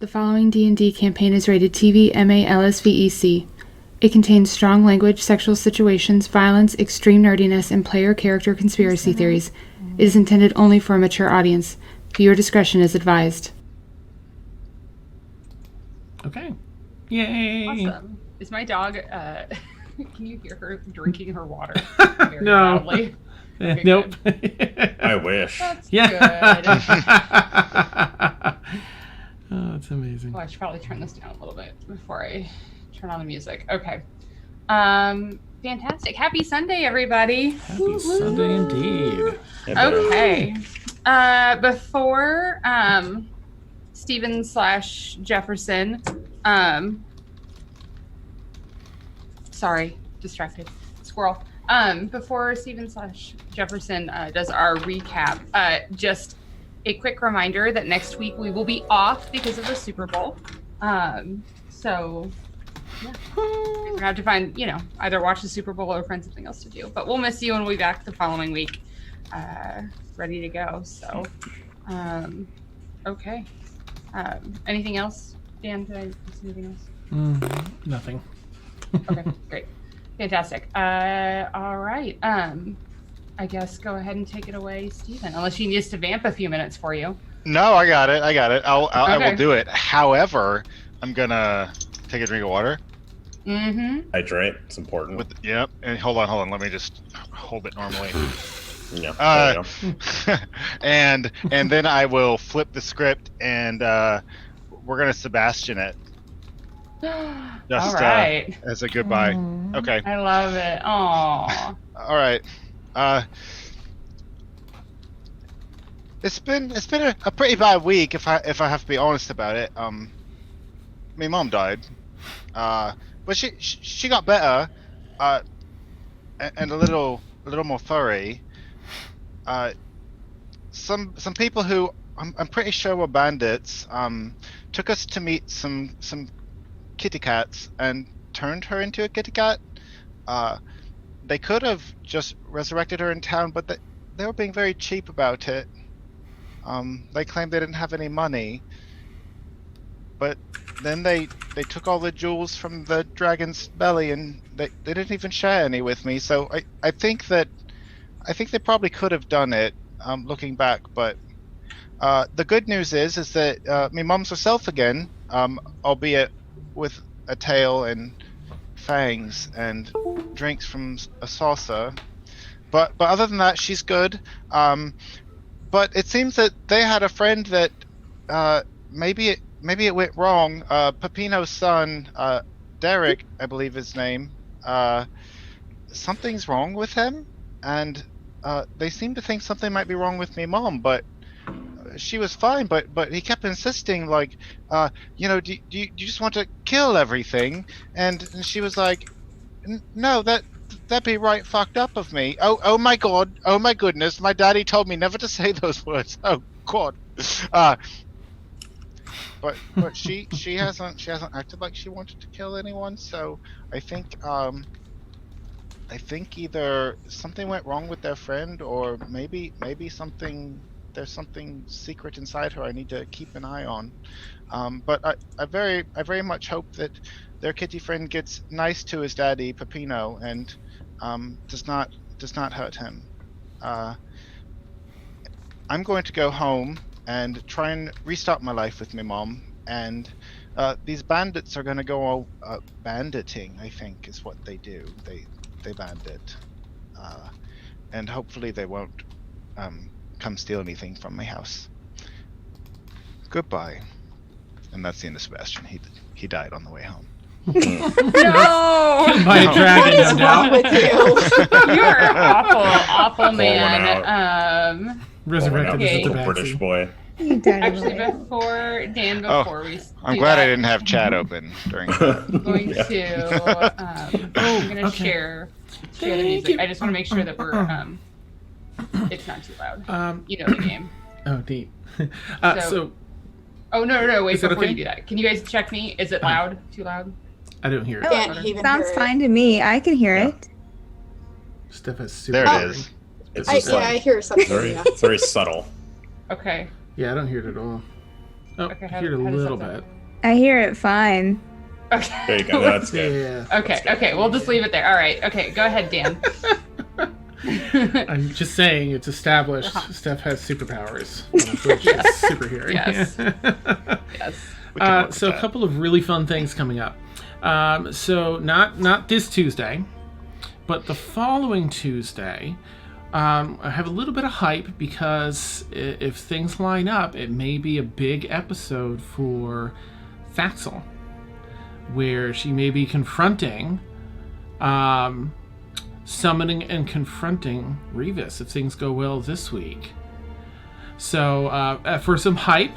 The following D&D campaign is rated TV MA LSVEC. It contains strong language, sexual situations, violence, extreme nerdiness, and player character conspiracy theories. It is intended only for a mature audience. Viewer discretion is advised. Okay. Yay! Awesome. Is my dog, can you hear her drinking her water very No. loudly? Okay, Nope. I wish. That's Yeah. good. Oh, that's amazing. Well, I should probably turn this down a little bit before I turn on the music. Okay. Fantastic. Happy Sunday, everybody. Happy Sunday indeed. Okay. Before Steven / Jefferson, sorry, distracted. Squirrel. Before Steven / Jefferson does our recap, just a quick reminder that next week we will be off because of the Super Bowl. So, yeah. We're going to have to find, either watch the Super Bowl or find something else to do. But we'll miss you and we'll be back the following week, ready to go. So, okay. Anything else? Dan, did I miss anything else? Nothing. Okay, great. Fantastic. All right. I guess go ahead and take it away, Steven, unless you need us to vamp a few minutes for you. No, I got it. I Okay. will do it. However, I'm gonna take a drink of water. Mm-hmm. Hydrate. It's important. Yep. And hold on. Let me just hold it normally. Yeah. Uh, there you and then I will flip the script and we're gonna Sebastian it. Just All right. as a goodbye. Okay. I love it. Aww. All right. It's been a pretty bad week if I have to be honest about it. My mom died, but she got better, and a little more furry. Some people who I'm pretty sure were bandits took us to meet some kitty cats and turned her into a kitty cat. They could have just resurrected her in town, but they were being very cheap about it. They claimed they didn't have any money, but then they took all the jewels from the dragon's belly and they didn't even share any with me. So I think they probably could have done it, looking back. But the good news is that my mom's herself again, albeit with a tail and fangs and drinks from a saucer, but other than that she's good. But it seems that they had a friend that maybe it went wrong. Peppino's son, Derik, I believe his name, something's wrong with him, and they seem to think something might be wrong with me mom, but she was fine, but he kept insisting, like, do you just want to kill everything? And she was like, no, that'd be right fucked up of me. Oh my god, oh my goodness, my daddy told me never to say those words. Oh god. But she hasn't acted like she wanted to kill anyone, so I think either something went wrong with their friend, or maybe there's something secret inside her I need to keep an eye on. But I very much hope that their kitty friend gets nice to his daddy Peppino and does not hurt him. I'm going to go home and try and restart my life with my mom, and these bandits are going to go all banditing, I think is what they do. They bandit, and hopefully they won't come steal anything from my house. Goodbye. And that's the end of Sebastian. He died on the way home. No! By a dragon, no doubt. with you? You're an awful man. Resurrected Okay. as a go. British boy. You died Actually, away. before we I'm do glad that, I didn't have chat open during that. I'm going to I'm going to okay. share the music. I just want to make sure that we're it's not too loud. You know the game. Oh, deep. So- Oh no! Wait, Is that before okay? you do that, can you guys check me? Is it loud? Too loud? I don't hear it. Can't even Sounds hear it. fine to me. I can hear it. Steph has super. There hearing. it is. It's I just hear something. very, Yeah. very subtle. Okay. Yeah, I don't hear it at all. Oh, Okay, I how- hear a how does that little sound? bit. I hear it fine. Okay. There you go. That's good. Yeah. Okay, okay, we'll just leave it there. All right, okay, go ahead, Dan. I'm just saying, it's established. Steph has superpowers. One of which is super hearing. Yes. Yes. We can work with So a that. couple of really fun things coming up. So not this Tuesday, but the following Tuesday. I have a little bit of hype because if things line up, it may be a big episode for Faxel, where she may be confronting, summoning and confronting Revis if things go well this week. So for some hype,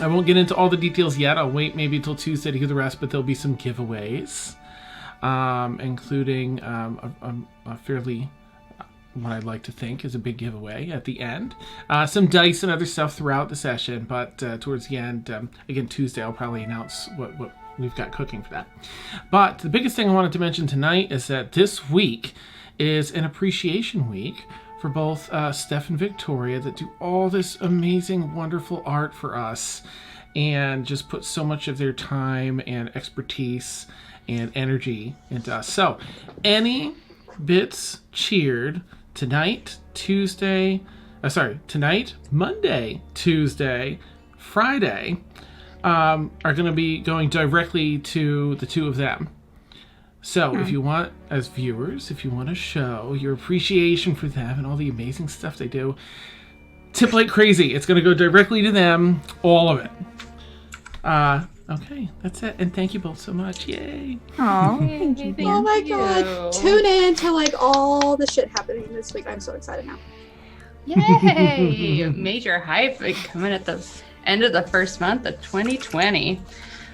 I won't get into all the details yet. I'll wait maybe until Tuesday to hear the rest, but there'll be some giveaways, including a fairly, what I'd like to think is a big giveaway at the end. Some dice and other stuff throughout the session, but towards the end, again, Tuesday, I'll probably announce what we've got cooking for that. But the biggest thing I wanted to mention tonight is that this week is an appreciation week for both Steph and Victoria that do all this amazing, wonderful art for us and just put so much of their time and expertise and energy into us. So, any bits cheered tonight, Monday, Tuesday, Friday, are going to be going directly to the two of them. So if you want, as viewers, if you want to show your appreciation for them and all the amazing stuff they do, tip like crazy. It's going to go directly to them, all of it. Okay, that's it. And thank you both so much. Yay. Aw. Oh my god. Tune in to like all the shit happening this week. I'm so excited now. Yay! Major hype coming at the end of the first month of 2020.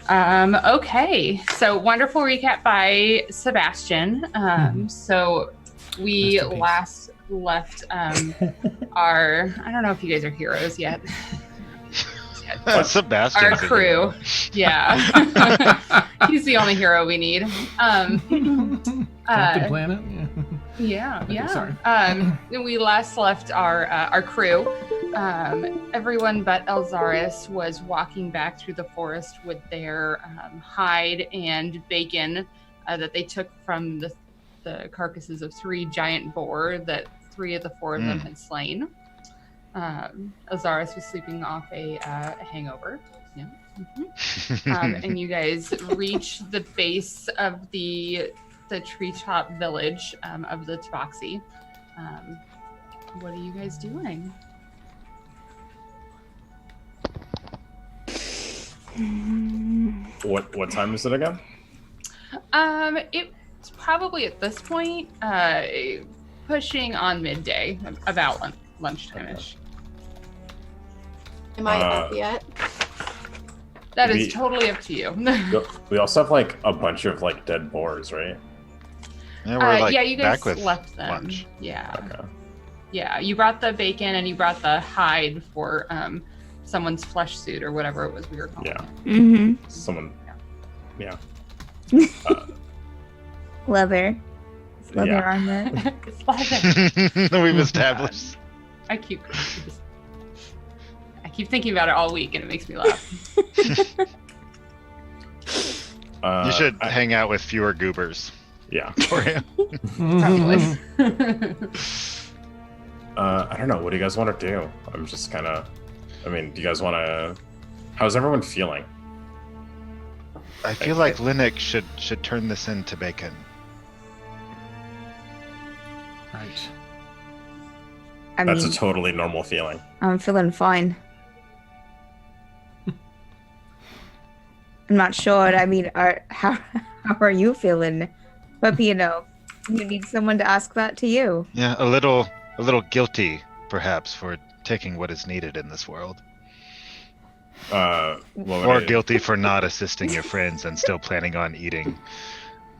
Okay, so wonderful recap by Sebastian. So we Rest in peace. last left our, I don't know if you guys are heroes yet. Sebastian. Our crew. Yeah. He's the only hero we need. Captain Planet? Yeah, Okay, yeah. sorry. We last left our crew. Everyone but Elzaris was walking back through the forest with their hide and bacon that they took from the carcasses of 3 giant boar that 3 of the 4 of them had slain. Elzaris was sleeping off a hangover. Yeah. And you guys reach the base of the treetop village of the Tabaxi. What are you guys doing? What time is it again? It's probably at this point pushing on midday, about lunchtime-ish. Am I up yet? That We- is totally up to you. We also have like a bunch of like dead boars, right? Yeah, we're like yeah, you guys back with left them. lunch. Yeah. Okay. Yeah, you brought the bacon and you brought the hide for someone's flesh suit or whatever it was we were calling Yeah. it. Mm-hmm. Someone. Yeah. Leather. Leather Yeah. armor. It's leather. We've established. I keep thinking about it all week and it makes me laugh. You should hang out with fewer goobers Yeah. for him. Probably. I don't know. What do you guys want to do? I'm just kind of. I mean, do you guys want to? How's everyone feeling? I feel like Linux should turn this into bacon. Right. I That's mean, a totally normal feeling. I'm feeling fine. I'm not sure. I mean, how are you feeling? But you know, you need someone to ask that to you. Yeah, a little guilty, perhaps, for taking what is needed in this world. What would Or I- guilty for not assisting your friends and still planning on eating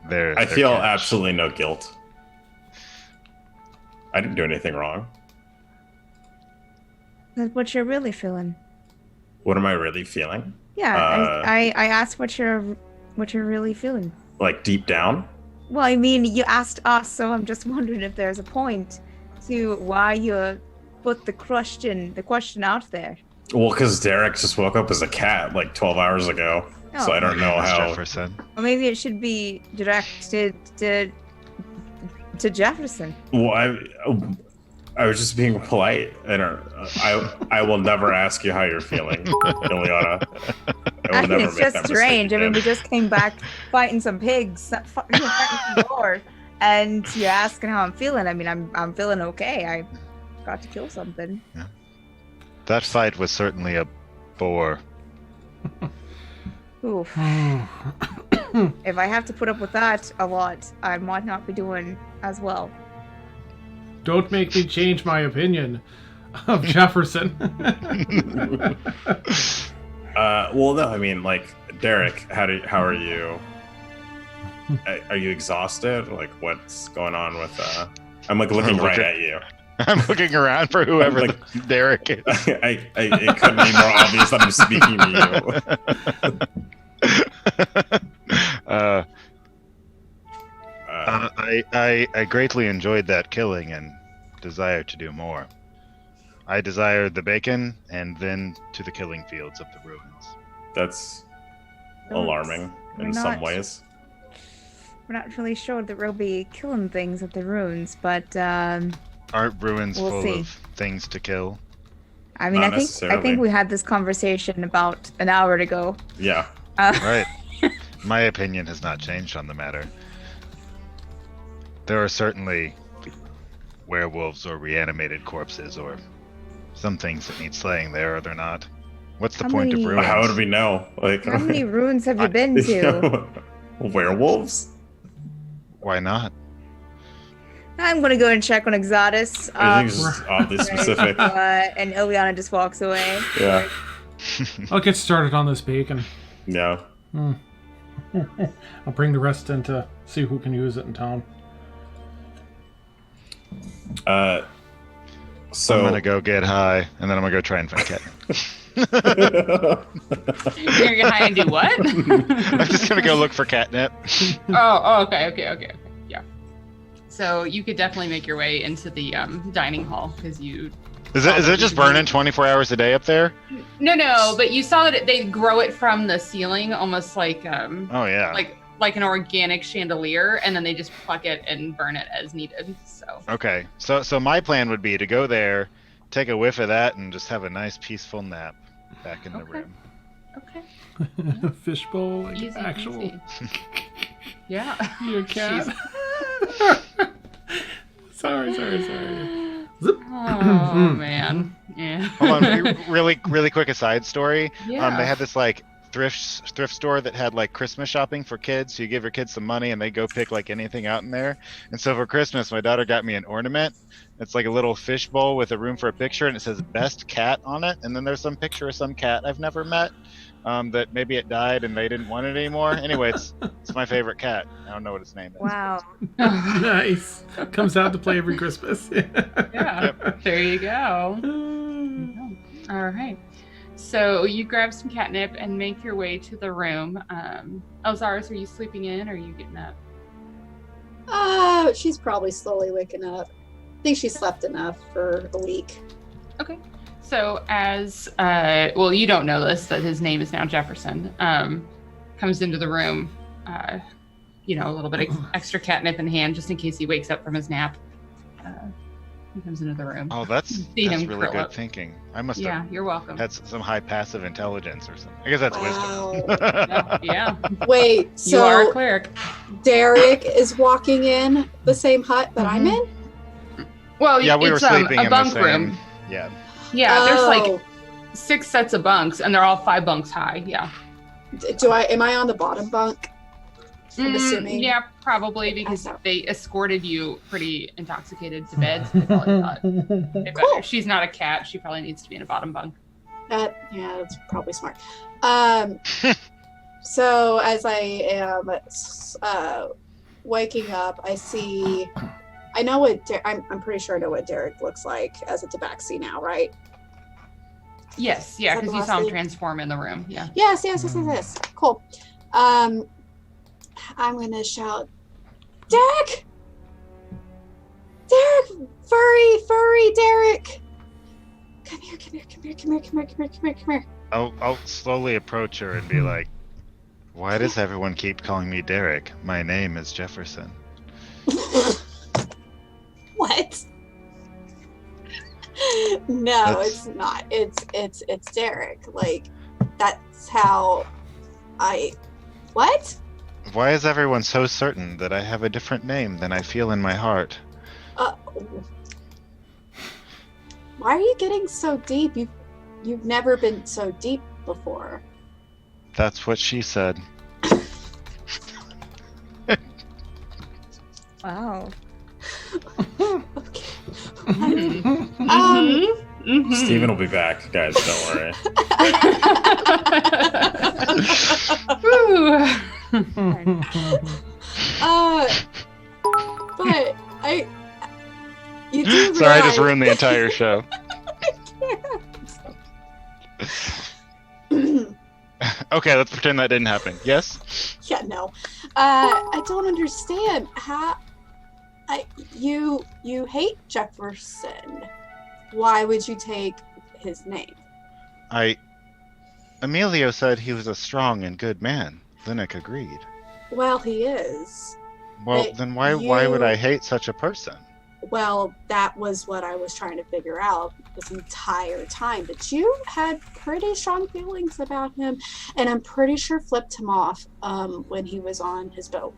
their. I their feel cash. absolutely no guilt. I didn't do anything wrong. That's what you're really feeling. What am I really feeling? Yeah, I asked what you're really feeling. Like deep down? Well, I mean, you asked us, so I'm just wondering if there's a point to why you put the question out there. Well, because Derik just woke up as a cat like 12 hours ago, so I don't know That's how. Jefferson. Or maybe it should be directed to Jefferson. Well, I was just being polite. I will never ask you how you're feeling, Ileana. I mean, it's just strange. I mean, we just came back fighting some pigs, fighting some boar, and you're asking how I'm feeling. I mean, I'm feeling okay. I got to kill something. Yeah. That fight was certainly a bore. Oof. If I have to put up with that a lot, I might not be doing as well. Don't make me change my opinion of Jefferson. Well, no, I mean, like, Derik, how are you? Are you exhausted? Like, what's going on with? I'm like looking right at you. I'm looking around for whoever like, Derik is. It couldn't be more obvious that I'm speaking to you. I greatly enjoyed that killing and desire to do more. I desire the bacon and then to the killing fields of the ruins. That's alarming in some ways. We're not really sure that we'll be killing things at the ruins, but aren't ruins we'll full see. of things to kill? I mean, Not I think we had this conversation about an hour ago. Yeah. Right. My opinion has not changed on the matter. There are certainly werewolves or reanimated corpses or some things that need slaying there, are there not? What's the point of ruins? How would we know? Like, How many ruins have you been to? Werewolves? Why not? I'm gonna go and check on Exodus. I think it's just oddly specific. And Ileana just walks away. Yeah. I'll get started on this bacon. Yeah. I'll bring the rest in to see who can use it in town. So I'm gonna go get high, and then I'm gonna go try and find Cat. You're gonna get high and do what? I'm just gonna go look for catnip. Okay. Yeah. So you could definitely make your way into the dining hall because you. Is it just burning 24 hours a day up there? No, but you saw that they grow it from the ceiling, almost like Oh yeah. like an organic chandelier, and then they just pluck it and burn it as needed. So. Okay, so my plan would be to go there, take a whiff of that, and just have a nice peaceful nap back in the room. Okay. Fishbowl, like Easy, actual. easy. Yeah. Your cat. Sorry. Zip. Oh man. Yeah. Hold on, really quick aside story. Yeah. They had this like thrift store that had like Christmas shopping for kids. So you give your kids some money and they go pick like anything out in there. And so for Christmas, my daughter got me an ornament. It's like a little fish bowl with a room for a picture, and it says "Best Cat" on it. And then there's some picture of some cat I've never met. That maybe it died and they didn't want it anymore. Anyway, it's my favorite cat. I don't know what its name is. Wow. Nice. Comes out to play every Christmas. Yeah. There you go. All right. So you grab some catnip and make your way to the room. Elzaris, are you sleeping in or are you getting up? She's probably slowly waking up. I think she slept enough for a week. Okay. So as, well, you don't know this, that his name is now Jefferson, comes into the room, a little bit of extra catnip in hand just in case he wakes up from his nap. He comes into the room. Oh, that's really good thinking. I must have you're welcome. had some high passive intelligence or something. I guess that's wisdom. Yeah. Wait, so You are a cleric. Derik is walking in the same hut that I'm in? Well, Yeah, we were it's sleeping a in bunk the same. room. Yeah. Yeah, there's like Oh. 6 sets of bunks, and they're all 5 bunks high. Yeah. Am I on the bottom bunk? I'm assuming. Yeah, probably because thought- they escorted you pretty intoxicated to bed. So they probably thought, if she's not a cat, she probably needs to be in a bottom bunk. That's probably smart. So as I am waking up, I know what I'm pretty sure I know what Derik looks like as a Tabaxi now, right? Yes, yeah, because you saw him transform in the room. Yeah. Yes. Cool. I'm gonna shout, Derik! Derik! Furry, Derik! Come here. here. I'll slowly approach her and be like, "Why does everyone keep calling me Derik? My name is Jefferson." What? No, That's- it's not. It's Derik. Like, that's how I. What? Why is everyone so certain that I have a different name than I feel in my heart? Why are you getting so deep? You've never been so deep before. That's what she said. Wow. Okay. Steven will be back, guys. Don't worry. But you do Sorry, I just realize- ruined the entire show. Okay, let's pretend that didn't happen. Yes? Yeah, no. I don't understand how. You hate Jefferson. Why would you take his name? Emilio said he was a strong and good man. Linux agreed. Well, he is. Well, But then why would I hate such a person? Well, that was what I was trying to figure out this entire time. But you had pretty strong feelings about him, and I'm pretty sure flipped him off when he was on his boat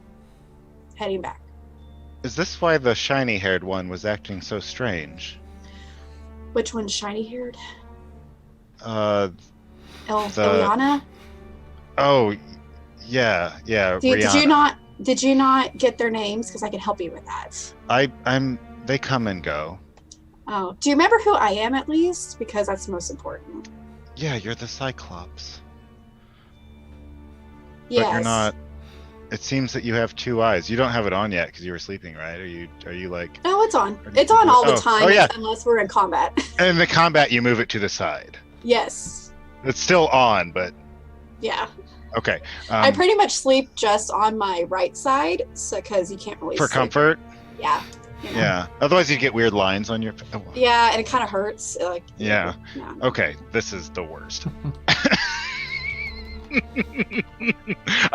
heading back. Is this why the shiny-haired one was acting so strange? Which one's shiny-haired? The- Ileana? Oh, yeah. Did you not get their names? Because I can help you with that. They come and go. Oh, do you remember who I am at least? Because that's most important. Yeah, you're the Cyclops. Yes. But you're not. It seems that you have two eyes. You don't have it on yet because you were sleeping, right? Are you like? No, it's on. It's on all the Oh, time, oh, yeah. unless we're in combat. In the combat, you move it to the side. Yes. It's still on, but Yeah. okay. I pretty much sleep just on my right side, so because you can't really For sleep. comfort. Yeah. You know. Yeah. Otherwise, you get weird lines on your. Oh, Yeah, and it kind of hurts. Like. Yeah. Yeah. Okay, this is the worst.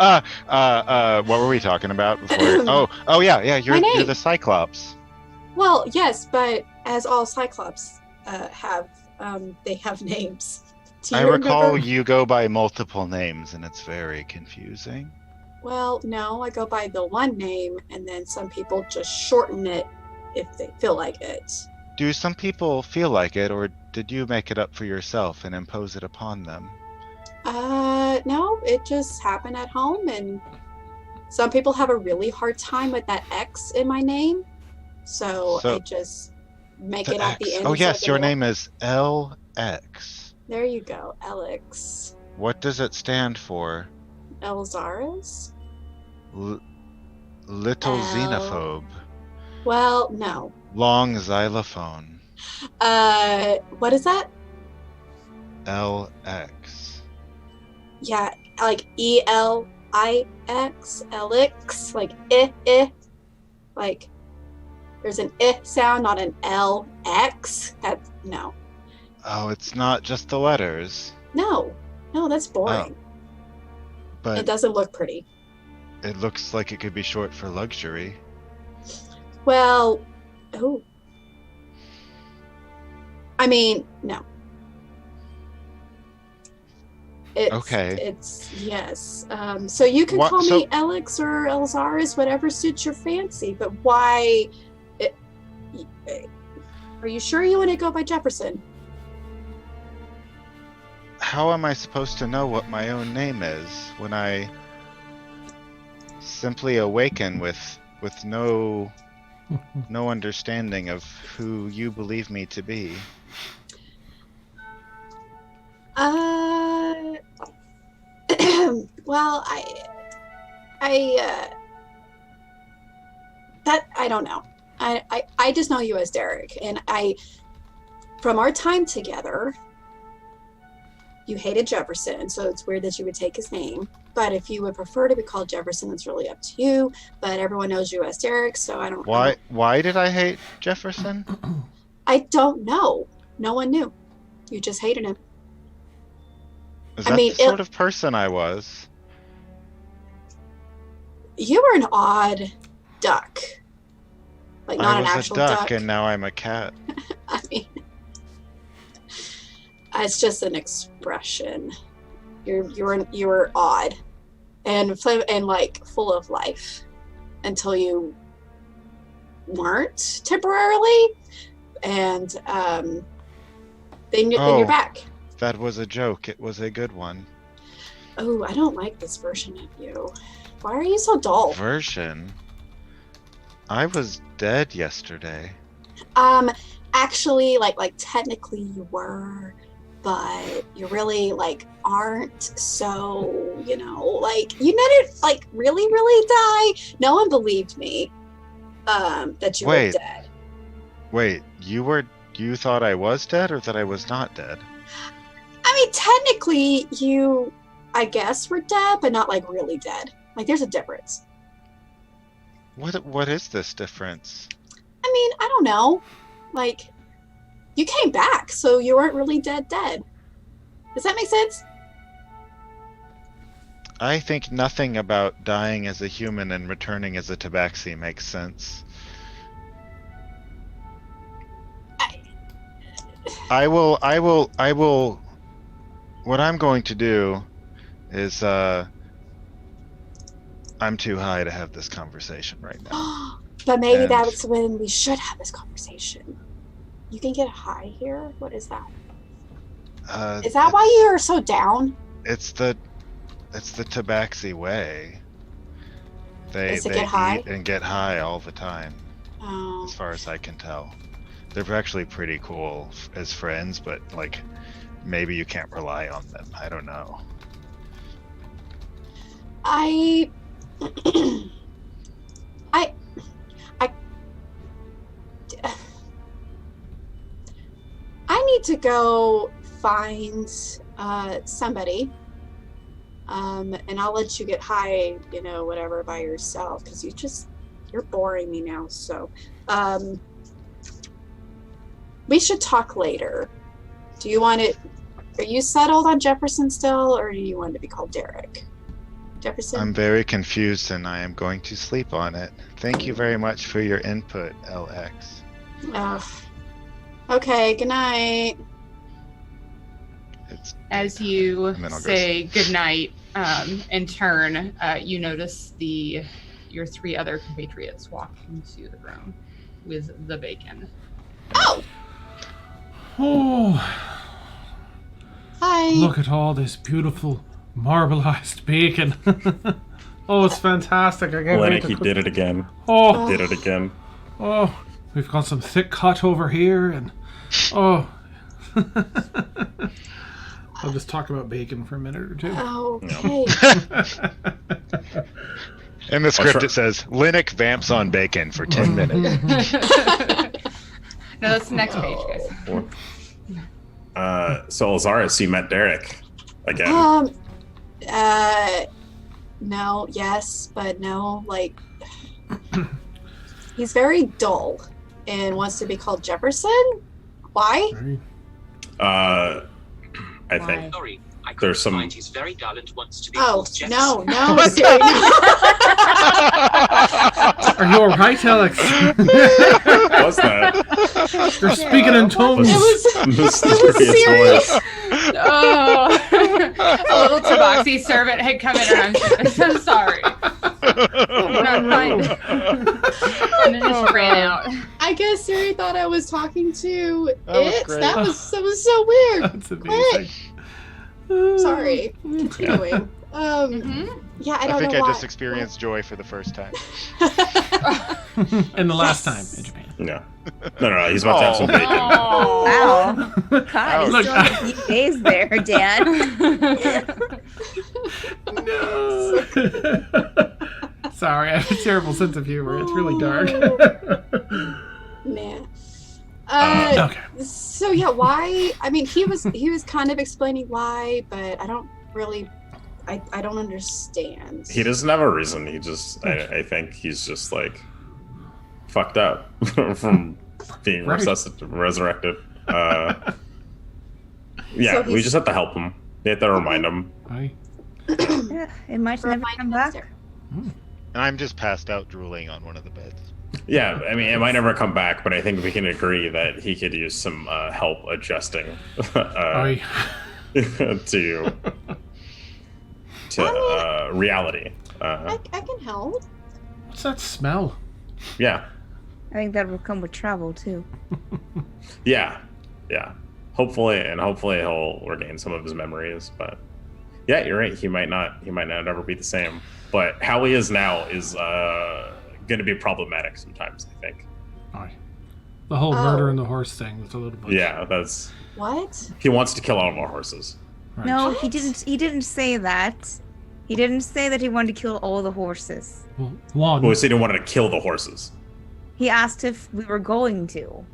What were we talking about before? Oh yeah, My name. you're the Cyclops. Well, yes, but as all Cyclops have, they have names. Do I you recall remember? you go by multiple names, and it's very confusing. Well, no, I go by the one name, and then some people just shorten it if they feel like it. Do some people feel like it, or did you make it up for yourself and impose it upon them? No, it just happened at home, and some people have a really hard time with that X in my name, so I just make it at the end. Oh so yes, they your don't- name is LX. There you go, Alex. What does it stand for? Elzaris? Little L. xenophobe. Well, no. Long xylophone. What is that? LX. Yeah, like ELIX, Elix, like eh. Like, there's an sound, not an LX. No. Oh, it's not just the letters, No, that's boring. but It doesn't look pretty. it looks like it could be short for luxury. Well, oh. I mean, no. It's yes. So you can What- call so- me Alex or Elzaris, whatever suits your fancy. But why? Are you sure you want to go by Jefferson? How am I supposed to know what my own name is when I simply awaken with no understanding of who you believe me to be? Well, I don't know. I just know you as Derik, and from our time together, you hated Jefferson, so it's weird that you would take his name. But if you would prefer to be called Jefferson, it's really up to you. But everyone knows you as Derik, so I don't. Why did I hate Jefferson? I don't know. No one knew. You just hated him. Is I that mean, the sort of person I was? You were an odd duck. Like, not I an was actual a duck, duck. and now I'm a cat. I mean, it's just an expression. You were odd, and like full of life, until you weren't temporarily, and then you're back. That was a joke. It was a good one. Oh, I don't like this version of you. Why are you so dull? Version? I was dead yesterday. Actually, like technically you were, but you really like aren't. So like you didn't like really die. No one believed me. That you were dead. Wait, you thought I was dead or that I was not dead? I mean, technically you, I guess, were dead, but not like really dead. Like there's a difference. What is this difference? I mean, I don't know. Like, you came back, so you weren't really dead. Does that make sense? I think nothing about dying as a human and returning as a Tabaxi makes sense. I will. What I'm going to do is, I'm too high to have this conversation right now. But maybe that's when we should have this conversation. You can get high here? What is that? Is that why you're so down? It's the Tabaxi way. They get high? eat and get high all the time. Oh. As far as I can tell. They're actually pretty cool as friends, but like maybe you can't rely on them. I don't know. I need to go find somebody, and I'll let you get high, whatever, by yourself, because you're boring me now. So we should talk later. Do you want it? Are you settled on Jefferson still, or do you want to be called Derik? Jefferson? I'm very confused, and I am going to sleep on it. Thank you very much for your input, LX. Okay, good night. As you say goodnight, in turn, you notice your three other compatriots walk into the room with the bacon. Oh! Oh, Hi. look at all this beautiful marbleized bacon. Oh, it's fantastic. I can't wait to he cook. did it again. Oh, Did it again. oh, we've got some thick cut over here, and oh. I'll just talk about bacon for a minute or two. Okay. In the script it says, Linux vamps on bacon for 10 minutes. No, that's the next page, guys. So Lazarus, you met Derik again. No, yes, but no, like, he's very dull and wants to be called Jefferson. Why? I think Sorry, I there's some. find he's very dull and wants to be Oh, called Jefferson. no, Siri, no. Are you alright, Alex? What's that? You're speaking in tones. Mysterious voice. Oh, a little Tabaxi servant had come in, and I'm so sorry. Not mine. And it just ran out. I guess Siri thought I was talking to That was it. great. That was so weird. That's amazing. Sorry. Continuing. Yeah, I I don't think know I why. just experienced joy for the first time. And the last time in Japan. No. He's about to have some bacon. Oh. Wow. God, Look, it's still a few days there, Dan. No. Sorry, I have a terrible sense of humor. It's really dark. Man. Okay. So yeah, why? I mean, he was kind of explaining why, but I don't really, I don't understand. He doesn't have a reason. He just, I think he's just like fucked up from being Right. resurrected. Yeah, So we just have to help him. We have to remind him. Aye. Yeah, it might never Remind come him back. there. And I'm just passed out drooling on one of the beds. Yeah, I mean, it might never come back, but I think we can agree that he could use some help adjusting Aye. to reality. I can help. What's that smell? Yeah, I think that will come with travel too. yeah. Hopefully he'll regain some of his memories. But yeah, you're right. He might not ever be the same. But how he is now is going to be problematic sometimes, I think. Aye. The whole murder and the horse thing. That's a little bit. Yeah, that's. What? He wants to kill all more horses. Right. No, What? he didn't say that. He didn't say that he wanted to kill all the horses. Well, one. Well, he said he wanted to kill the horses. He asked if we were going to.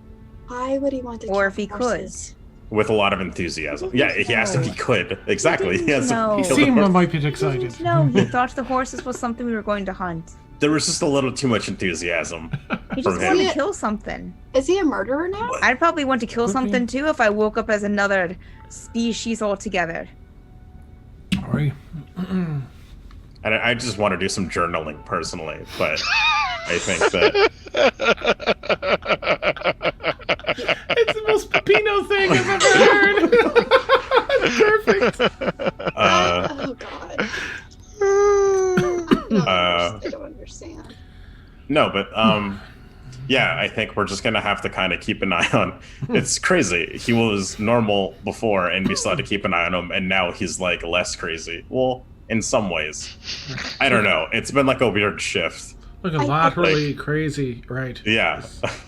Why would he want to? Or kill if he could. horses? With a lot of enthusiasm. Yeah, he asked if he could. Exactly. He He asked didn't if he know. killed the Seemed horses. might be excited. No, he thought the horses was something we were going to hunt. There was just a little too much enthusiasm. He From just him. wanted to kill something. Is he a murderer now? I'd probably want to kill Could be. something too if I woke up as another species altogether. Aye. And I just want to do some journaling personally, but I think that It's the most Pepino thing I've ever heard. Perfect. Oh God. I don't understand. no, but yeah, I think we're just gonna have to kind of keep an eye on. It's crazy. He was normal before, and we still had to keep an eye on him, and now he's like less crazy. Well, in some ways, I don't know. It's been like a weird shift. Like a I- laterally crazy, right? Yeah,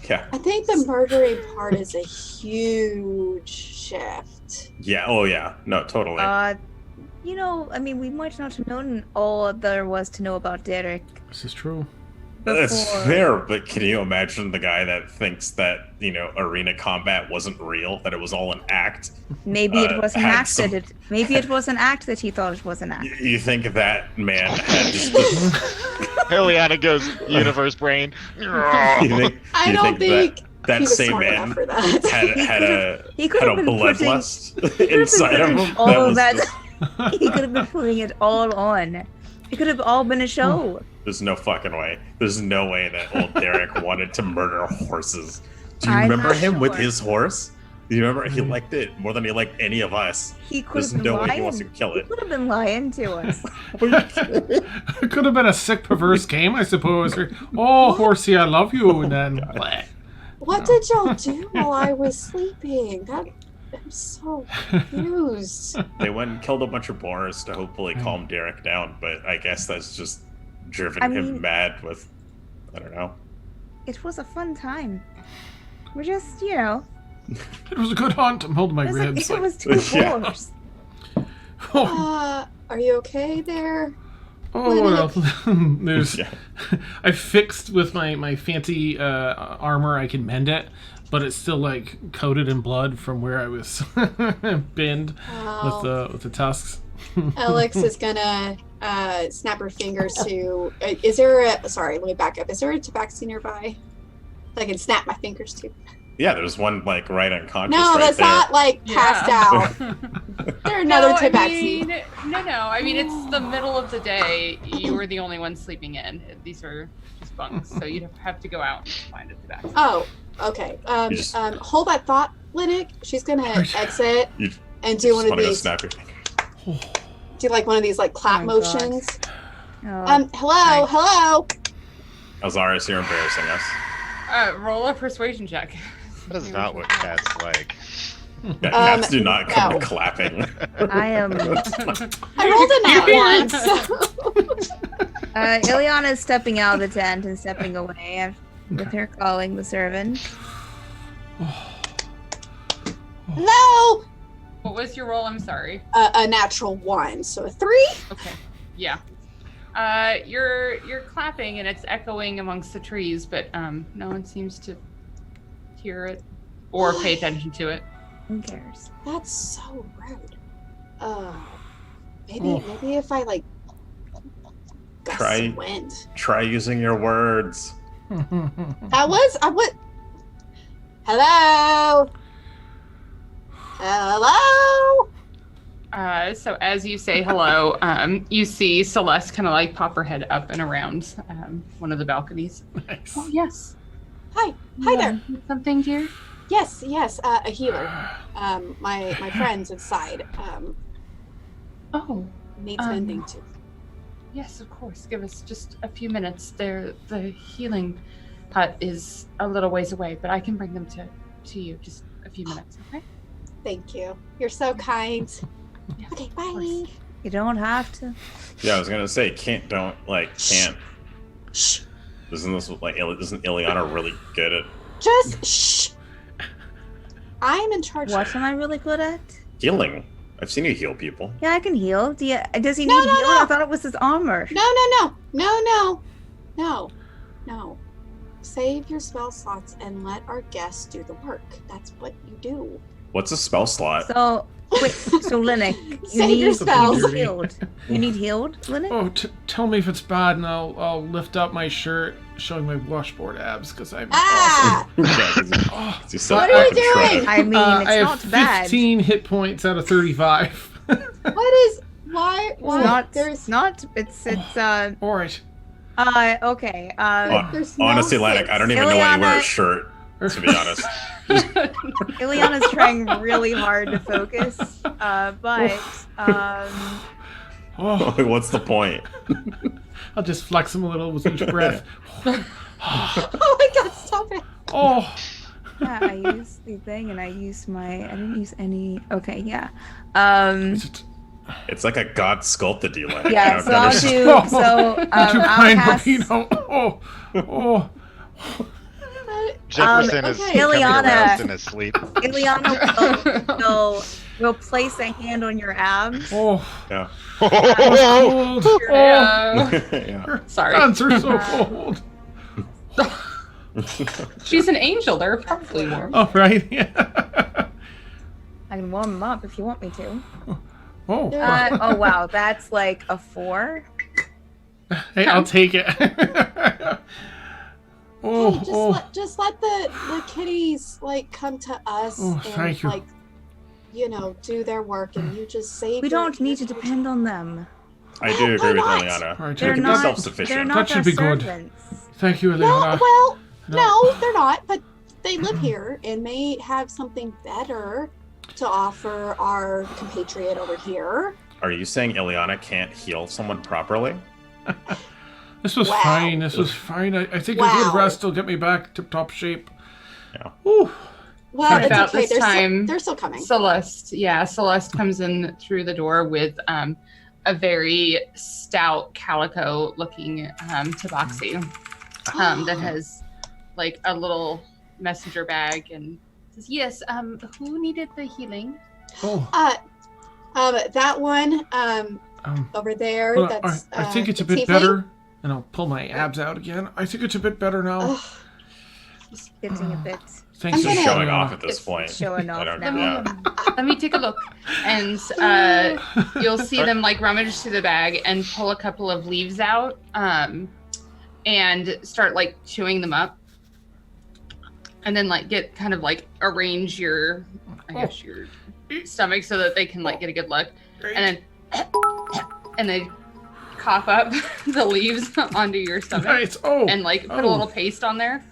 yeah, I think the murdering part is a huge shift. yeah. Oh yeah, no, totally. You know, I mean, we might not have known all there was to know about Derik This is true. That's before. fair, but can you imagine the guy that thinks that, arena combat wasn't real, that it was all an act? Maybe it was an had act some- maybe it was an act that he thought it was an act. You think that man had just. Eliana goes, universe brain. you I don't think that he was same smart man enough for that. had a He could had have a been putting bloodlust inside of him? all of that. just- He could have been putting it all on. It could have all been a show. There's no fucking way. There's no way that old Derik wanted to murder horses. Do you I'm remember not him with sure. his horse? Do you remember? He liked it more than he liked any of us. He could There's have been no way lying. he wants to kill He it. could have been lying to us. It could have been a sick, perverse game, I suppose. Or, oh, horsey, I love you, and then. bleh. What did y'all do while I was sleeping? I'm so confused. They went and killed a bunch of boars to hopefully calm Derik down, but I guess that's just driven I him mean- mad with, I don't know. It was a fun time. We're just, you know, It was a good hunt. I'm holding my it was, ribs. it was two Yeah. boars. Oh, Are you okay there? oh, well, there's. Yeah. I fixed with my fancy armor. I can mend it, but it's still like coated in blood from where I was binned with the tusks. Alex is gonna snap her fingers to. Is there a? Sorry, let me back up. Is there a Tabaxi nearby that I can snap my fingers to? Yeah, there's one like right unconscious. No, right that's there. not like passed out. There another no, Tabaxi. No. I mean, it's the middle of the day. You were the only one sleeping in. These are just bunks, so you'd have to go out and find a Tabaxi. Oh, okay. You just- Hold that thought, Linux. She's gonna exit You and do just one of wanna go these. snap your Do like one of these like clap Oh my God. motions. Oh, Hello. Alzaris, you're embarrassing us. Roll a persuasion check. That is not what cats like. Yeah, cats do not come no. clapping. I am. I rolled a nat once. Ileana is stepping out of the tent and stepping away with her calling the servant. No. What was your roll? I'm sorry. A natural 1, so a 3. Okay. Yeah. You're clapping and it's echoing amongst the trees, but no one seems to hear it or pay attention to it. Who cares? That's so rude. Maybe if I like gust Try- some wind. Try using your words. I would. Hello. Hello. So as you say hello, you see Celeste kind of like pop her head up and around one of the balconies. Nice. Oh, yes. Hi there. Something, dear? Yes, a healer. My friend's inside. Needs mending too. Yes, of course. Give us just a few minutes. The healing hut is a little ways away, but I can bring them to you. Just a few minutes, okay? Thank you. You're so kind. Yeah, Okay, of bye. course. You don't have to. Yeah, I was gonna say can't. Shh. Isn't Ileana really good at Just shh. I'm in charge. What am I really good at? healing? I've seen you heal people. Yeah, I can heal. Does he need No, healing? no. I thought it was his armor. No. Save your spell slots and let our guests do the work. That's what you do. What's a spell slot? So, wait, so Linux, you Save need your spells. healed. You need healed, Linux? Oh, tell me if it's bad, and I'll lift up my shirt, showing my washboard abs, because I'm Ah! awesome. Yeah, Oh, you still What are you fucking shred. doing? I mean, it's I have not bad. 15 hit points out of 35. What is why It's not. It's All right. okay. there's no Honestly, Lanik, sense. I don't even know why you wear a Ileana- shirt, to be honest. Ileana's trying really hard to focus, but Oh, What's the point? I'll just flex them a little with each breath. Oh my god, stop it. Oh, yeah, I used the thing and I didn't use any. Okay, yeah. It's like a god sculpted you, Lanik. Yeah, I so don't I'll understand. do. So too I'll kind, cast. Burrito. Oh. Jefferson is okay. coming Ileana. around in his sleep. Ileana will place a hand on your abs. Oh. Yeah. Cold. Oh. Yeah. Sorry. Hands are so cold. She's an angel. They're probably warm. Oh, right. Yeah. I can warm them up if you want me to. Oh. Oh wow, that's like a 4. Hey, I'll take it. Oh, Hey, just let the kitties like come to us Oh, and thank you. like do their work, and you just save. We don't need to depend on them. I do agree with not? Ileana. All right, They're take it. not. self-sufficient. They're That not should our be good. servants. Thank you, No, Ileana. well, No. no, they're not. But they live here and may have something better to offer our compatriot over here. Are you saying Ileana can't heal someone properly? This was Wow. fine. This was fine. I think a Wow. good rest will get me back tip-top shape. Yeah. Ooh. Well, it's About okay. this time, They're still coming. Celeste comes in through the door with a very stout calico-looking Tabaxi that has like a little messenger bag and says, "Yes, who needed the healing?" Oh. That one over there. Well, That's. I think it's a the bit tiefling. better. And I'll pull my abs out again. I think it's a bit better now. Ugh. Just getting a bit Thanks I'm for gonna- Showing Ileana. off at this It's point. showing off I don't- now. yeah. Let me take a look. And you'll see them like rummage through the bag and pull a couple of leaves out and start like chewing them up. And then like get kind of like arrange your your stomach so that they can like get a good look. And then they cough up the leaves onto your stomach Nice. Oh. and like put a little paste on there.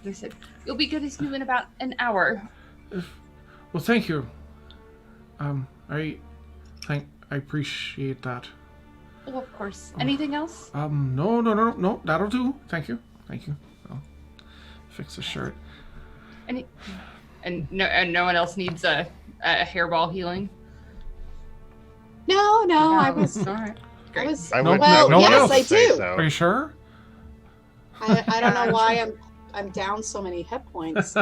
They said, "You'll be good as new in about an hour." Well, thank you. I appreciate that. Oh, of course. Anything else? No. That'll do. Thank you. I'll fix the shirt. And no one else needs a hairball healing. No, I was. All right. I Great. was. I No, would, well, no one yes, else I say do. so. Are you sure? I don't know why I'm down so many hit points.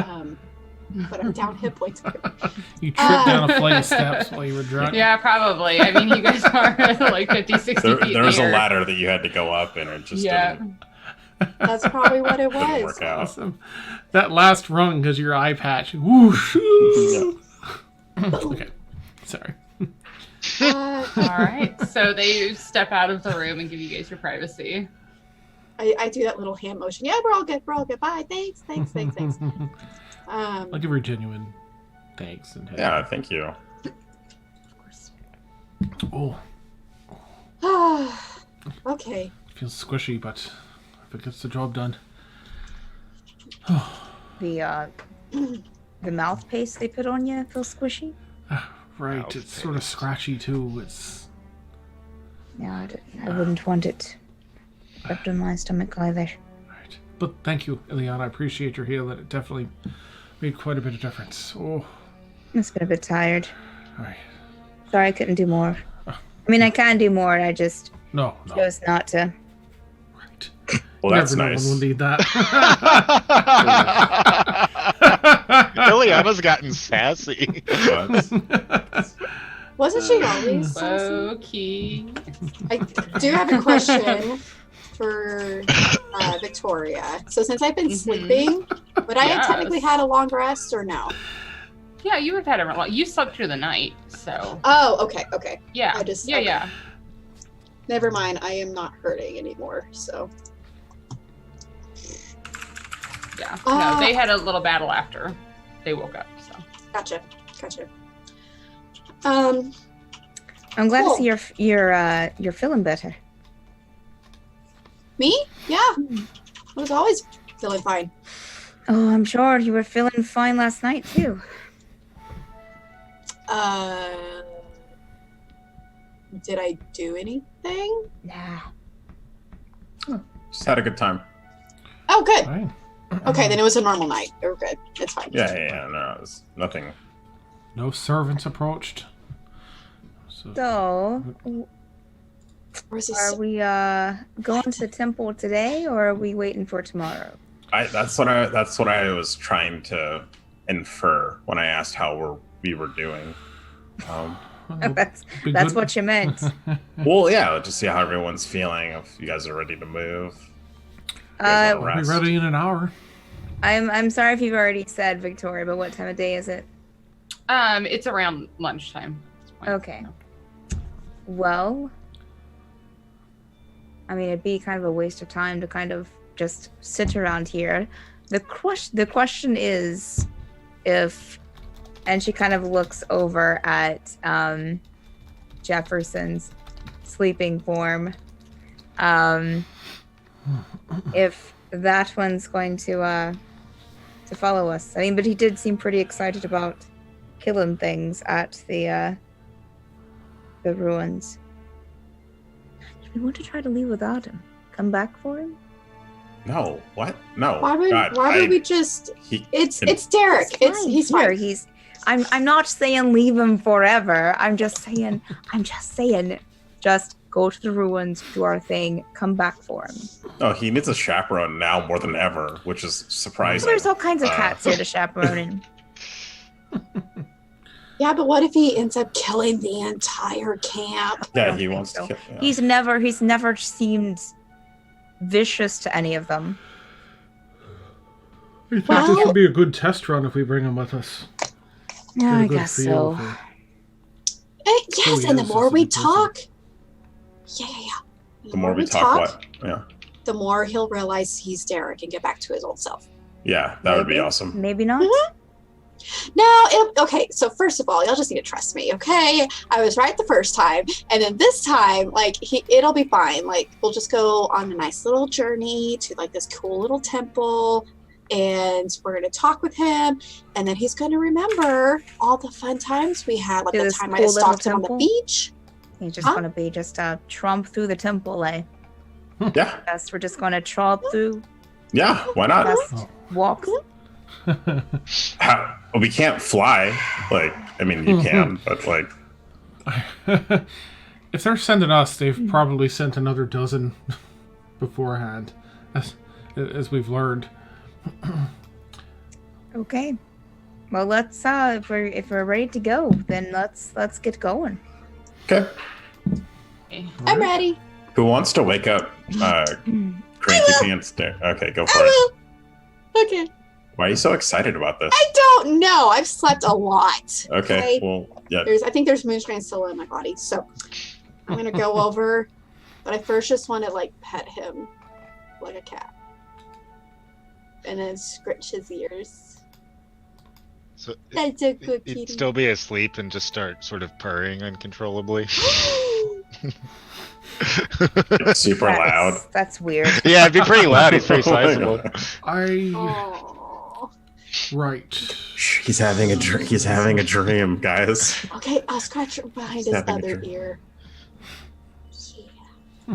But I'm down hit points. You tripped down a flight of steps while you were drunk. Yeah, probably. I mean, you guys are like 50, 60 feet There was in a the air. ladder that you had to go up, and it just Yeah. didn't That's probably what it work was. out. Awesome. That last rung because your eye patch. Whoosh. Okay. Sorry. Uh, All right. So they step out of the room and give you guys your privacy. I do that little hand motion. Yeah, we're all good. Bye. Thanks. I'll give her a genuine thanks and Yeah, thank you. Of course. Oh, Okay. feels squishy, but if it gets the job done. The mouth paste they put on you feels squishy. Right, Mouth it's sort of paste. scratchy too. It's Yeah, I wouldn't want it kept in my stomach either. right. But thank you, Ileana. I appreciate your heal. It definitely made quite a bit of difference. Oh, It's been a bit tired. all right. Sorry I couldn't do more. I mean, I can do more. I just No. chose not to. Right. Well, that's Never nice. No one will need that. Ileana's gotten sassy. But Wasn't she always sassy? Low key. I do have a question for Victoria. So since I've been sleeping, would I have Yes. technically had a long rest or no? Yeah, you would have had a. You slept through the night, so Oh, okay. yeah. I just- yeah, okay. yeah. Never mind. I am not hurting anymore. So Yeah. Ah. No, they had a little battle after they woke up. So gotcha. I'm glad Cool. to see you're feeling better. Me? Yeah. I was always feeling fine. Oh, I'm sure you were feeling fine last night too. Did I do anything? Nah. just had a good time. Oh, good. Fine. Okay, then it was a normal night. We're good. It's fine. Yeah. No, it's nothing. No servants approached. So, Or is this? are we going to the temple today, or are we waiting for tomorrow? That's what I was trying to infer when I asked how we were doing. That's Be that's good. what you meant. Well, yeah, just see how everyone's feeling. If you guys are ready to move. Uh, We'll be ready in an hour. I'm sorry if you've already said, Victoria, but what time of day is it? it's around lunchtime. at this point. Okay. Well, I mean, it'd be kind of a waste of time to kind of just sit around here. The question is if, and she kind of looks over at Jefferson's sleeping form, if that one's going to follow us. I mean, but he did seem pretty excited about killing things at the ruins. Do we want to try to leave without him? Come back for him? No, what? No. Why would God, we just? He, It's Derik. He's here. fine. I'm not saying leave him forever. I'm just saying just go to the ruins, do our thing, come back for him. oh, he needs a chaperone now more than ever, which is surprising. There's all kinds of cats here to chaperone him. Yeah, but what if he ends up killing the entire camp? Yeah, don't he think wants so. to kill. Yeah. He's never seemed vicious to any of them. I think Well- this would be a good test run if we bring him with us. Yeah, Get a I good guess feel so. for- Yes, he and the is more just a we good person. talk, yeah. The more we talk, what? Yeah. the more he'll realize he's Derik and get back to his old self. Yeah, that would be Maybe. awesome. Maybe not. Mm-hmm. No, okay. So first of all, y'all just need to trust me, okay? I was right the first time, and then this time, like, it'll be fine. Like, we'll just go on a nice little journey to like this cool little temple, and we're gonna talk with him, and then he's gonna remember all the fun times we had, like To the this time I cool just little stalked him on the temple? beach. He's just Huh? gonna be just tromp through the temple, eh? Yeah, Yes, we're just gonna tromp through, yeah. Why not? just walk. We can't fly. Like, I mean, you can, but like, If they're sending us, they've probably sent another dozen beforehand, as we've learned. Okay. Well, let's if we're ready to go, then let's get going. okay. Okay. I'm ready. Who wants to wake up? Cranky Pants. Okay, go for I it. will. Okay. Why are you so excited about this? I don't know. I've slept a lot. Okay, well, yeah. I think there's moonshine still in my body, so I'm gonna go over. But I first just want to like pet him like a cat, and then scratch his ears. So That's a good he'd kitty. still be asleep and just start sort of purring uncontrollably. It's super loud. That's weird. Yeah, it'd be pretty loud. He's pretty Oh my sizable. God. Right. He's having a dream. He's having a dream, guys. Okay, I'll scratch behind his having a other dream. ear.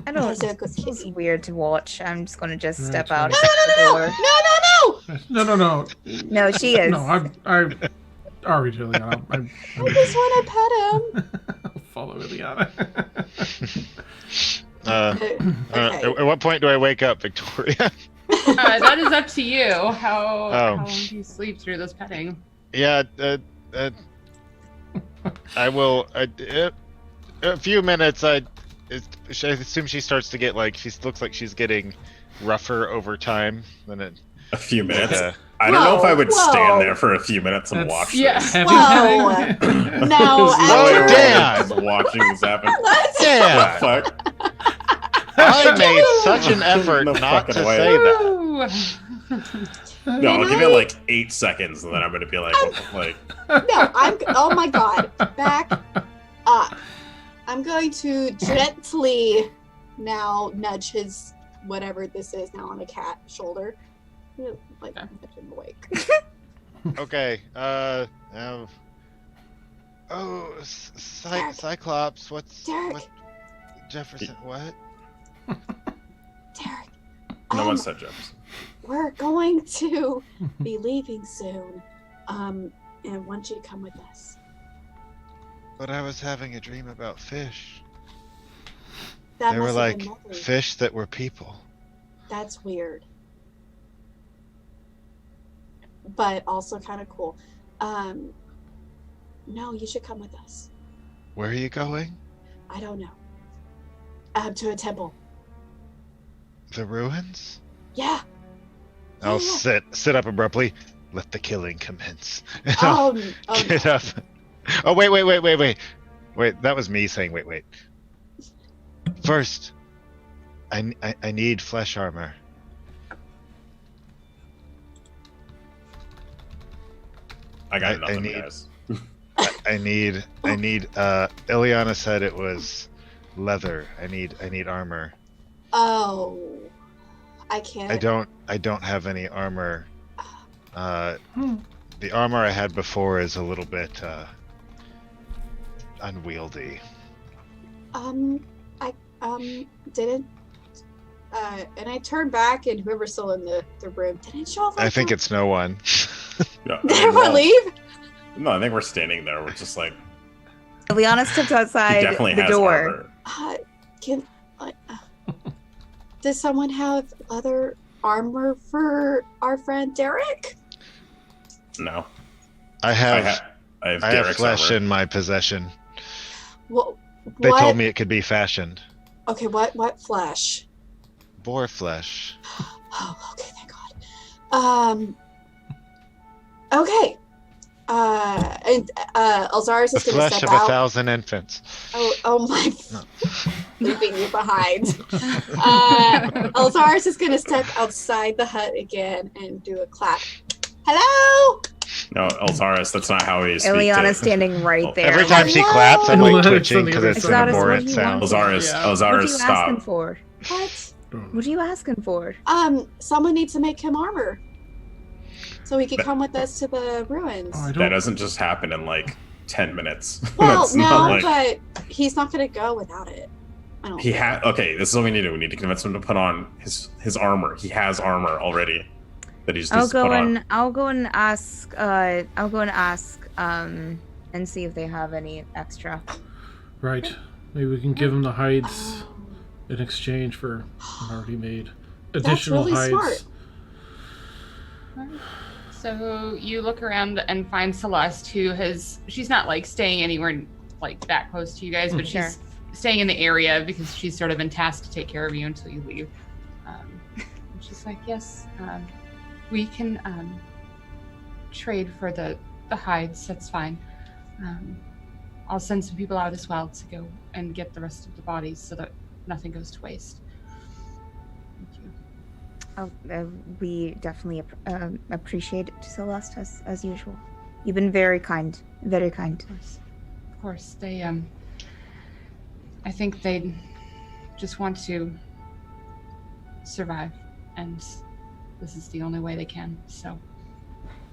I don't. Is there a good It's weird to watch. I'm just gonna just step Right. out. No, the door. No. No, she is. No, I already, Ileana. I just want to pet him. I'll follow Ileana. Okay. At what point do I wake up, Victoria? That is up to you. How long do you sleep through this petting? Yeah, I will. A few minutes. I assume she starts to get she looks like she's getting rougher over time. Then it. A few minutes. Yeah. I don't know if I would Whoa. stand there for a few minutes and watch this. Heavy Whoa. petting. No, Oh, after damn. Just watching this happen. Yeah, Fuck. I made such an effort No not to fucking way. say that. Ooh. No, I'll give it like 8 seconds, and then I'm gonna be like. No, oh my god, back up. I'm going to gently now nudge his whatever this is now on a cat shoulder. Like nudge him awake. Okay. Cyclops. Derik. What? Jefferson. What? Derik. No one said Jefferson. We're going to be leaving soon. And want you to come with us. But I was having a dream about fish. That They were must have been like lovely. fish that were people. That's weird. But also kind of cool. No, you should come with us. Where are you going? I don't know. To a temple. The ruins? Yeah. I'll Yeah. sit up abruptly. Let the killing commence. And I'll Oh get no. up. Oh wait. Wait, that was me saying wait. First, I need flesh armor. I got I nothing, need- guys. I need Ileana said it was leather. I need armor. Oh. I can't. I don't have any armor. The armor I had before is a little bit unwieldy. I didn't. And I turned back, and whoever's still in the room didn't show up. I think it's no one. Yeah, Did everyone leave? No, I think we're standing there. We're just like. Liana steps He outside definitely the has door. armor. Does someone have other armor for our friend Derik? No. I I have have I have Derek's flesh armor. in my possession. What? They told me it could be fashioned. Okay, what flesh? Boar flesh. Oh, okay, thank God. Okay. And Alzaris The is going to flesh step of out. 1,000 infants. Oh my! No. Leaving you behind. Alzaris is going to step outside the hut again and do a clap. Hello. No, Alzaris, that's not how he speaks. Ileana's standing right there. Every time she Hello? claps, I'm like It's twitching on the because other it's side. an Exotis, what abhorrent do you sound. want? Alzaris, Yeah. What are Alzaris, you asking stop. for? What? What are you asking for? Someone needs to make him armor, so he can come with us to the ruins. Oh, I That don't. doesn't just happen in like 10 minutes. Well, That's not no, like- but he's not going to go without it. I don't. He had. Okay, this is what we need to do. We need to convince him to put on his armor. He has armor already that he's just put on. I'll go and ask and see if they have any extra. Right. Maybe we can give him the hides in exchange for already made additional really hides. smart. So you look around and find Celeste, she's not like staying anywhere like that close to you guys, but Sure. she's staying in the area because she's sort of been tasked to take care of you until you leave. And she's like, yes, we can trade for the hides. That's fine. I'll send some people out as well to go and get the rest of the bodies so that nothing goes to waste. Thank you. We definitely appreciate it, Celeste, as usual. You've been very kind, very kind. Of course, they I think they just want to survive, and this is the only way they can. So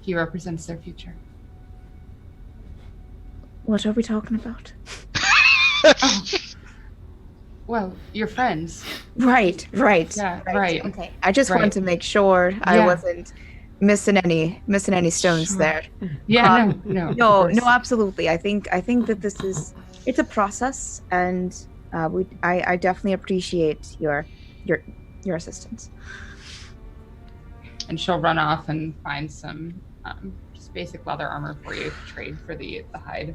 he represents their future. What are we talking about? Oh. Well, your friends. Right. Yeah, right. Okay. I just Right. wanted to make sure I Yeah. wasn't missing any stones Sure. there. Yeah, no. of No, course. absolutely. I think that it's a process, and I definitely appreciate your assistance. And she'll run off and find some just basic leather armor for you to trade for the hide.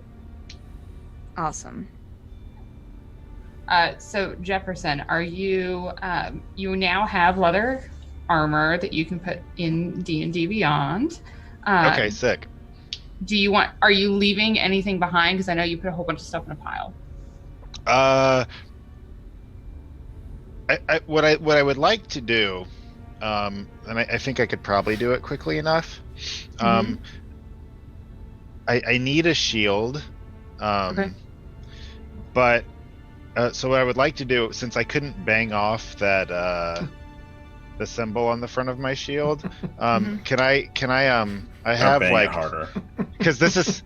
Awesome. So Jefferson, are you you now have leather armor that you can put in D&D Beyond? Okay, sick. Are you leaving anything behind? Because I know you put a whole bunch of stuff in a pile. What I would like to do, and I think I could probably do it quickly enough. I need a shield. Okay. But so what I would like to do, since I couldn't bang off that the symbol on the front of my shield, can I I have bang like it harder. because this is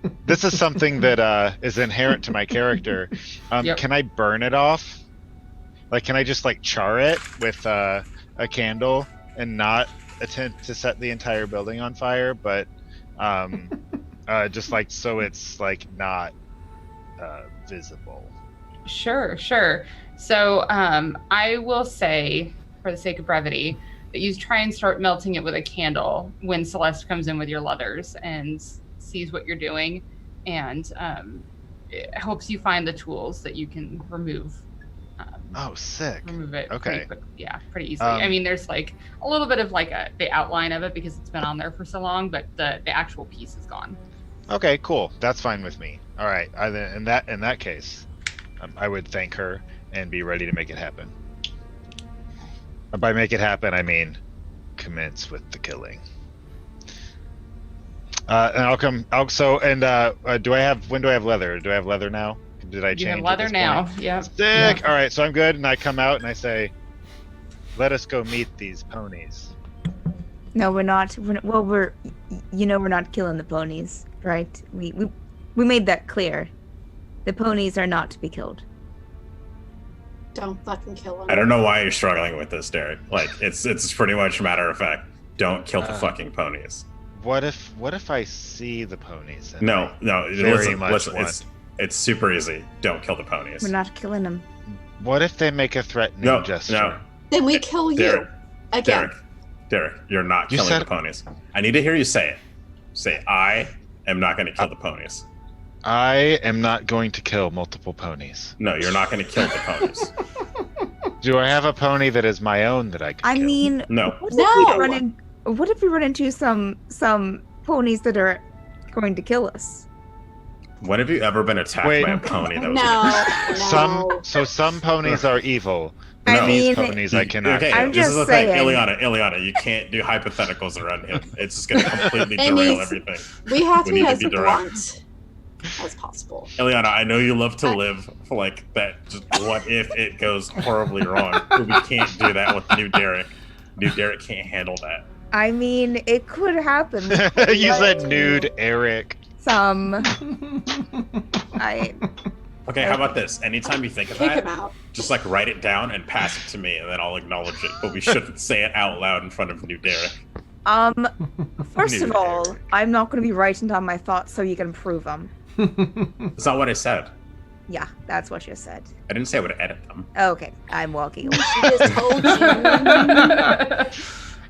something that is inherent to my character. Yep. Can I burn it off? Like, can I just like char it with a candle and not attempt to set the entire building on fire, but just like so it's like not visible. Sure. So I will say, for the sake of brevity, that you try and start melting it with a candle when Celeste comes in with your leathers and sees what you're doing, and it helps you find the tools that you can remove. Oh, sick. Remove it. Okay. Pretty easily. I mean, there's like a little bit of like the outline of it because it's been on there for so long, but the actual piece is gone. Okay, cool. That's fine with me. All right. In that case, I would thank her and be ready to make it happen. By make it happen, I mean commence with the killing. And do I have? When do I have leather? Do I have leather now? Did I change? You have at leather this now. point? Yeah. Sick. Yeah. All right, so I'm good, and I come out and I say, "Let us go meet these ponies." No, we're not. We're not killing the ponies, right? We made that clear. The ponies are not to be killed. Don't fucking kill him. I don't know why you're struggling with this, Derik. Like, it's pretty much matter of fact. Don't kill the fucking ponies. What if I see the ponies? And No. very much Listen. want- It's super easy. Don't kill the ponies. We're not killing them. What if they make a threatening gesture? No. Then we kill you again. Derik, you're not You killing said- the ponies. I need to hear you say it. Say, I am not going to kill the ponies. I am not going to kill multiple ponies. No, you're not going to kill the ponies. Do I have a pony that is my own that I can I kill? mean, No. what No. if we run into some ponies that are going to kill us? When have you ever been attacked Wait. by a pony that was No. Some ponies are evil. I But mean- these ponies I cannot Okay, kill. I'm this is just the thing, saying. Ileana, you can't do hypotheticals around him. It's just going to completely It derail needs- everything. We have to We be need to as be direct. blunt as possible. Ileana, I know you love to live for like that. Just what if it goes horribly wrong? But we can't do that with new Derik. New Derik can't handle that. I mean, it could happen. You said nude, Eric. Okay, how about this? Anytime you think of Kick that, him out. just like write it down and pass it to me, and then I'll acknowledge it. But we shouldn't say it out loud in front of new Derik. First of Nude all, Eric. I'm not going to be writing down my thoughts so you can prove them. That's not what I said. Yeah, that's what you said. I didn't say I would edit them. Okay, I'm walking away. She just told you.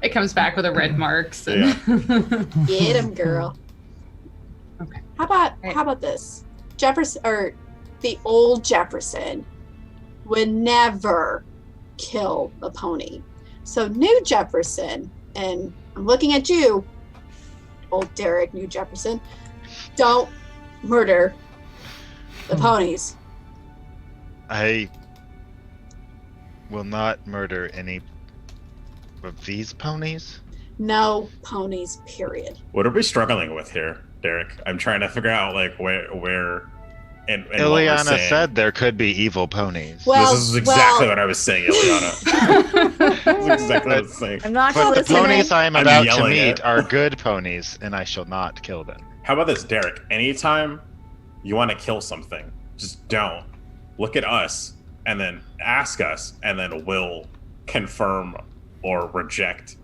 It comes back with a red marks. Get him, girl. Okay. How about this? Jefferson, or the old Jefferson, would never kill a pony. So new Jefferson, and I'm looking at you, old Derik, new Jefferson, don't murder the ponies. I will not murder any of these ponies. No ponies, period. What are we struggling with here, Derik? I'm trying to figure out like where and what we're Ileana saying. said there could be evil ponies. Well, This is exactly what I was saying, Ileana. This is exactly what I was saying. I'm not But the listening. ponies I am I'm about to yelling meet it. are good ponies, and I shall not kill them. How about this, Derik? Anytime you want to kill something, just don't. Look at us, and then ask us, and then we'll confirm or reject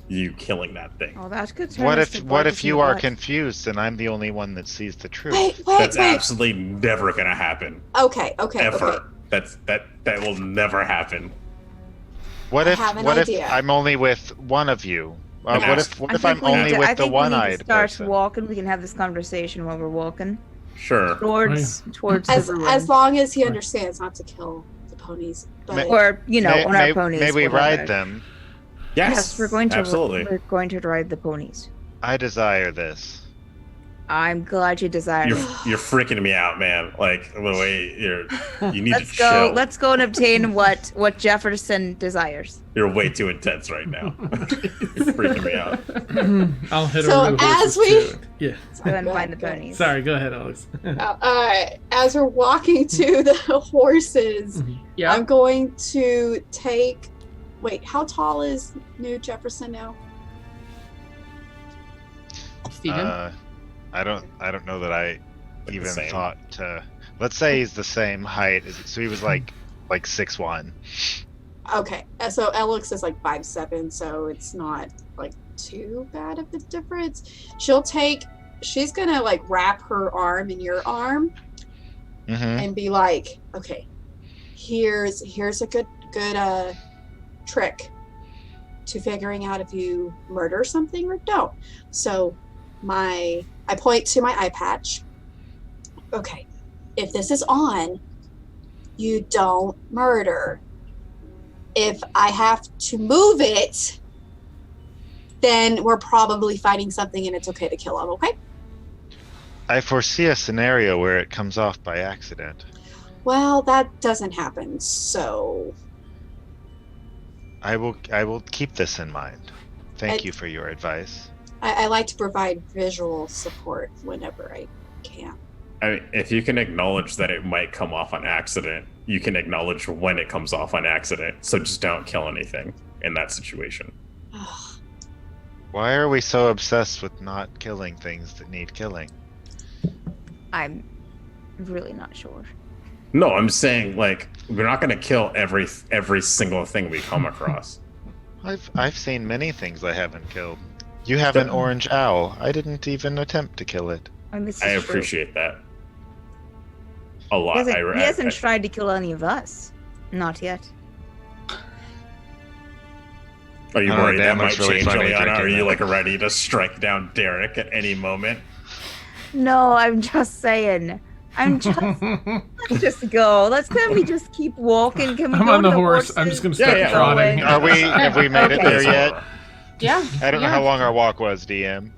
you killing that thing. Oh, that could turn What us to if Borges in you the are butt. confused and I'm the only one that sees the truth? Wait. That's absolutely never gonna happen. Okay. Ever. That will never happen. What I if have an what idea. if I'm only with one of you? And What ask- if I'm only I with think the we need one-eyed to start person? walking. We can have this conversation while we're walking Sure. towards As the ruin. as long as he understands not to kill the ponies. But or on our ponies. May we whatever. ride them? Yes. We're going to Absolutely. We're going to ride the ponies. I desire this. I'm glad you desire You're it. you're freaking me out, man. Like the way you need Let's to go. chill. Let's go and obtain what Jefferson desires. You're way too intense right now. You're freaking me out. I'll hit So over the as horses we- too. Yeah. Go and Go find the ahead, ponies. Sorry, go ahead, Alex. as we're walking to the horses, Yeah. I'm going to take. Wait, how tall is New Jefferson now? Steven? I don't know that I the even same. thought to. Let's say he's the same height. So he was like 6'1". Okay, so Alex is like 5'7", so it's not like too bad of a difference. She's gonna like wrap her arm in your arm Mm-hmm. and be like, okay, here's a good trick to figuring out if you murder something or don't. So I point to my eye patch. Okay, if this is on, you don't murder. If I have to move it, then we're probably fighting something and it's okay to kill them, okay? I foresee a scenario where it comes off by accident. Well, that doesn't happen, so I will keep this in mind. Thank I- you for your advice. I like to provide visual support whenever I can. I mean, if you can acknowledge that it might come off on accident, you can acknowledge when it comes off on accident. So just don't kill anything in that situation. Ugh. Why are we so obsessed with not killing things that need killing? I'm really not sure. No, I'm saying like we're not going to kill every single thing we come across. I've seen many things I haven't killed. You have an orange owl. I didn't even attempt to kill it. And this is I true. appreciate that a He lot. hasn't tried to kill any of us. Not yet. Are you I don't know, worried that Dan might looks really change, funny Ileana? Are drinking you that. like ready to strike down Derik at any moment? No, I'm just saying. I'm just let's just go. Can we just keep walking? Can we I'm go on to the horse. I'm horses? just gonna Yeah, start yeah. trotting. Have we made it Okay. there yet? Yeah. I don't know how long our walk was, DM.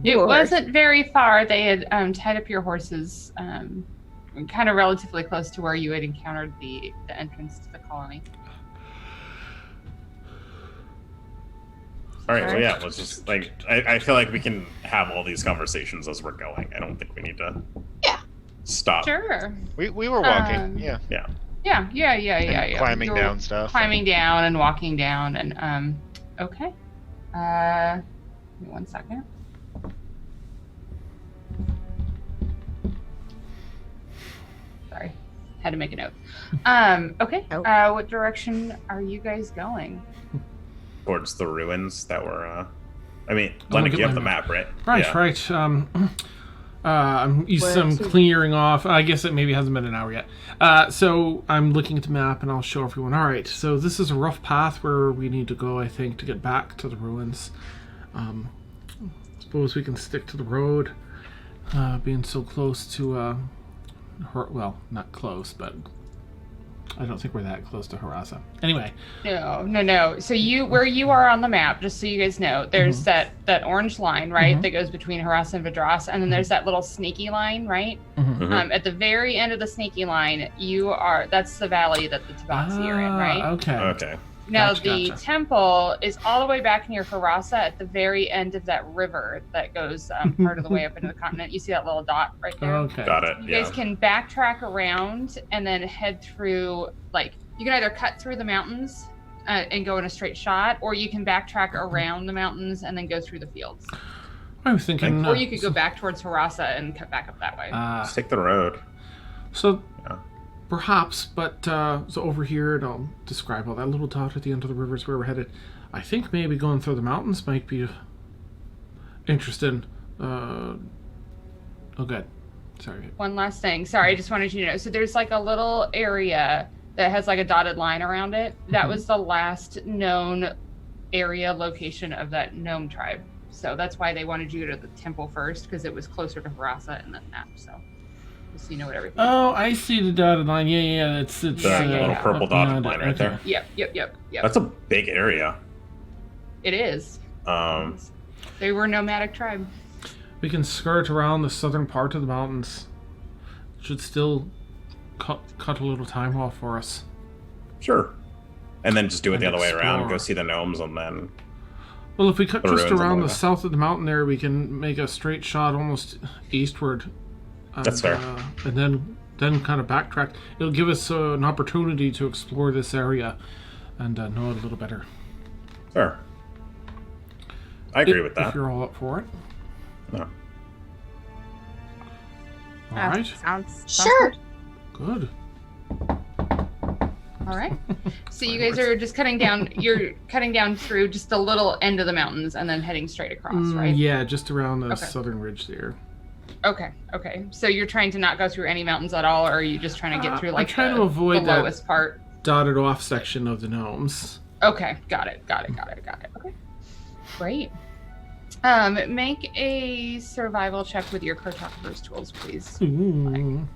It Horse. wasn't very far. They had tied up your horses kind of relatively close to where you had encountered the entrance to the colony. All right, well, yeah, let's just like I feel like we can have all these conversations as we're going. I don't think we need to stop. Sure. We were walking, Um, yeah. Yeah. Climbing You were down stuff. Climbing down and walking down and okay. Give me 1 second. Sorry. Had to make a note. Okay. Oh. What direction are you guys going? Towards the ruins that were. I mean, I'll Lennox, get you have my the map, right? Right, Yeah. right. I'm used Where some to? clearing off. I guess it maybe hasn't been an hour yet. So I'm looking at the map and I'll show everyone. All right, so this is a rough path where we need to go, I think, to get back to the ruins. Suppose we can stick to the road, being so close to, well, not close, but I don't think we're that close to Harasa. Anyway. No. So where you are on the map, just so you guys know, there's that orange line, right, that goes between Harasa and Vidras, and then there's that little snaky line, right? Mhm. At the very end of the snaky line, that's the valley that the Tabaxi are in, right? Okay. Okay. Now, Gotcha, the gotcha. temple is all the way back near Farasa at the very end of that river that goes part of the way up into the continent. You see that little dot right there? Okay. Got it. You Yeah. guys can backtrack around and then head through, like, you can either cut through the mountains and go in a straight shot, or you can backtrack around the mountains and then go through the fields. I was thinking... Or you could go back towards Harasa and cut back up that way. Just take the road. So... Yeah. Perhaps, but so over here, and I'll describe all that little dot at the end of the river is where we're headed. I think maybe going through the mountains might be interesting. Oh, good. Sorry. One last thing. Sorry, I just wanted you to know. So there's like a little area that has like a dotted line around it. That was the last known area location of that gnome tribe. So that's why they wanted you to the temple first, because it was closer to Harasa in the map. So you know what everything. Oh, I see the dotted line. Yeah. It's The little purple dotted line right there. Yep. That's a big area. It is. They were a nomadic tribe. We can skirt around the southern part of the mountains. Should still cut a little time off for us. Sure. And then just do it the And other way around. explore. Go see the gnomes and then... Well, if we cut The just ruins on the around way the back. south of the mountain there, we can make a straight shot almost eastward. And, That's fair. And then kind of backtrack. It'll give us an opportunity to explore this area and know it a little better. Fair. I agree with If that. you're all up for it. No. All right. Sounds Sure. good. Good. All right. So you guys are just cutting down. You're cutting down through just the little end of the mountains and then heading straight across, right? Yeah, just around the Okay. southern ridge there. Okay. So you're trying to not go through any mountains at all, or are you just trying to get through I'm like trying the, to avoid the that. lowest part? Dotted off section of the gnomes. Okay. Got it. Okay. Great. Make a survival check with your cartographer's tools, please. Ooh.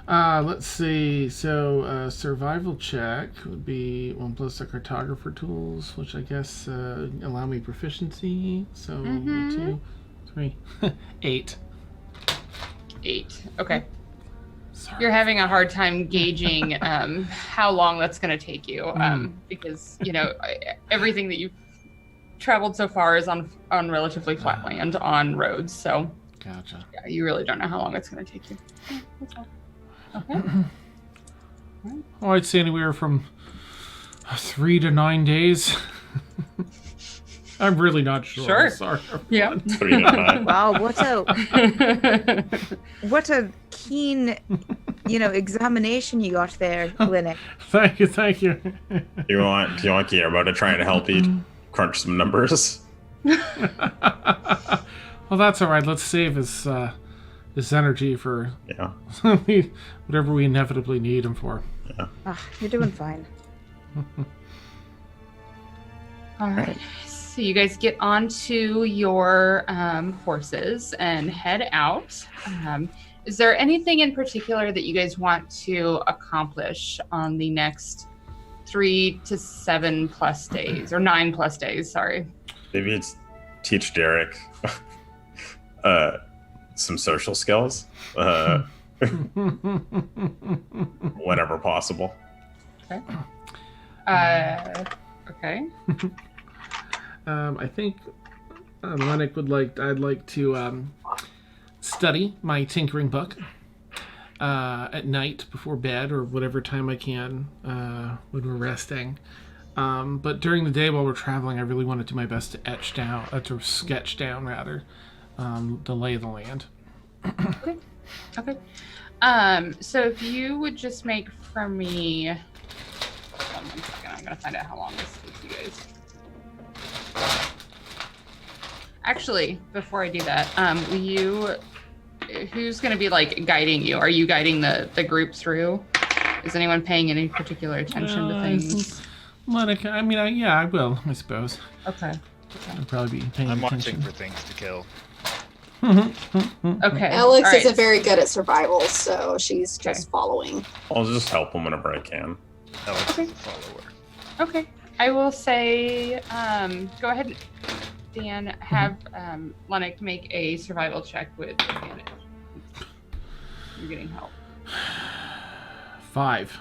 Let's see. So, survival check would be 1 plus the cartographer tools, which I guess allow me proficiency. So, 2, 3, 8. 8. Okay. Sorry. You're having a hard time gauging how long that's going to take you, because everything that you've traveled so far is on relatively flat land on roads. So Gotcha. yeah, you really don't know how long it's going to take you. Yeah, that's all. Okay. Oh, I'd say anywhere from 3 to 9 days. I'm really not sure. Sure. Sorry. Yeah. 3 to 9. Wow, what a keen, examination you got there, Linux. Thank you. Do you want Guillermo to try and help you crunch some numbers? Well, that's all right. Let's save his energy for Yeah. whatever we inevitably need him for. You're doing fine. All right. So you guys get onto your horses and head out. Is there anything in particular that you guys want to accomplish on the next 3 to 7 plus days, or 9 plus days? Sorry. Maybe it's teach Derik some social skills whenever possible. Okay. Okay. I think Lennox I'd like to study my tinkering book at night before bed or whatever time I can when we're resting. But during the day while we're traveling, I really want to do my best to sketch down the lay of the land. Okay. So if you would just make for me, hold on 1 second, I'm gonna find out how long this takes you guys. Actually, before I do that, who's gonna be like guiding you? Are you guiding the group through? Is anyone paying any particular attention to things? Lennox, I will, I suppose. Okay. I'll probably be paying I'm attention. watching for things to kill. Okay. Alex all right. isn't very good at survival, so she's just following. I'll just help him whenever I can. Alex is a follower. Okay. I will say, go ahead, Dan, have Lennox make a survival check with advantage. You're getting help. 5.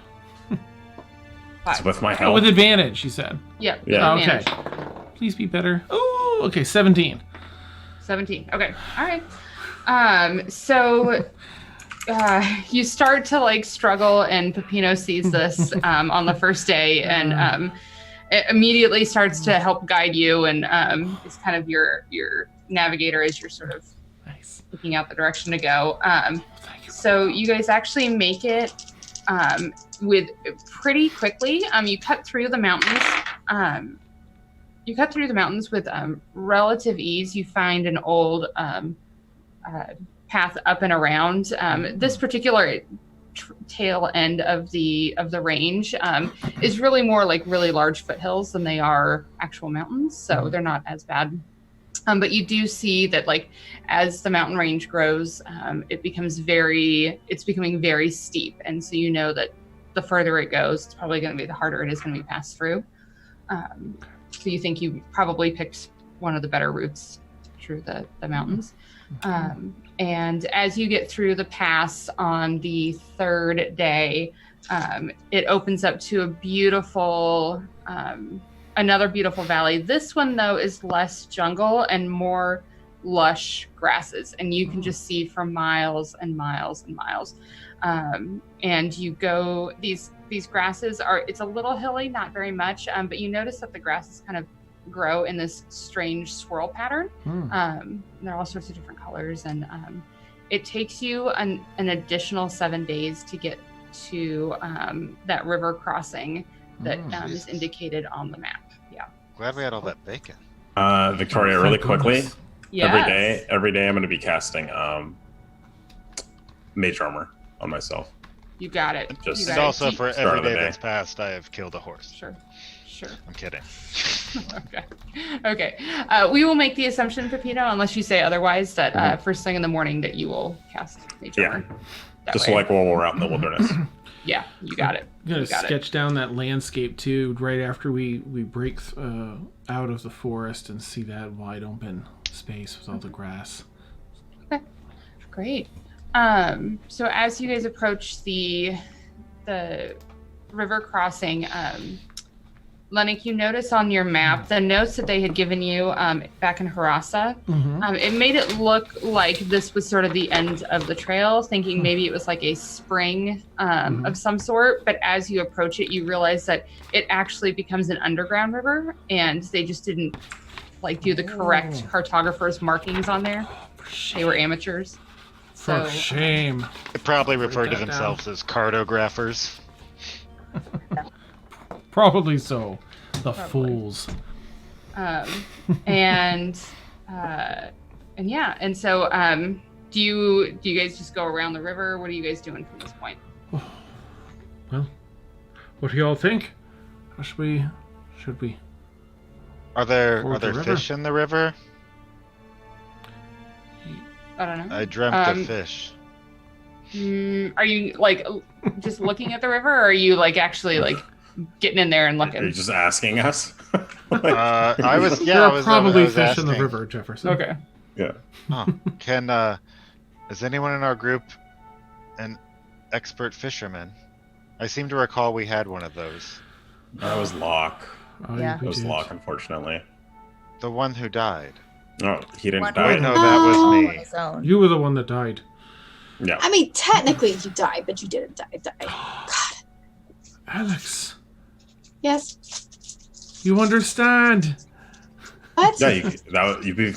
So with my Oh, help. with advantage, she said. Yep. Yeah. with Okay. advantage. Please be better. Oh, okay, 17. 17. Okay. All right. So you start to like struggle, and Peppino sees this on the first day, and it immediately starts to help guide you, and is kind of your navigator as you're sort of Nice. picking out the direction to go. Thank you. So you guys actually make it with pretty quickly. You cut through the mountains. You cut through the mountains with relative ease. You find an old path up and around. This particular tail end of the range is really more like really large foothills than they are actual mountains, so they're not as bad. But you do see that, like, as the mountain range grows, it's becoming very steep, and so you know that the further it goes, it's probably going to be the harder it is going to be passed through. So you think you probably picked one of the better routes through the mountains. And as you get through the pass on the third day, it opens up to a beautiful, another beautiful valley. This one, though, is less jungle and more lush grasses, and you can just see for miles and miles and miles. And you go, these grasses it's a little hilly, not very much, but you notice that the grasses kind of grow in this strange swirl pattern. There are all sorts of different colors, and it takes you an additional 7 days to get to that river crossing that is indicated on the map. Yeah. Glad we had all that bacon. Victoria, really quickly. Yes. Every day I'm going to be casting mage armor on myself. You got it. Just- You And got it. also for Start every of the day day. that's passed, I have killed a horse. Sure. I'm kidding. Okay. We will make the assumption, Peppino, unless you say otherwise, that first thing in the morning that you will cast Mage Armor. That Just way. like while we're out in the wilderness. Yeah, you got it. I'm going You to got it. sketch down that landscape, too, right after we break out of the forest and see that wide open space with all the grass. Okay, great. So as you guys approach the river crossing, Lennox, you notice on your map the notes that they had given you back in Harassa. It made it look like this was sort of the end of the trail, thinking maybe it was like a spring of some sort. But as you approach it, you realize that it actually becomes an underground river, and they just didn't like do the correct cartographer's markings on there. They were amateurs. For So shame. They probably referred to that down. themselves as cartographers. Probably so. The fools. and yeah, and so do you guys just go around the river? What are you guys doing from this point? Well, what do y'all think? How should we? Are there Ford the river. fish in the river? I don't know. I dreamt of fish. Are you like just looking at the river, or are you like actually like getting in there and Are you looking? just asking us? I was There are probably I was fish in the asking. river, Jefferson. Okay. Yeah. Oh, is anyone in our group an expert fisherman? I seem to recall we had one of those. That was Locke. Oh, Yeah. we It was did. Locke, unfortunately. The one who died. No, he didn't One die. Wait, no, that was on me. his own. You were the one that died. Yeah. I mean, technically you died, but you didn't die. God. Alex, Yes. you understand. What? Yeah,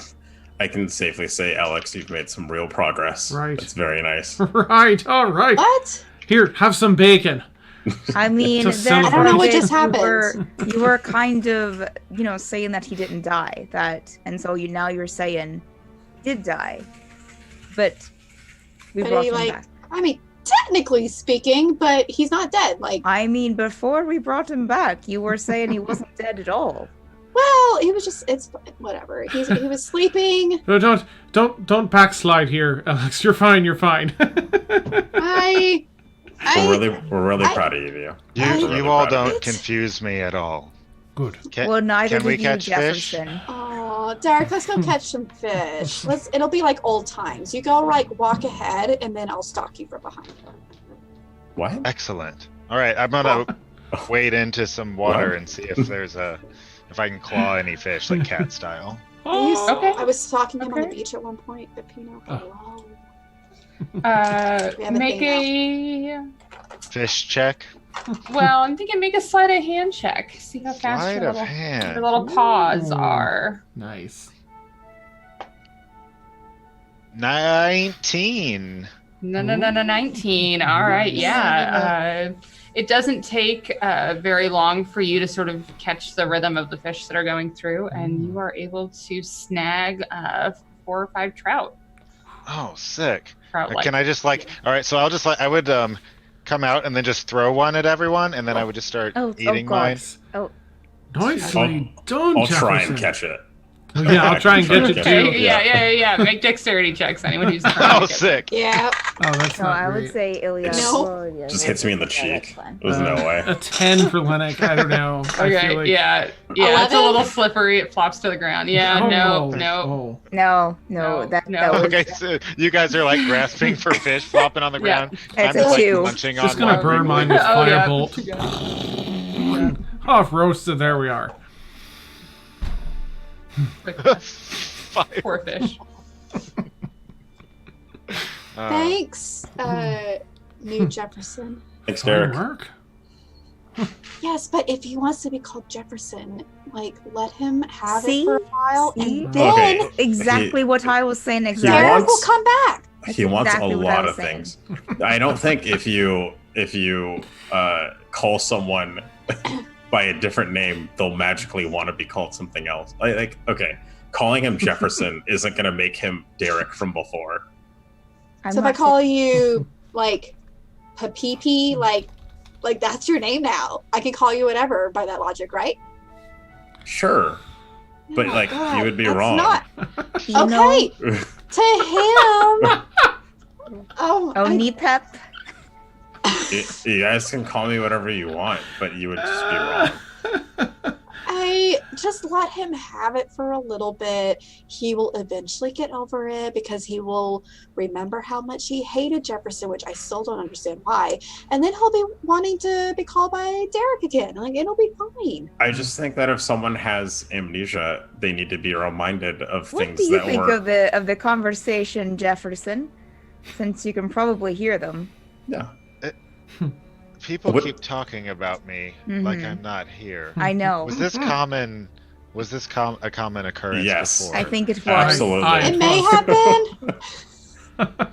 I can safely say, Alex, you've made some real progress. Right. That's very nice. Right, all right. What? Here, have some bacon. I mean, To that celebrate. I don't know what ended, just happened. You were kind of, saying that he didn't die. And so you're saying he did die, but we But brought he, him like- back. I mean, technically speaking, but he's not dead. Like, I mean, before we brought him back, you were saying he wasn't dead at all. well, he was it's whatever. He was sleeping. No, don't backslide here, Alex. You're fine. We're really I- proud of you. You really all proud of don't it. confuse me at all. Good. Well, neither can we did you, catch fish? Jefferson. Oh, Derek, let's go catch some fish. It'll be like old times. You go walk ahead, and then I'll stalk you from behind. What? Excellent. All right, I'm gonna wade into some water and see if if I can claw any fish, like cat style. Okay. I was talking to him on the Okay. beach at one point, but Pino, hello. Make a. Fish check. Well, I'm thinking make a sleight of hand check. See how fast Sleight your of hand. little paws Ooh. are. Nice. 19. No, 19. All right, yeah. It doesn't take very long for you to sort of catch the rhythm of the fish that are going through, and you are able to snag 4 or 5 trout. Oh, sick. Trout-like. Can I just all right, so I'll just I would come out and then just throw one at everyone, and then I would just start eating mine. Nicely done, I'll try Jefferson. and catch it. Oh, yeah, I'll try and get you too. Yeah. Make dexterity checks. Anyone who's Oh, sick. Yeah. Oh, that's No, not I great. would say Ilya. No. Well, yeah, Just yeah, hits me in the yeah, that's cheek. fine. There's no way. A 10 for Lennox. I don't know. I Okay, feel like... yeah. It's a 11? little slippery. It flops to the ground. Yeah, no. Oh. No, No, that no. was Okay, so you guys are like grasping for fish flopping on the Yeah. ground. It's I'm a just, like, 2. munching Just on gonna one. burn mine with Oh, yeah. firebolt. Off roasted. There we are. Fire. Poor fish. Thanks, New Jefferson. Thanks, Fine Derik. work. Yes, but if he wants to be called Jefferson, like, let him have See? it for a while, See? and then Okay. exactly what I was saying. Derek Exactly. will come back. He wants exactly a what I lot was of saying. things. I don't think if you call someone by a different name, they'll magically want to be called something else. Like okay, calling him Jefferson isn't going to make him Derik from before. I'm So if I not call you like Papipi, like that's your name now. I can call you whatever by that logic, right? Sure, but Oh, like God, you would be that's wrong. Not You know- okay. To him. Oh, knee pep. You guys can call me whatever you want, but you would just be wrong. I just let him have it for a little bit. He will eventually get over it because he will remember how much he hated Jefferson, which I still don't understand why. And then he'll be wanting to be called by Derik again. Like, it'll be fine. I just think that if someone has amnesia, they need to be reminded of What things do you that think were. of the conversation, Jefferson? Since you can probably hear them. Yeah. People What- keep talking about me Mhm. like I'm not here. I know. Was this common? Was this a common occurrence Yes. before? I think it was. Absolutely. It may have been,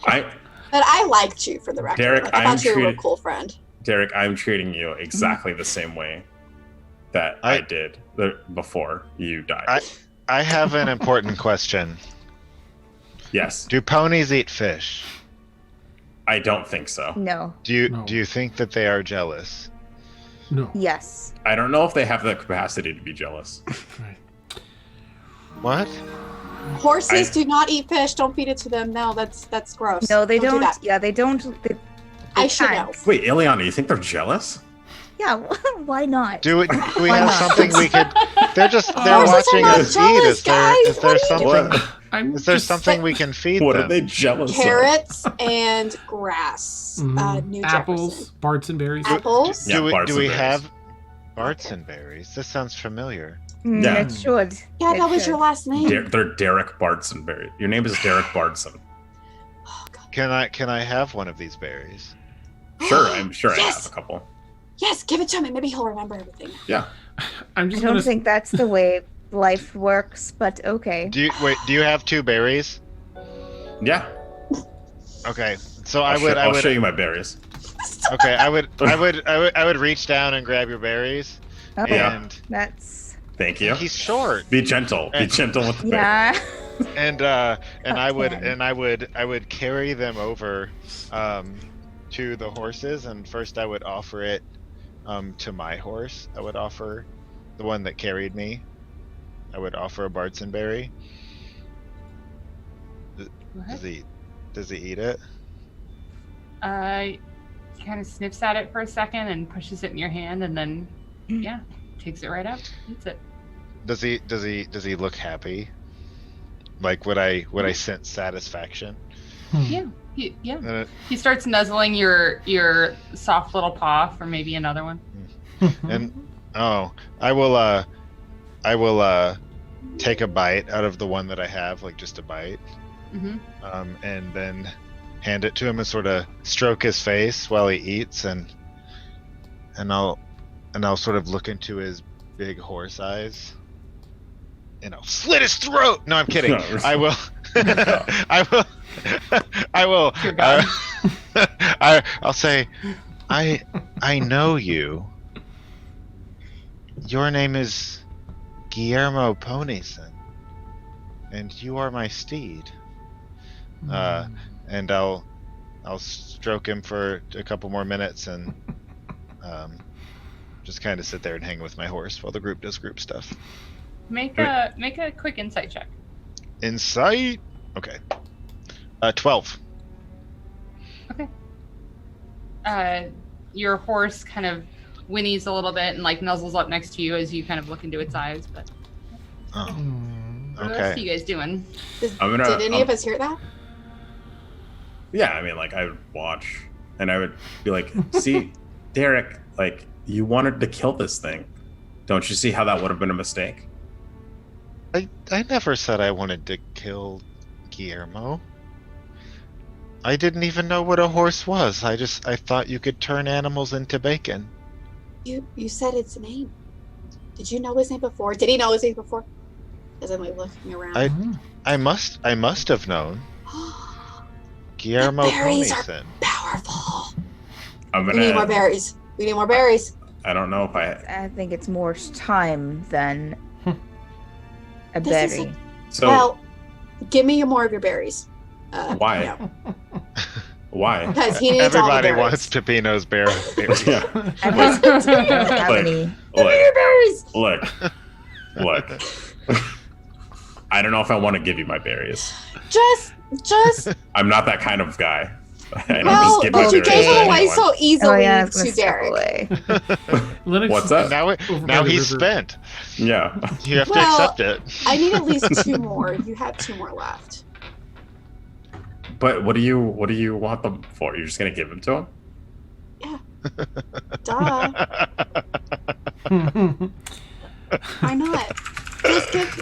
I, but I liked you for the record. Derek, Like, I I'm thought you were a treated- cool friend. Derek, I'm treating you exactly the same way that I did before you died. I have an important question. Yes. Do ponies eat fish? I don't think so. No. No. Do you think that they are jealous? No. Yes. I don't know if they have the capacity to be jealous. Right. What? Horses I- do not eat fish. Don't feed it to them. No, that's gross. No, they do don't. that. Yeah, they don't. They I should can't. know. Wait, Ileana, you think they're jealous? Yeah. Why not? Do we Why have not? something we could? They're Horses watching are not us eat. jealous, Is there guys. What are you something? doing? I'm Is there just- something we can feed What them? are they jealous Carrots and grass. Mhm. New Apples, Jefferson. Barts and berries. Apples. Yeah, Do we Bartzenberries. have Bartzenberries? This sounds familiar. Yeah. It should. Yeah, It that was should. your last name. They're Derek Bartzenberry. Your name is Derek Bartson. Oh, God. Can I have one of these berries? Sure, I'm sure I Yes. have a couple. Yes, give it to him. Maybe he'll remember everything. Yeah. I'm I just don't gonna. think that's the way life works, but okay. Do you have 2 berries? Yeah. Okay. So I'll I would show you my berries. Okay, I would reach down and grab your berries. Okay. Yeah. And That's Thank you. he's short. Be gentle. Be gentle with the berries. yeah. And Okay. I would carry them over to the horses, and first I would offer it to my horse. I would offer the one that carried me. I would offer a Bartzenberry. Does he eat it? He kind of sniffs at it for a second and pushes it in your hand, and then yeah, takes it right up, eats it. Does he look happy? Like would I sense satisfaction? Yeah, Uh, he starts nuzzling your soft little paw for maybe another one. And I will take a bite out of the one that I have, like just a bite, and then hand it to him and sort of stroke his face while he eats, and I'll sort of look into his big horse eyes, and I'll slit his throat. No, I'm kidding. I will. I will. I'll say, I know you. Your name is Guillermo Ponison, and you are my steed. And I'll stroke him for a couple more minutes, and just kind of sit there and hang with my horse while the group does group stuff. Make a quick insight check. Insight. Okay. 12. Okay. Your horse kind of whinnies a little bit and like nuzzles up next to you as you kind of look into its eyes. But Oh. what else Okay. are you guys doing? Did any of us hear that? Yeah, I mean, like, I would watch, and I would be like, see, Derik, like, you wanted to kill this thing. Don't you see how that would have been a mistake? I never said I wanted to kill Guillermo. I didn't even know what a horse was. I thought you could turn animals into bacon. You said its name. Did you know his name before? Did he know his name before? As I'm like looking around. I must have known. Guillermo The berries Ponison. Powerful. I'm We need more gonna. berries. We need more berries. I don't know if I think it's more time than a This is berry. So Well, give me more of your berries. Why? No, why? because he needs all the Everybody berries. wants Pepino's berries. Yeah. I don't have Like, any. Give me your berries. Look. I don't know if I want to give you my berries. Just. I'm not that kind of guy. I don't Well, just give my but you berries gave to them away anyone. so easily Oh yeah, it's to gonna step Derik. away. Lennox What's is that? Now by the he's river. spent. Yeah. You have to Well, accept it. I need at least 2 more. You have 2 more left. But what do you want them for? You're just gonna give them to him? Duh. Why not?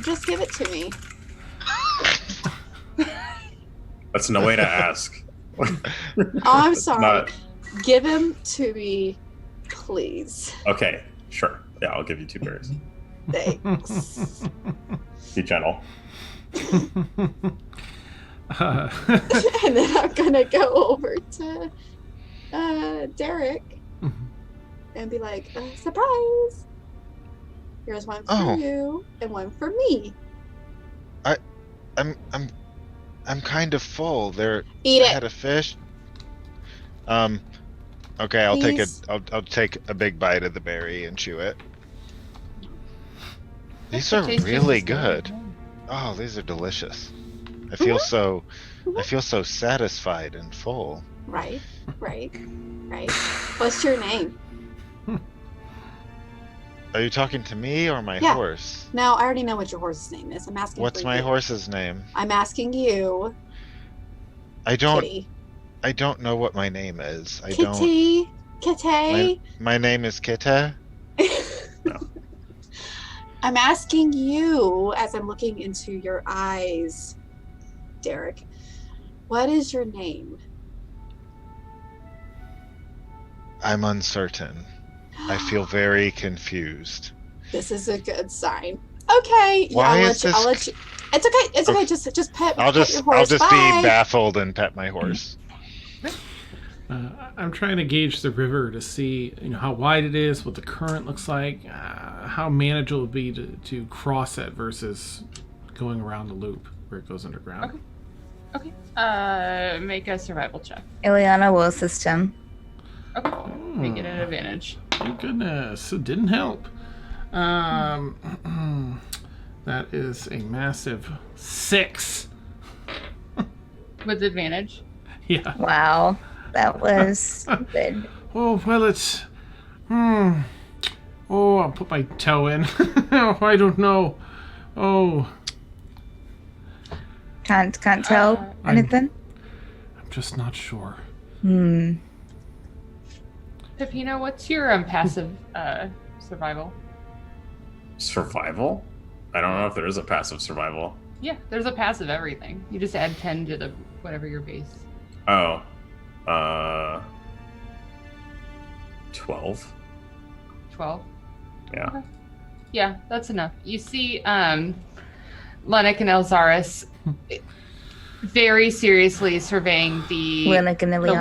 Just give it to me. That's no way to ask. Oh, I'm That's sorry. not- Give him to me, please. Okay, sure. Yeah, I'll give you 2 berries. Thanks. Be gentle. And And then I'm gonna go over to Derik and be like, surprise! Here's one for Oh. you and one for me. I'm kind of full. Eat I it. had a fish. Okay, I'll Please. I'll take a big bite of the berry and chew it. These are Tastes really just good. Oh, these are delicious. I feel so satisfied and full. Right. What's your name? Are you talking to me or my Yeah. horse? No, I already know what your horse's name is. I'm asking. What's for my you. horse's name? I'm asking you. I don't Kitty. know what my name is. I don't. Kitty. My name is Kita. I'm asking you as I'm looking into your eyes, Derik. What is your name? I'm uncertain. I feel very confused. This is a good sign. Okay. Why I'll is let you. It's okay. It's okay. Just pet. I'll pet just your horse. be Bye. baffled and pet my horse. I'm trying to gauge the river to see, how wide it is, what the current looks like, how manageable it would be to cross it versus going around the loop where it goes underground. Okay. Make a survival check. Ileana will assist him. Okay. Make it an advantage. Thank goodness. It didn't help. That is a massive 6. With advantage. Yeah. Wow, that was stupid. Oh, well, it's... Oh, I'll put my toe in. Oh, I don't know. Oh, Can't tell I'm- anything. I'm just not sure. Pepino, what's your passive survival? Survival? I don't know if there is a passive survival. Yeah, there's a passive everything. You just add 10 to the whatever your base. Oh. 12. 12? Yeah. Okay. Yeah, that's enough. You see Lennox and Elzaris very seriously surveying the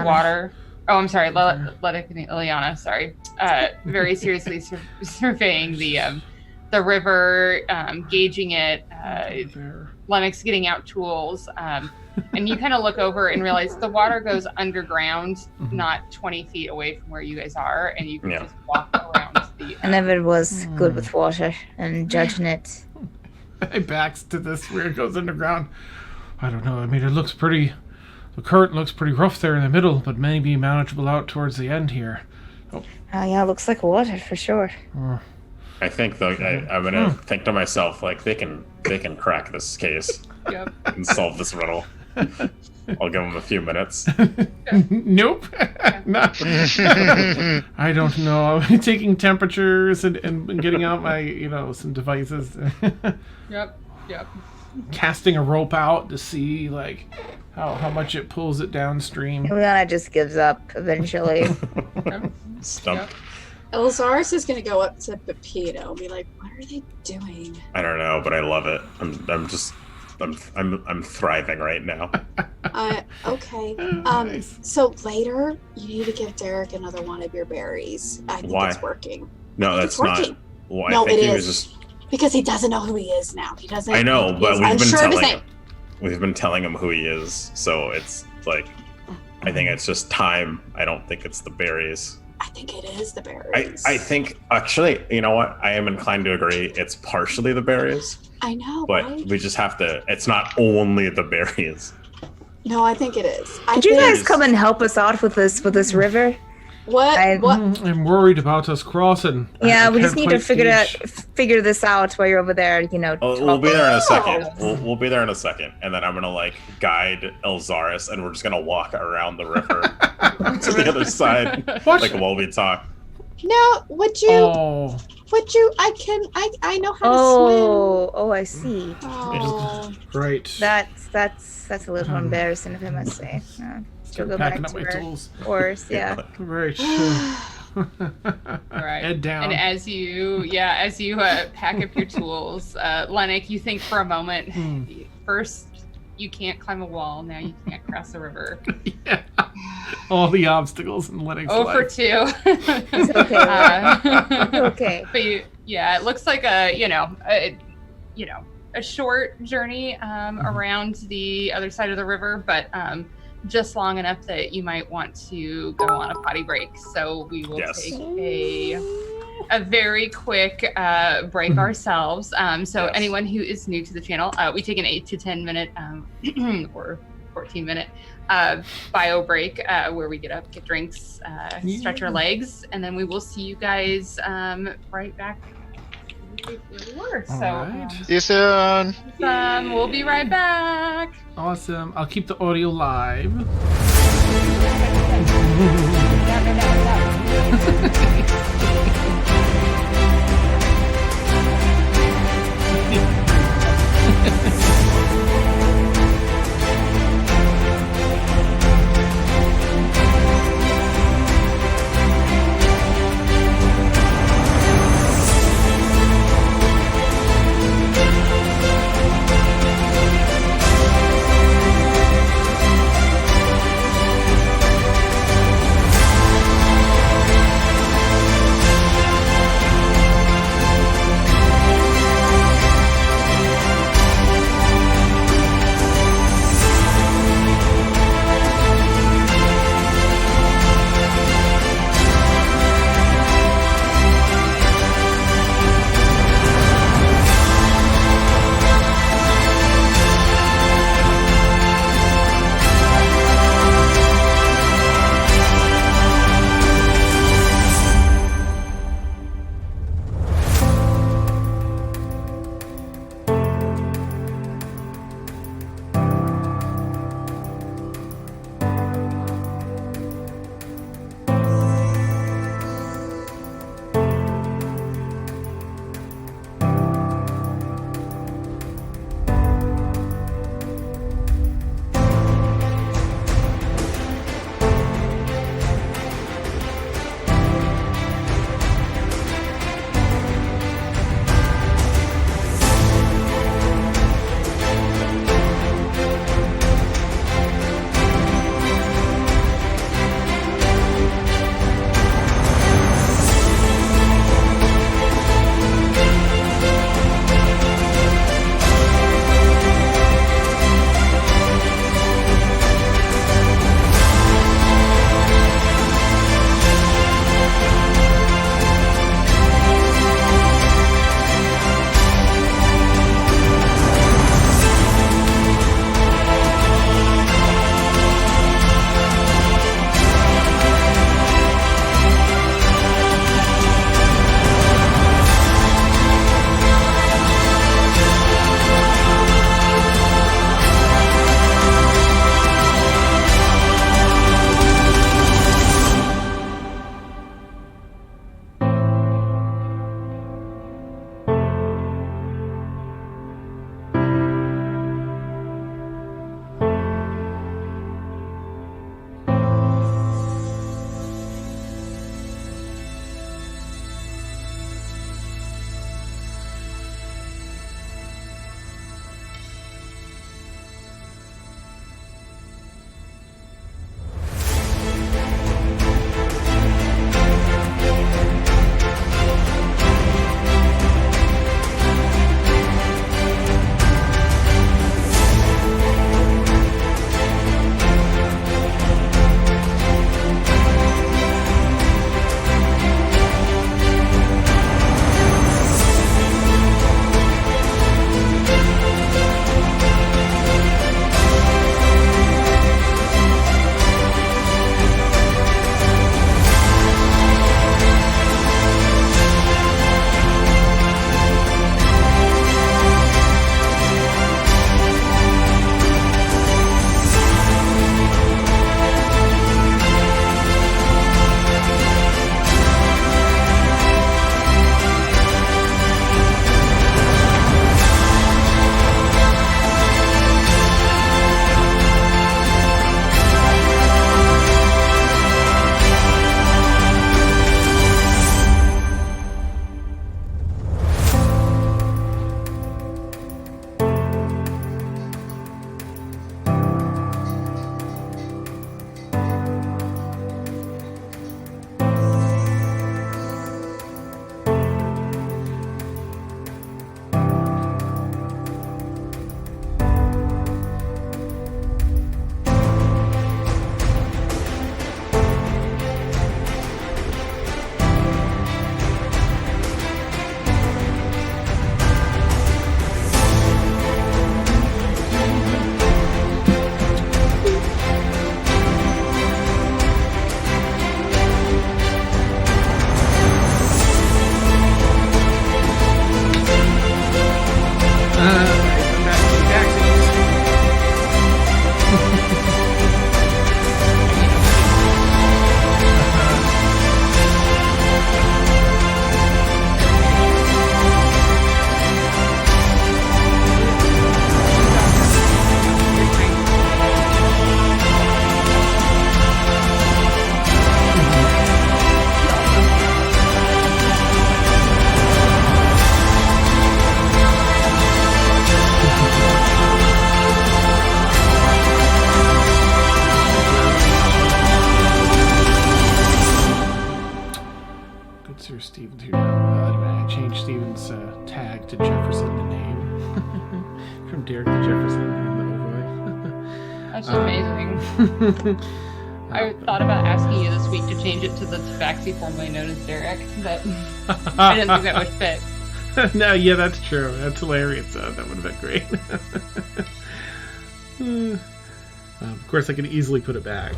water. Oh, I'm sorry, Lennox and Ileana, sorry. Very seriously surveying the river, gauging it, Lennox getting out tools, and you kind of look over and realize the water goes underground, not 20 feet away from where you guys are, and you can just walk around the... I never was good with water and judging it. My back's to this where it goes underground. I don't know, I mean, it looks pretty... The current looks pretty rough there in the middle, but maybe manageable out towards the end here. Oh yeah, it looks like water for sure. I think though I'm gonna think to myself like they can crack this case and solve this riddle. I'll give them a few minutes. Nope. No. I don't know. I'm taking temperatures and getting out my some devices. Yep. Casting a rope out to see like how much it pulls it downstream. Ileana just gives up eventually. Stump. Elzaris is going to go up to Pepino and be like, "What are they doing?" I don't know, but I love it. I'm thriving right now. Okay. Nice. So later, you need to give Derik another one of your berries. I think Why? it's working. No, that's not. Well, No, I think it he is. was just. Because he doesn't know who he is now. He doesn't. I know, but he's we've been unsure of his telling name. him. We've been telling him who he is, so it's like. I think it's just time. I don't think it's the berries. I think it is the berries. I think actually, you know what? I am inclined to agree. It's partially the berries, I know, but right? we just have to. It's not only the berries. No, I think it is. Could you guys come and help us out with this river? What? I'm worried about us crossing. Yeah, we I just can't need to quite figure this out while you're over there. We'll be there in a second. We'll be there in a second, and then I'm gonna guide Elzaris, and we're just gonna walk around the river to the other side, while we talk. No, would you? Oh. Would you? I know how to swim. Oh, I see. Oh. Right. That's a little embarrassing, if I must say. Still go back Packing up to my her tools. horse, yeah. Right. All right. Head down. And as you pack up your tools, Lennox, you think for a moment. First, you can't climb a wall. Now you can't cross the river. Yeah. All the obstacles in Lennox Oh, life. for 2. It's okay. Okay. But it looks like a short journey around the other side of the river, but just long enough that you might want to go on a potty break. So we will take a very quick break ourselves. Anyone who is new to the channel, we take an 8 to 10 minute or 14 minute bio break where we get up, get drinks, stretch our legs, and then we will see you guys right back where we were. See you soon. We'll be right back. Awesome. I'll keep the audio live. That's amazing. I thought about asking you this week to change it to the Tabaxi, formerly known as Derik, but I didn't think that would fit. No, yeah, that's true. That's hilarious. That would have been great. Of course, I can easily put it back.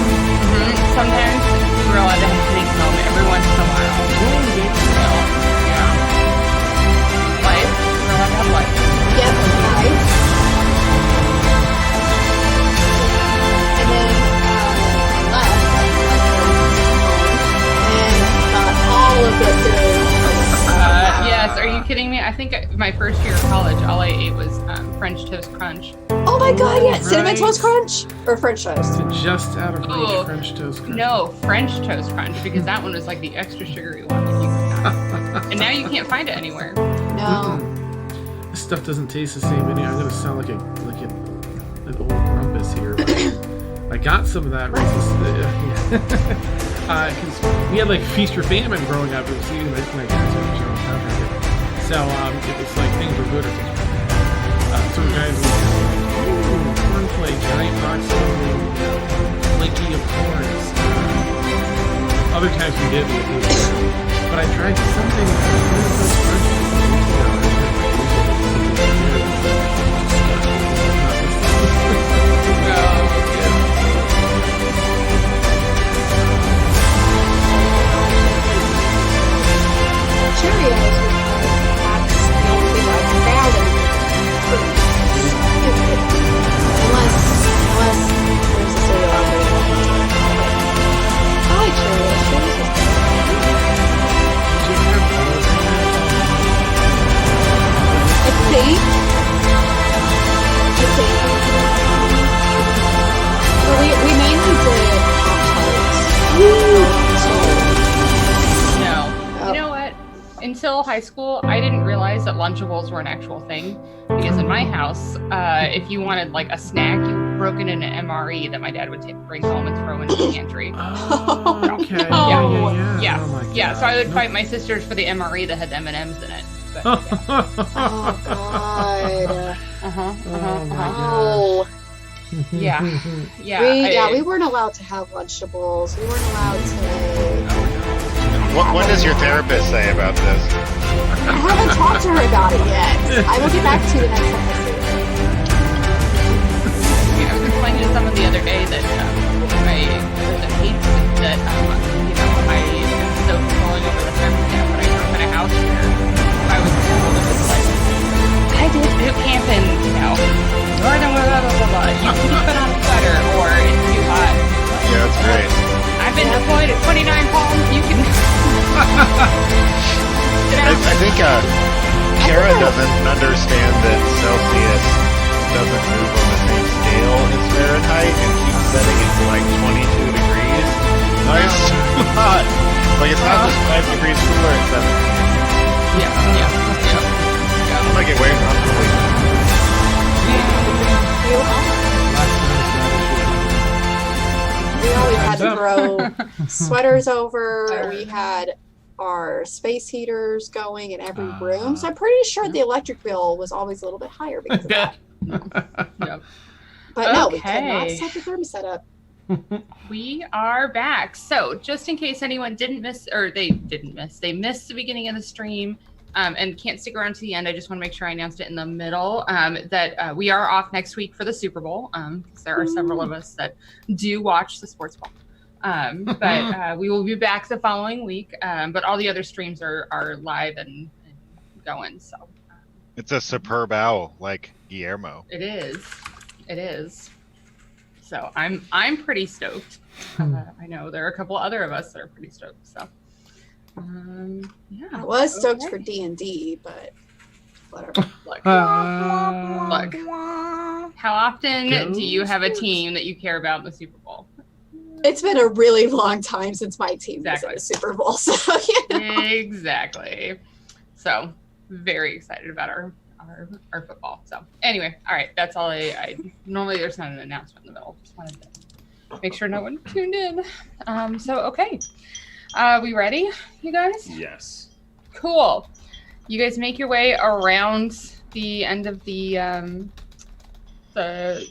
Sometimes we're allowed to have a sneak moment every once in a while. Yeah. Life. We're allowed to have life. Yep, life. And then left. And got all of the cereal. Yes, are you kidding me? I think my first year of college, all I ate was French Toast Crunch. Oh my god, yeah. Cinnamon Right. Toast Crunch? Or French Toast? Just out of reach, Oh, French Toast Crunch. No, French Toast Crunch, because that one was like the extra sugary one that you could have. And now you can't find it anywhere. No. This stuff doesn't taste the same anymore. I'm gonna sound like an old grumpus here. But I got some of that because we had like feast or famine growing up. It was eating my parents were so it was like things were good or things were bad. Some guys would cornflakes, giant box of flaky of corns. Other times we did, but I tried something Cheerios was that's the only thing I found in unless there's a cereal out there. I like Cheerios. Cheerios was good. I think. Well, we mainly did Pop-Tarts. No. Oh. You know what? Until high school, I didn't realize that Lunchables were an actual thing. Because in my house, if you wanted like a snack, you broke it in an MRE that my dad would bring home and throw into the pantry. Oh, okay. Oh, Yeah. Yeah. Oh my Yeah, God. so I would fight my sisters for the MRE that had M&Ms in it. But, Oh god. Oh. yeah. We weren't allowed to have Lunchables. We weren't allowed to. What does your therapist say about this? I haven't talked to her about it yet. I will get back to you the next time I see her. I was explaining to someone the other day that my husband hates that I am so controlling over the thermostat when I grew up in a house here. I was told it was like, I did boot camp in, northern blah blah blah blah. You can put on a sweater or it's too hot. Yeah, that's great. I've been deployed at 29 palms. You can. I think Kara doesn't understand that Celsius doesn't move on the same scale as Fahrenheit and keeps setting it to like 22 degrees. Nice. Hot. Like it's not just 5 degrees cooler, it's 7. Yeah. I'm gonna get way We always had to throw sweaters over. We had our space heaters going in every room. So I'm pretty sure the electric bill was always a little bit higher because of that. Yep. But no, we could not Okay. set the thermostat up. We are back. So, just in case anyone didn't miss, or they missed the beginning of the stream and can't stick around to the end, I just want to make sure I announced it in the middle that we are off next week for the Super Bowl because there are several of us that do watch the sports ball. But we will be back the following week. But all the other streams are live and going. So It's a superb owl, like Guillermo. it is. So I'm pretty stoked. I know there are a couple other of us that are pretty stoked. So yeah. I was stoked for D&D, but whatever. Look, how often do you have a team that you care about in the Super Bowl? It's been a really long time since my team was in the Super Bowl, so Exactly. So very excited about our football. So anyway, all right, that's all I normally there's not an announcement in the middle. Just wanted to make sure no one tuned in. So okay. We ready, you guys? Yes. Cool. You guys make your way around the end of the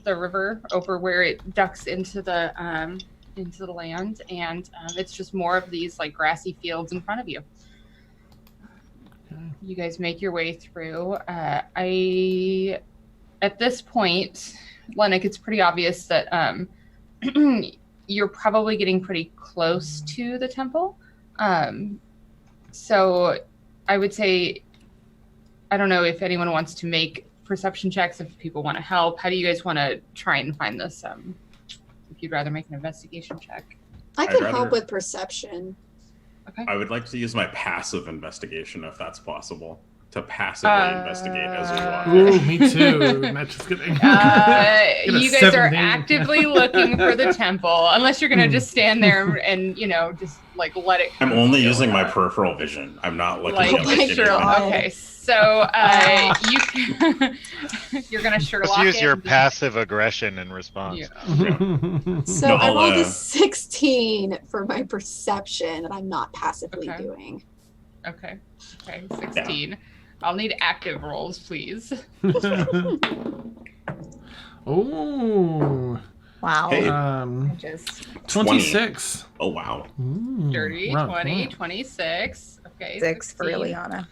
river over where it ducks into the land, and it's just more of these like grassy fields in front of you. You guys make your way through. At this point, Lennox, it's pretty obvious that you're probably getting pretty close to the temple. So I would say, I don't know if anyone wants to make perception checks, if people want to help. How do you guys want to try and find this? If you'd rather make an investigation check. I can help with perception. Okay. I would like to use my passive investigation if that's possible. To passively investigate as we walk. Ooh, me too. Not just kidding. You guys are actively looking for the temple, unless you're gonna just stand there and just like let it. I'm only using my peripheral vision. I'm not looking at Okay, so you're gonna Sherlock. Just use your passive aggression in response. Yeah. So I rolled a 16 for my perception, and I'm not passively doing. Okay, 16. Yeah. I'll need active rolls, please. Oh. Wow. Hey, 26. Oh, wow. Dirty. 20, 26. Okay. 6 for Ileana.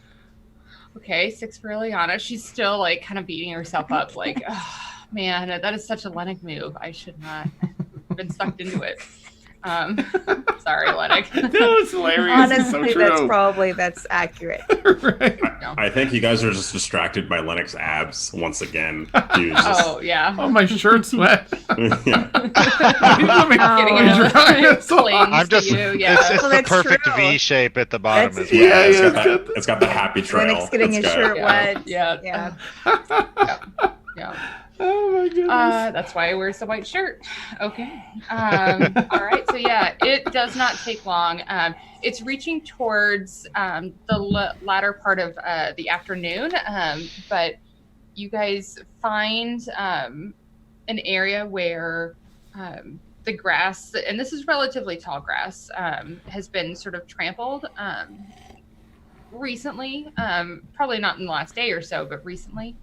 Okay, 6 for Ileana. She's still like kind of beating herself up, like, oh, man, that is such a Lennox move. I should not have been sucked into it. Sorry, Lennox. That was hilarious. Honestly, so that's accurate. Right. I think you guys are just distracted by Lennox abs once again. Oh yeah. Oh, my shirt's wet. Yeah. I'm just. It's the perfect V shape at the bottom as well. It's got the happy trail. Lennox getting his shirt wet. Yeah. Oh my goodness. That's why I wear the white shirt. Okay. All right. So yeah, it does not take long. It's reaching towards the latter part of the afternoon, but you guys find an area where the grass, and this is relatively tall grass, has been sort of trampled recently. Probably not in the last day or so, but recently.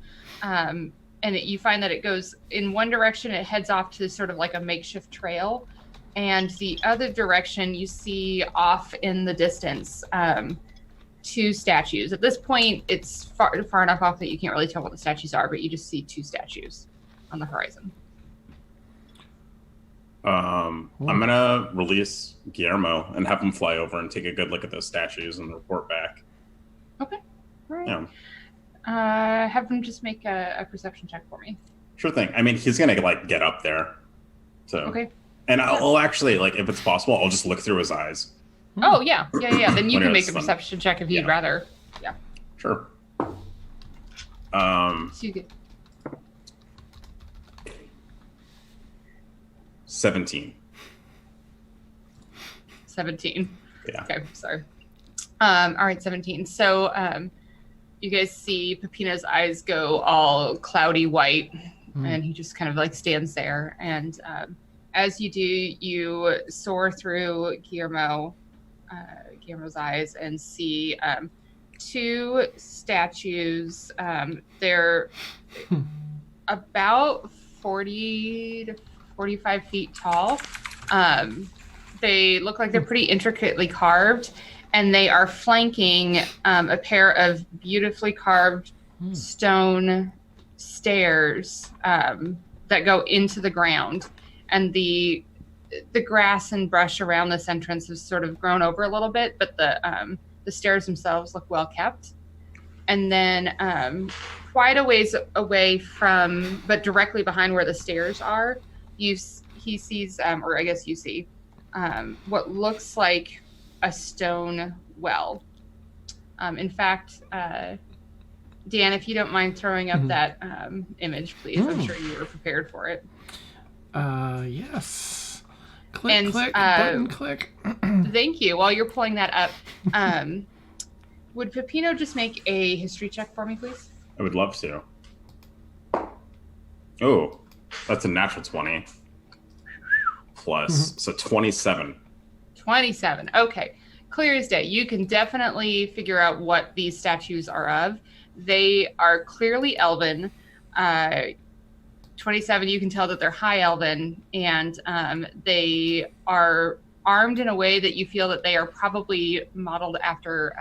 And you find that it goes in one direction, it heads off to sort of like a makeshift trail. And the other direction, you see off in the distance, 2 statues. At this point, it's far enough off that you can't really tell what the statues are, but you just see 2 statues on the horizon. I'm going to release Guillermo and have him fly over and take a good look at those statues and report back. Okay. All right. Yeah. Have him just make a perception check for me. Sure thing. I mean, he's gonna like get up there. So okay. And I'll actually, like, if it's possible, I'll just look through his eyes. Oh yeah. Then you can make a perception check if you'd rather. Yeah. Sure. So you get 17. 17. Yeah. Okay. Sorry. All right. 17. So you guys see Peppina's eyes go all cloudy white, and he just kind of like stands there. And as you do, you soar through Guillermo's eyes and see 2 statues. They're about 40 to 45 feet tall. They look like they're pretty intricately carved. And they are flanking a pair of beautifully carved stone stairs that go into the ground. And the grass and brush around this entrance has sort of grown over a little bit, but the stairs themselves look well kept. And then quite a ways away from, but directly behind where the stairs are, you he sees, or I guess you see, what looks like a stone well. In fact, Dan, if you don't mind throwing up that image, please. I'm sure you were prepared for it. Yes. Click, And, click, button, click. Thank you. While you're pulling that up, would Peppino just make a history check for me, please? I would love to. Oh, that's a natural 20. Plus, so 27. 27. Okay. Clear as day. You can definitely figure out what these statues are of. They are clearly elven. 27, you can tell that they're high elven, and they are armed in a way that you feel that they are probably modeled after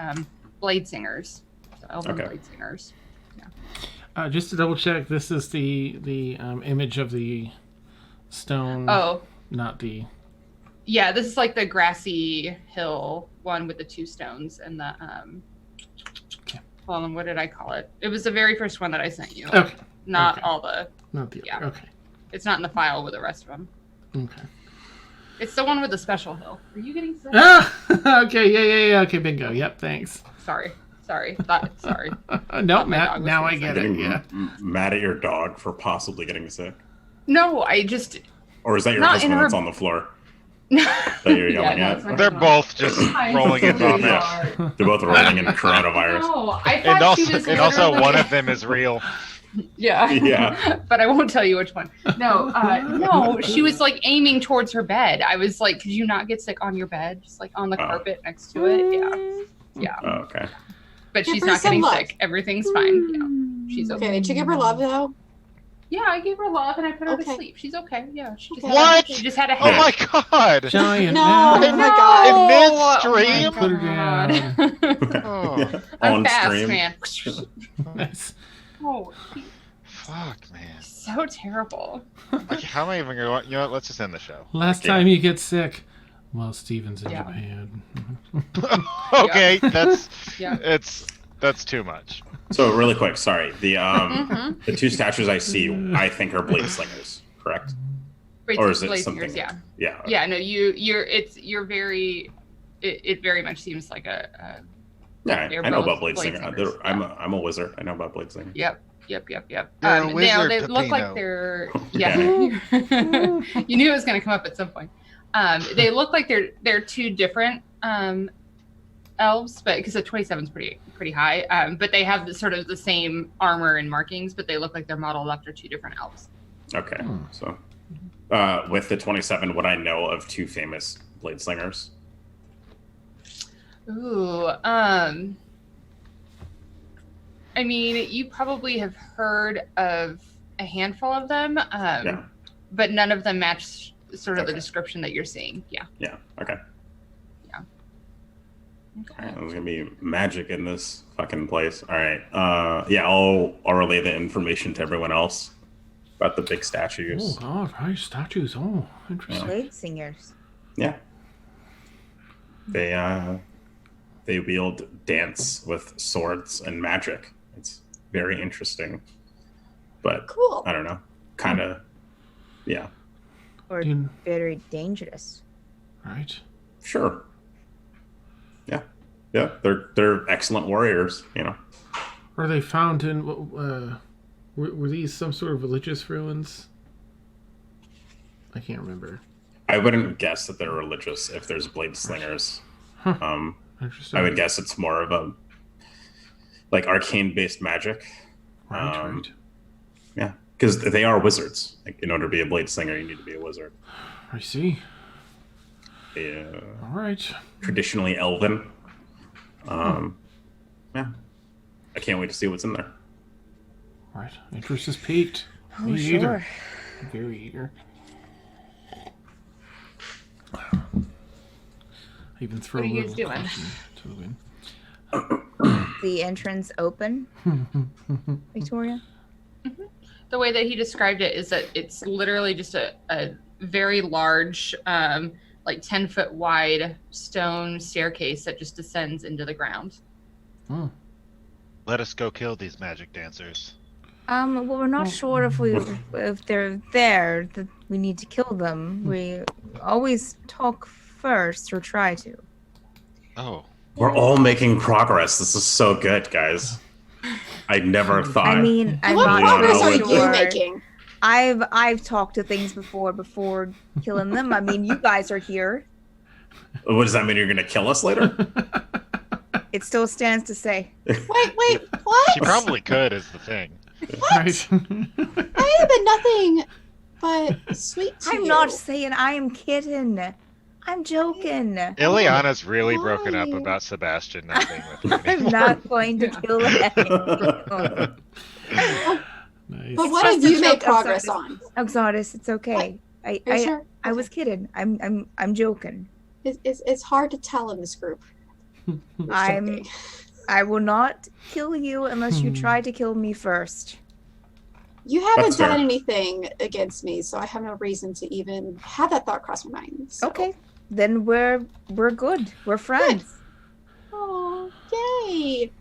blade singers. So elven blade singers. Yeah. Just to double check, this is the image of the stone. Oh. Not the... Yeah, this is like the grassy hill one with the two stones and the hold on, what did I call it? It was the very first one that I sent you. Okay. Not all the... Not the... Yeah. Okay. It's not in the file with the rest of them. Okay. It's the one with the special hill. Are you getting sick? Ah! Okay, yeah. Okay, bingo. Yep, thanks. Sorry. Sorry. No, Matt, now I get it, yeah. Mad at your dog for possibly getting sick? No, I just... Or is that your husband that's on the floor? That you're yelling at? They're both just rolling in vomit. Yeah. They're both rolling in coronavirus. No, I thought she was also one of them is real. Yeah. Yeah. But I won't tell you which one. No, no, she was like aiming towards her bed. I was like, could you not get sick on your bed? Just like on the carpet next to it. Yeah. Yeah. Oh, okay. But Give she's her not some getting love. sick. Everything's fine. Yeah. She's okay. Okay, did you give her love though? Yeah, I gave her love and I put her to Okay. sleep. She's okay. Yeah. She just What? She just had a Oh headache. my god! Giant No, man. oh my god. Oh Midstream? Put her down. Oh, I'm On fast, stream. man. Nice. Oh, fuck, man. so terrible. Like, how am I even going? You know what? Let's just end the show. Last time you get sick, well, Steven's in Yeah. Japan. Okay, that's Yeah. that's too much. So really quick, sorry. The two statues I see, I think are blade slingers, correct? Or is it Blade something? Singers, yeah. Yeah. okay. Yeah, no, you're very, it very much seems like a Yeah, they're I know both about blade blade slinger. singers, I'm a wizard. I know about blade slinger. Yep. You're a Now wizard, they look like Peppino. they're you knew it was going to come up at some point. They look like they're two different elves, but because the 27 is pretty high. But they have sort of the same armor and markings, but they look like they're modeled after two different elves. Okay, so with the 27, what I know of two famous blade slingers. Ooh, I mean, you probably have heard of a handful of them, Yeah. but none of them match sort of the Okay. description that you're seeing. Yeah. Yeah. Okay. Yeah. All right, there's gonna be magic in this fucking place. All right. Yeah, I'll relay the information to everyone else about the big statues. Oh, all right, statues. Oh, interesting. Blade singers. Yeah. They wield dance with swords and magic. It's very interesting. But Cool. I don't know. Kind of. Yeah. Or Dude. very dangerous. Right. Sure. Yeah. Yeah. They're excellent warriors. You know. Were they found in? Were these some sort of religious ruins? I can't remember. I wouldn't guess that they're religious if there's blade slingers. Huh. Interesting. I would guess it's more of a like arcane based magic. Right. Yeah, because they are wizards. Like, in order to be a blade slinger, you need to be a wizard. I see. Yeah, All right. traditionally elven. Yeah, I can't wait to see what's in there. Right. Interest is piqued. Oh, Me sure. either. Very eager. I even throw What are a you little guys doing? caution to the wind. The entrance open, Victoria? The way that he described it is that it's literally just a very large, like 10-foot wide stone staircase that just descends into the ground. Oh. Let us go kill these magic dancers. Well, we're not sure if they're there that we need to kill them. We always talk first, or try to. Oh. We're all making progress. This is so good, guys. I never thought. I mean, I'm What not progress are sure. you making? I've talked to things before killing them. I mean, you guys are here. What does that mean? You're going to kill us later? It still stands to say. Wait, what? She probably could, is the thing. Right. I have been nothing but sweet to I'm you. not saying I am kidding. I'm joking. Ileana's really broken up Why? about Sebastian not being with her I'm anymore. not going to kill anyone. Nice. But what Just have a you made joke, progress Exodus. on? Exodus, it's okay. Are you sure? I was kidding. I'm joking. It's hard to tell in this group. I will not kill you unless you try to kill me first. You haven't That's fair. done anything against me, so I have no reason to even have that thought cross my mind. So. Okay, then we're good. We're friends. Oh, yay!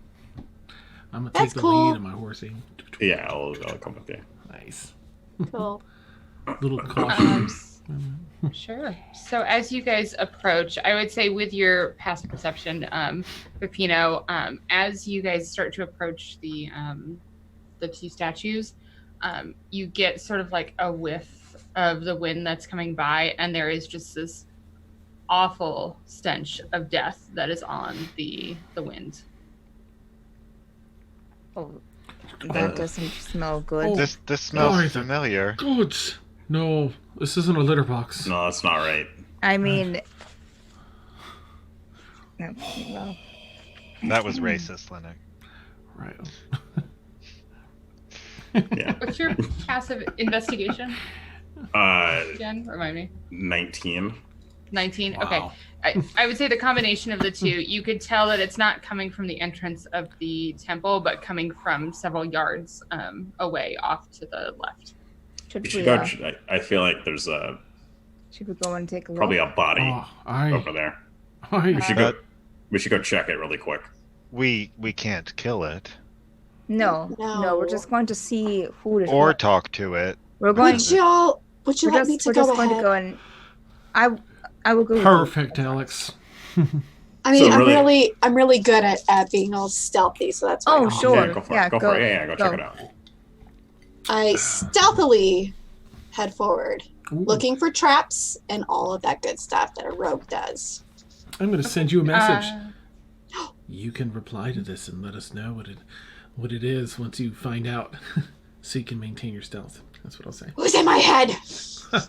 I'm gonna That's take the cool. lead on my horsey. Yeah, I'll come with you. Nice. Cool. Little caution. Sure. So as you guys approach, I would say with your past perception, Peppino, as you guys start to approach the two statues, you get sort of like a whiff of the wind that's coming by, and there is just this awful stench of death that is on the wind. Oh, that doesn't smell good. Oh. This smells Oh, familiar. Good. No, this isn't a litter box. No, that's not right. I mean, no, well, That was racist, Lennox. Right. Yeah. What's your passive investigation? Again, remind me. 19. 19. Wow. Okay. I would say the combination of the two, you could tell that it's not coming from the entrance of the temple, but coming from several yards away off to the left. should We we should go. I feel like there's should we go and take a look? probably a body Oh, over there. I We should go. We should go check it really quick. We can't kill it No, No. we're just going to see who it or was. talk to it. We're going. Would you We're let me just, to we're go just ahead? going to go and I will go. with you. Perfect, Alex. I mean, So really- I'm really good at being all stealthy, so that's why. Oh, I'll- sure. Yeah, go for Yeah, it. Go go- for it. Yeah, go check go. it out. I stealthily head forward, Ooh. looking for traps and all of that good stuff that a rogue does. I'm going to send you a message. Uh, You can reply to this and let us know what it is once you find out, so you can maintain your stealth. That's what I'll say. Who's in my head? and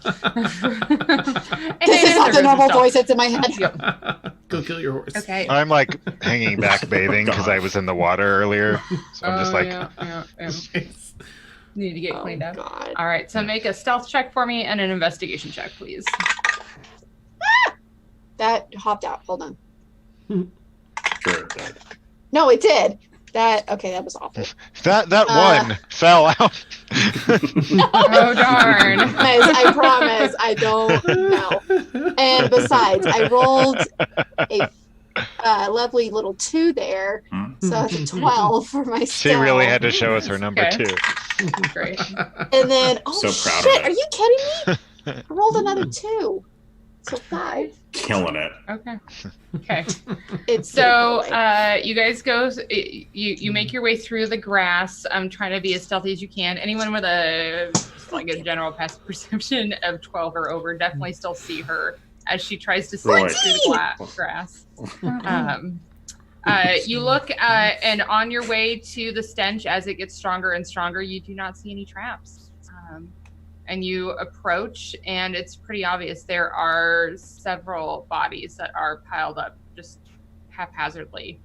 This is not the there's normal stuff. voice that's in my head. Go kill your horse. Okay. I'm like hanging back bathing because I was in the water earlier. So I'm just like, yeah. Need to get Oh, cleaned up. God. All right, so make a stealth check for me and an investigation check, please. That hopped out. Hold on. Sure. No, it did. That was awful. that one fell out. Oh, darn. Guys, I promise I don't know. And besides, I rolled a lovely little 2 there, so that's a 12 for my She stealth. really had to show us her number Okay. two. Great. And then, So proud of shit, it. are you kidding me? I rolled another 2. So 5. Killing it. Okay. It's So good, you guys go. You make your way through the grass. I'm trying to be as stealthy as you can. Anyone with a general passive perception of 12 or over definitely still see her as she tries to slide Right. through the grass. You look and on your way to the stench as it gets stronger and stronger, you do not see any traps. And you approach, and it's pretty obvious there are several bodies that are piled up just haphazardly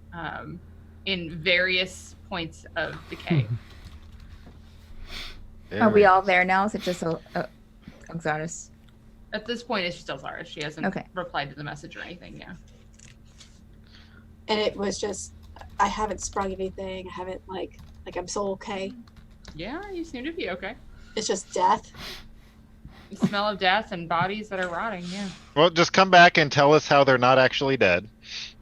in various points of decay. Are we all there now? Is it just Exodus? At this point, it's still Zara. She hasn't Okay. replied to the message or anything. Yeah. And it was just, I haven't sprung anything. I haven't like I'm so okay. Yeah, you seem to be okay. It's just death. The smell of death and bodies that are rotting. Yeah. Well, just come back and tell us how they're not actually dead.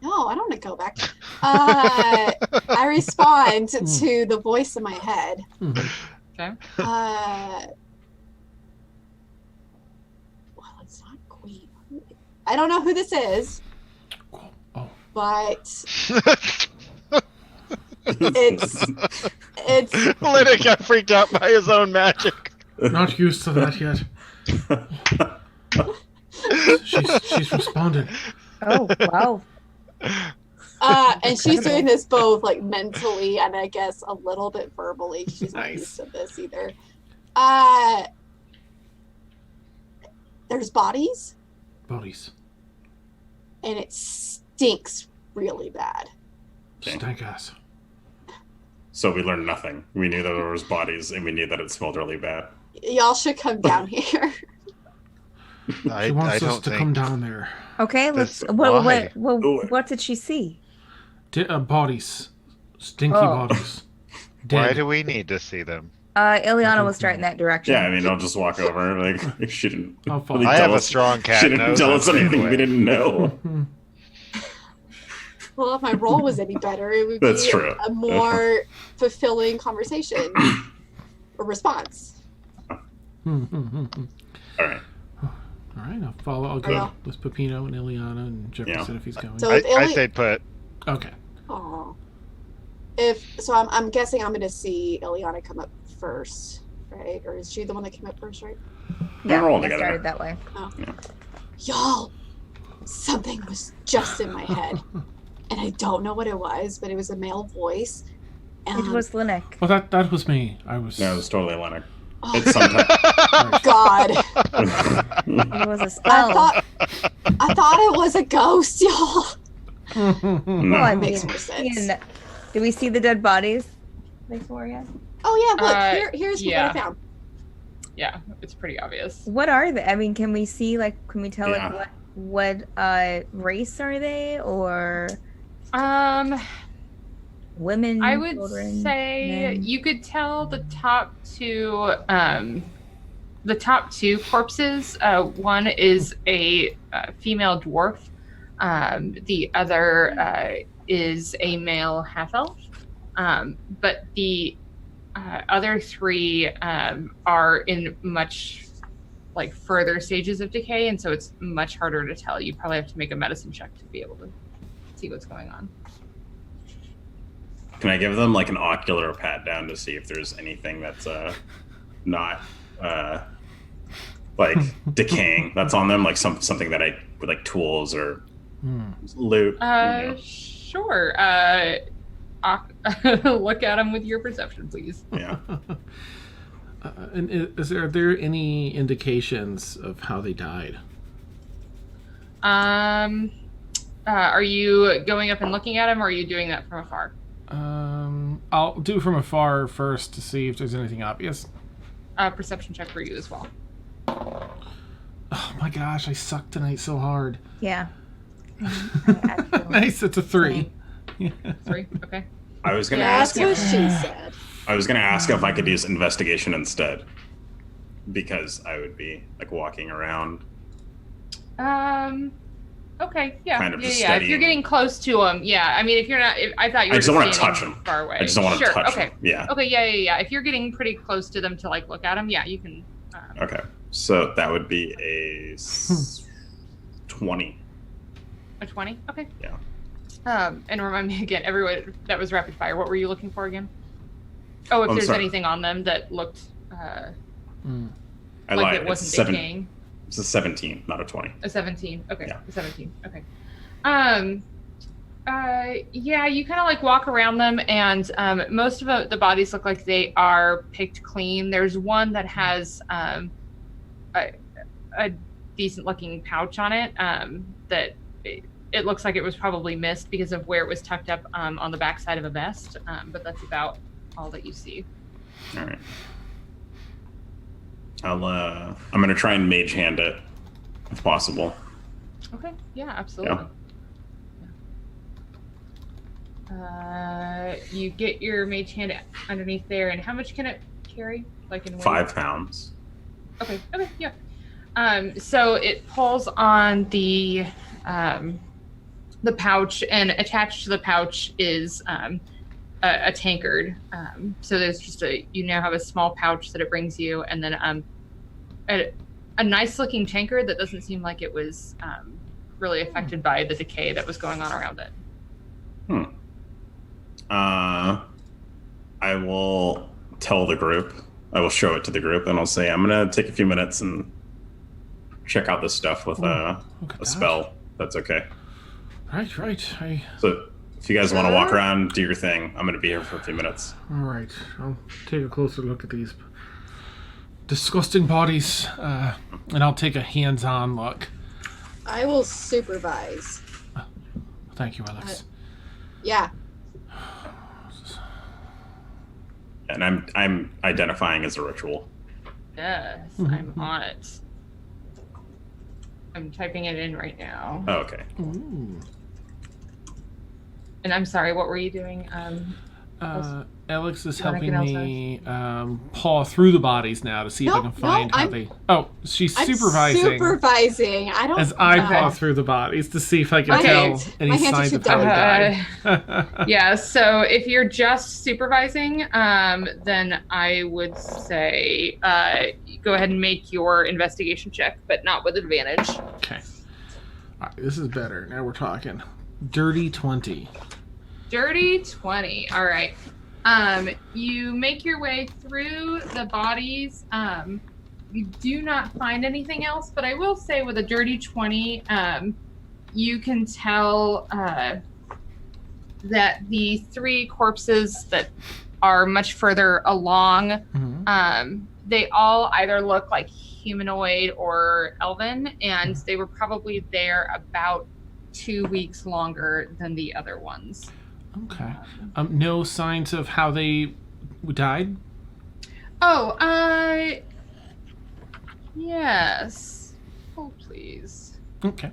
No, I don't want to go back. I respond to the voice in my head. Okay. Well, it's not Queen. I don't know who this is. Oh. But it's Lydic got freaked out by his own magic. Not used to that yet. She's responded. Oh, wow. And she's doing this both like mentally and I guess a little bit verbally. She's not used to this either. There's bodies. Bodies. And it stinks really bad. Stank ass. So we learned nothing. We knew that there was bodies, and we knew that it smelled really bad. Y'all should come down here. She wants us to come down there. Okay, let's. Why? What did she see? Bodies. Stinky bodies. Dead. Why do we need to see them? Ileana will start in that direction. Yeah, I mean, I'll just walk over. Like, she didn't. I'll follow. really I tell have a us- strong cat She didn't nose. tell I'm us anything staying we away. didn't know. Well, if my role was any better, it would That's be true. a more fulfilling conversation or response. All right. All right, I'll follow. I'll go with Peppino and Ileana and Jefferson if he's going. So I stayed put. Okay. Oh. I'm guessing I'm going to see Ileana come up first, right? Or is she the one that came up first, right? Yeah, We're all I together. started that way. Oh. Yeah. Y'all, something was just in my head. And I don't know what it was, but it was a male voice. It was Linux. Well, that was me. I was. No, it was totally Leonard. Oh, It's sometimes. God. It was a spell. I thought it was a ghost, y'all. Well, I Makes mean, more sense. do we see the dead bodies before yet? Oh yeah, look, here's what I found. Yeah, it's pretty obvious. What are they? I mean, can we see, like, can we tell, Yeah. like, what race are they, or women, I would children, say men? you could tell the top two corpses. One is a female dwarf. The other is a male half-elf. But the other three are in much further stages of decay, and so it's much harder to tell. You probably have to make a medicine check to be able to see what's going on. Can I give them like an ocular pat down to see if there's anything that's not like decaying that's on them, like something that I with like tools or loot? Sure. Look at them with your perception, please. Yeah. And are there any indications of how they died? Are you going up and looking at them, or are you doing that from afar? I'll do from afar first to see if there's anything obvious. Perception check for you as well. Oh my gosh, I suck tonight so hard. Yeah. Nice, it's a 3. Yeah. 3, okay. I was gonna That's ask. what she said. I was gonna ask if I could use investigation instead, because I would be like walking around. Okay, yeah, Kind of yeah. just If you're studying. getting close to them, yeah. I mean, if you're not, I thought you were I just don't want to standing touch them. far away. I just don't want to Sure, touch okay. them. Yeah. Okay, yeah. If you're getting pretty close to them to look at them, yeah, you can. Okay. So that would be a 20. A 20. Okay. Yeah. And remind me again, everyone, that was rapid fire. What were you looking for again? Oh, if there's sorry. anything on them that looked I like lied. it wasn't It's 7. decaying. It's a 17, not a 20. A 17. Okay. Yeah. A 17. Okay. Yeah, you kind of walk around them, and most of the bodies look like they are picked clean. There's one that has a decent looking pouch on it that it looks like it was probably missed because of where it was tucked up on the backside of a vest. But that's about all that you see. All right. I'm gonna try and mage hand it if possible. Okay. Yeah, absolutely. You get your mage hand underneath there, and how much can it carry? In weight? 5 pounds. Okay, yeah. So it pulls on the pouch, and attached to the pouch is a tankard. So there's just you now have a small pouch that it brings you, and then a nice looking tankard that doesn't seem like it was really affected by the decay that was going on around it. I will tell the group. I will show it to the group, and I'll say, I'm going to take a few minutes and check out this stuff with a spell. That's okay. Right. So if you guys want to walk around, do your thing. I'm going to be here for a few minutes. All right. I'll take a closer look at these disgusting bodies, and I'll take a hands-on look. I will supervise. Thank you, Alex. Yeah. And I'm identifying as a ritual. Yes, I'm on it. I'm typing it in right now. Oh, okay. Ooh. And I'm sorry, what were you doing? Alex is helping me paw through the bodies now to see if I can find how they... Oh, she's supervising. I'm supervising. I don't... As I paw through the bodies to see if I can tell any signs of how they died. Yeah, so if you're just supervising, then I would say go ahead and make your investigation check, but not with advantage. Okay. All right, this is better. Now we're talking. Dirty 20. Dirty 20. All right. You make your way through the bodies. You do not find anything else, but I will say with a dirty 20, you can tell that the 3 corpses that are much further along, they all either look like humanoid or elven, and they were probably there about 2 weeks longer than the other ones. Okay. No signs of how they died? Oh, yes. Hold, please. Okay.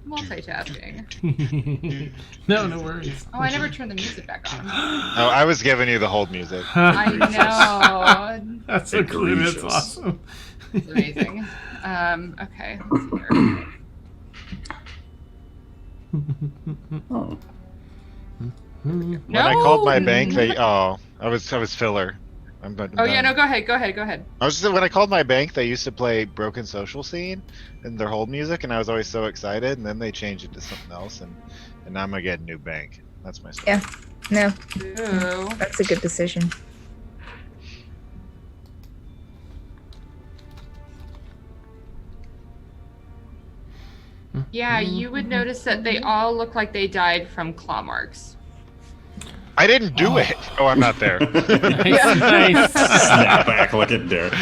Multitasking. No worries. Oh, I never turned the music back on. Oh, I was giving you the hold music. I know. That's so cool. That's awesome. It's amazing. Okay, let's see here. When I called my bank, I was filler. Yeah, no, go ahead. When I called my bank, they used to play Broken Social Scene and their hold music, and I was always so excited, and then they changed it to something else, and now I'm gonna get a new bank. That's my story. Yeah, no, Ooh. that's a good decision. Yeah, you would notice that they all look like they died from claw marks. I didn't do it. Oh, I'm not there. Nice. Snap back, look at Derek.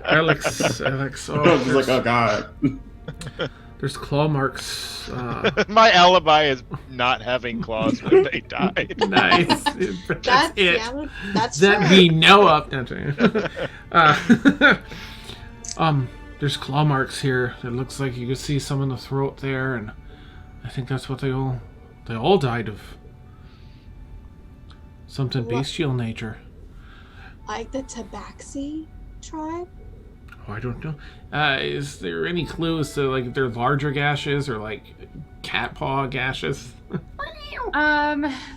Alex. I was like, oh god. There's claw marks. My alibi is not having claws when they died. Nice. That's it. Yeah, that's that fair. we know of. There's claw marks here. It looks like you can see some in the throat there, and I think that's what they all died of. Something bestial nature. Like the Tabaxi tribe? Oh, I don't know. Is there any clue as to like if they're larger gashes or like cat paw gashes?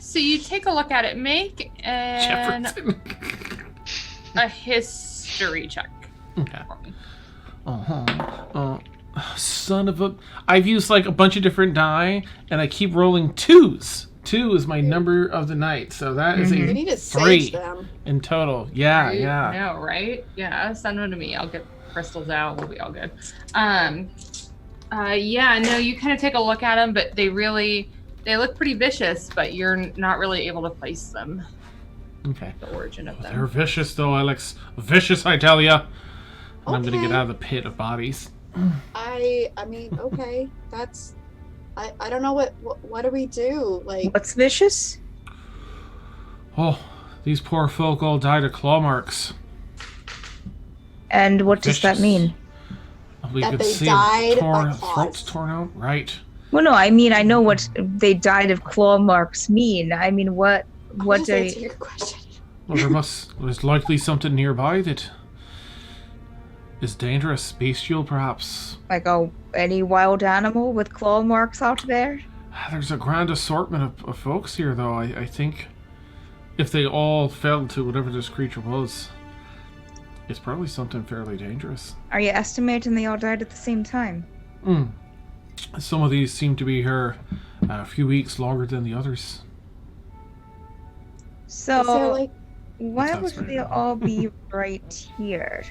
So you take a look at it. Make Jefferson. a history check. Okay. Son of a... I've used like a bunch of different die, and I keep rolling 2s. 2 is my number of the night, so that is We a need to 3 sage them. in total. Yeah. I know, right? Yeah, send them to me. I'll get crystals out. We'll be all good. Yeah, no, you kind of take a look at them, but they look pretty vicious, but you're not really able to place them. Okay. The origin of them. They're vicious, though, Alex. Vicious, I tell ya. And I'm gonna Okay. get out of the pit of bodies. I mean, okay, that's... I don't know what do we do? Like, What's vicious? Oh, these poor folk all died of claw marks. And what does that Vicious. mean? We That could they see died torn, by claws. throats torn out. Right. Well, no, I mean I know what they died of claw marks mean. I mean what I'll just do answer your question. Well, there's likely something nearby that is dangerous, bestial, perhaps. like any wild animal with claw marks out there? There's a grand assortment of folks here, though. I think if they all fell to whatever this creature was, it's probably something fairly dangerous. Are you estimating they all died at the same time? Some of these seem to be here a few weeks longer than the others. So, Is there, like, why Sounds would very they good. all be right here?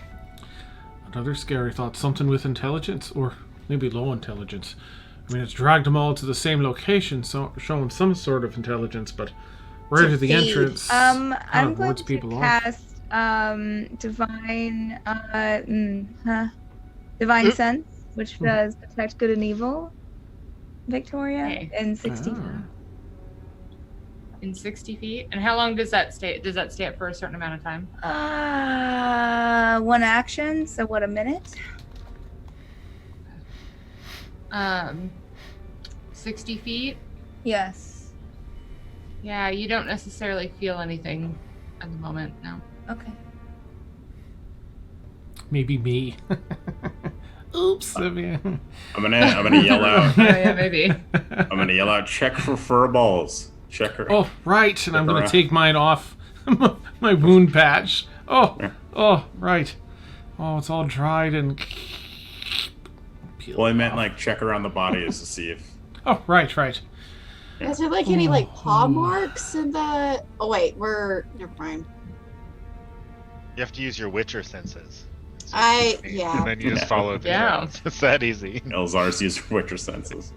Another scary thought, something with intelligence, or maybe low intelligence. I mean, it's dragged them all to the same location, so showing some sort of intelligence, but right To at the feed. entrance, I'm kind of going wards to people off. cast divine divine sense, which does detect good and evil. Victoria, Okay. in 60 feet. In 60 feet. And how long does that stay? Does that stay up for a certain amount of time? One action, so what, a minute? 60 feet. Yes. Yeah, you don't necessarily feel anything at the moment. No. Okay. Maybe me. Oops. I'm gonna yell out. Oh yeah, maybe. I'm gonna yell out. Check for fur balls. Check her. Oh, right. And I'm going to around. take mine off my wound patch. Oh, Yeah. oh, right. Oh, it's all dried and peeled Well, I meant off. like check around the bodies to see if. Oh, right. Is there like any like paw marks in the? Oh wait, never mind. You have to use your Witcher senses. Yeah. And then you just follow the Yeah. rounds. It's that easy. Elzar's use Witcher senses.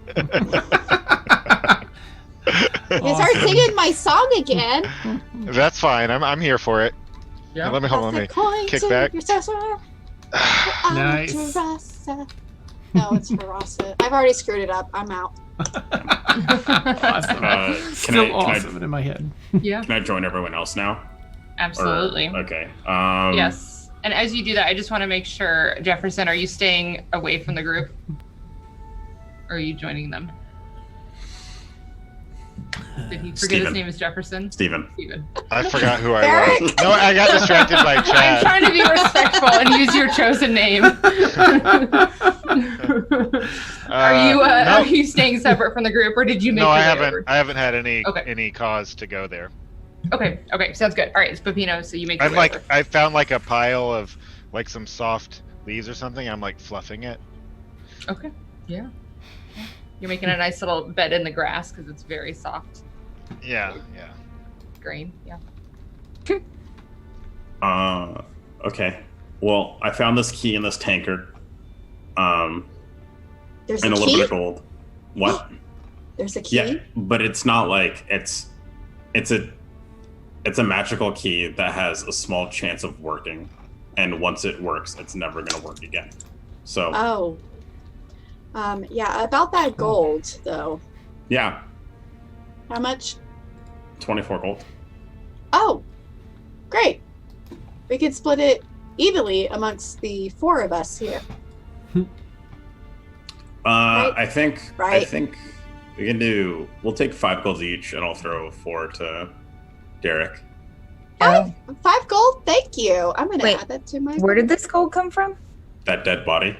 You start singing my song again. That's fine. I'm here for it. Yeah. Let me hold on. Kick back. Nice. No, it's Harassa. I've already screwed it up. I'm out. Awesome. Can Still I awesome in my head. Yeah. can I join everyone else now? Or- Absolutely. okay. Yes. And as you do that, I just want to make sure, Jefferson, are you staying away from the group? Or are you joining them? Did he forget Steven. his name is Jefferson? Steven. Steven. I forgot who I Derik! was. No, I got distracted by I'm chat. trying to be respectful and use your chosen name. Are you staying separate from the group, or did you make No, your I way haven't. over? I haven't had any Okay. cause to go there. Okay, sounds good. All right, it's Pepino, so you make your way over. I found like a pile of like some soft leaves or something. I'm like fluffing it. Okay, yeah. You're making a nice little bed in the grass because it's very soft Yeah. grain. Yeah. Okay. Well, I found this key in this tankard. There's And a a little key. bit of gold. What? There's a key. Yeah, but it's not like it's a magical key that has a small chance of working, and once it works, it's never gonna work again. So Oh. Yeah. About that gold, though. yeah, How much? 24 gold. Oh, great. We could split it evenly amongst the four of us here. I think Right. we can do. We'll take 5 gold each, and I'll throw 4 to Derik. Oh. 5 gold? Thank you. I'm gonna Wait, add that to my. Where did this gold come from? That dead body.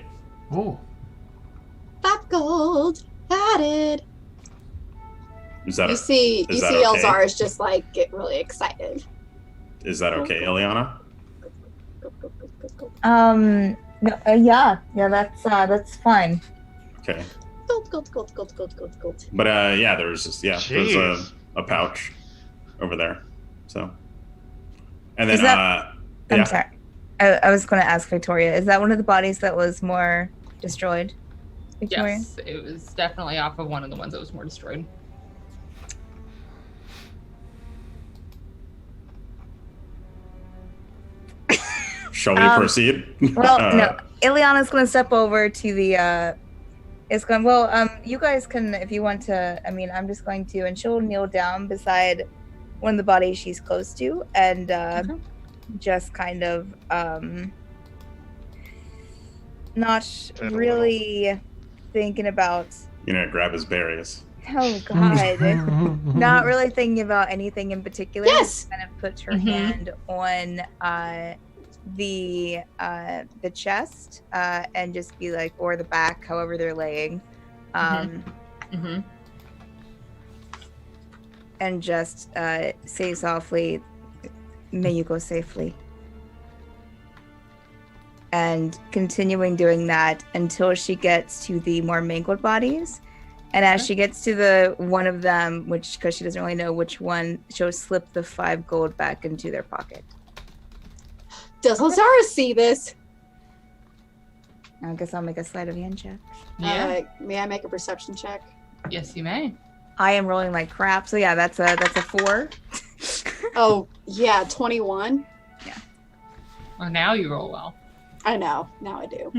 Oh, 5 gold added. Is that You see is that okay? Elzar's just like get really excited. Is that okay, Ileana? No, yeah, that's fine. Okay. Gold. But yeah, there's there's Jeez. a pouch over there. So, and then Is that- yeah. I'm sorry. I was going to ask Victoria, is that one of the bodies that was more destroyed? Victoria? Yes, it was definitely off of one of the ones that was more destroyed. Shall we proceed? Well, no. Ileana's going to step over to the, you guys can, if you want to, I mean, I'm just going to, and she'll kneel down beside one of the bodies she's close to and just kind of, not Turn a really thinking about, Grab his berries. oh God, not really thinking about anything in particular. Yes! Kind of puts her Mhm. hand on, the chest and just be like, or the back, however they're laying, Mm-hmm. and just say softly, "May you go safely." And continuing doing that until she gets to the more mangled bodies. And as she gets to the one of them, which, because she doesn't really know which one, she'll slip the 5 gold back into their pocket. Does Lazara see this? I guess I'll make a sleight of hand check. Yeah. May I make a perception check? Yes, you may. I am rolling like crap, so yeah, that's a 4. Oh, yeah, 21. Well, now you roll well. I know. Now I do.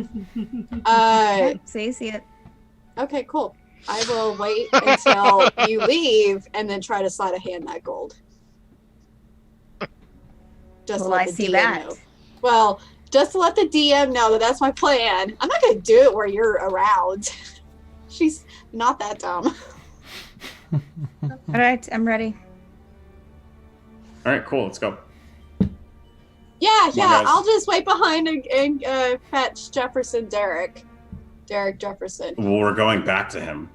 Okay, so you see it. Okay, cool. I will wait until you leave and then try to sleight of hand that gold. Just Will I see that? know. Well, just to let the DM know that that's my plan. I'm not going to do it where you're around. She's not that dumb. All right, I'm ready. All right, cool. Let's go. Yeah, guys. I'll just wait behind and fetch Jefferson, Derik Jefferson. Well, we're going back to him.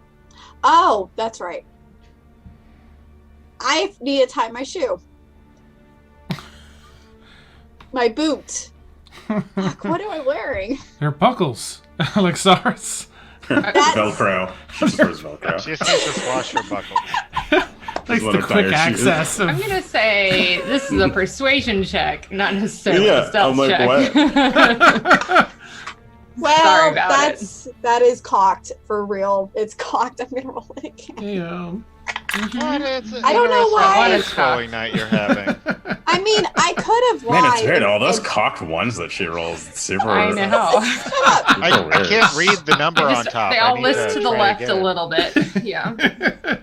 Oh, that's right. I need to tie my shoe. My boot. Fuck, what am I wearing? They're buckles, Alexaris. Velcro. She just wears Velcro. She just needs to wash her buckle. Likes Let the her tie quick her shoes. access of. I'm gonna say this is a persuasion check, not necessarily Yeah, a stealth I'm like, check. Well, Sorry about that is cocked for real. It's cocked. I'm gonna roll it again. Yeah. What is it? I don't know why. What is going night you're having? I mean, I could have lied. Man, it's weird. All those and- cocked ones that she rolls. It's super. I know. Shut up. I can't read the number on top. They I all need list to the try left again. a little bit. Yeah.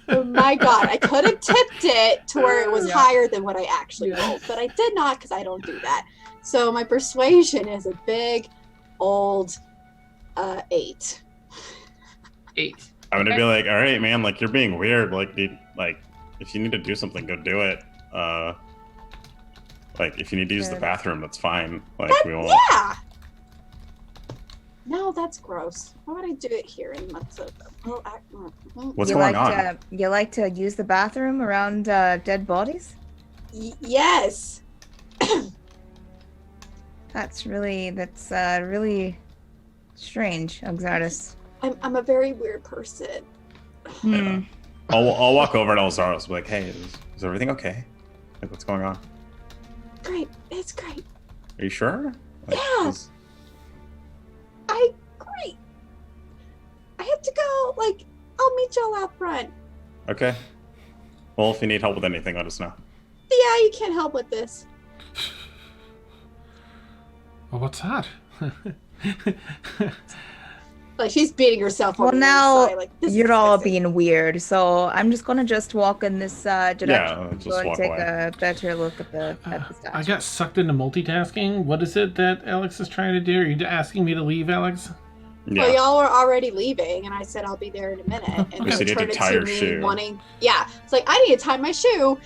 Oh my god, I could have tipped it to where it was Yeah. higher than what I actually Yeah. rolled, but I did not because I don't do that. So my persuasion is a big, old 8. 8. I'm gonna Okay. be like, all right, man. Like you're being weird. Like, if you need to do something, go do it. Like if you need to use the Good. bathroom, that's fine. Like we won't. Yeah. No, that's gross. Why would I do it here in Matsuda? Oh, What's you going like on? you like to use the bathroom around dead bodies? yes. That's really strange, Oxardus. I'm a very weird person. Hmm. I'll walk over to Elzaros. Be like, hey, is everything okay? Like, what's going on? Great. It's great. Are you sure? Like, Yeah. Great. I have to go. Like, I'll meet y'all out front. Okay. Well, if you need help with anything, let us know. Yeah, you can't help with this. Well, what's that? Like, she's beating herself Well, on the now inside. Like, this is you're all disgusting. being weird, so I'm just gonna walk in this direction. Yeah, just Go and walk take away. a better look at the statue. I got sucked into multitasking. What is it that Alex is trying to do? Are you asking me to leave, Alex? Yeah. Well, y'all were already leaving, and I said I'll be there in a minute. And We it said you had turned to tie into your me shoe. wanting. Yeah, it's like I need to tie my shoe,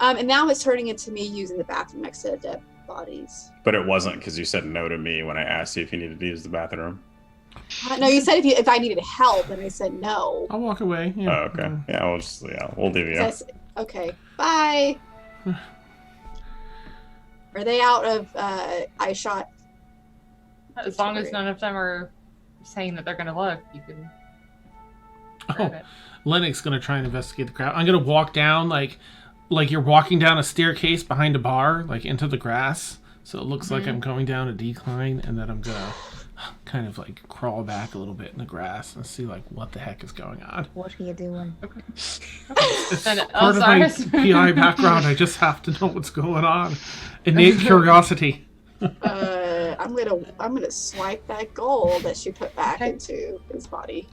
and now it's turning into me using the bathroom next to the dead bodies. But it wasn't because you said no to me when I asked you if you needed to use the bathroom. No, you said if I needed help, and I said no. I'll walk away. Yeah. Oh, okay. Yeah, we'll leave you. So I said, okay, bye. Are they out of eye shot? As long as none of them are saying that they're going to look, you can grab it. Lennox gonna try and investigate the crowd. I'm gonna walk down like you're walking down a staircase behind a bar, like into the grass. So it looks like I'm going down a decline, and then I'm gonna kind of like crawl back a little bit in the grass and see like what the heck is going on. What are you doing? It's And part of my Osiris- PI background. I just have to know what's going on. Innate curiosity. I'm gonna swipe that gold that she put back Okay. into his body.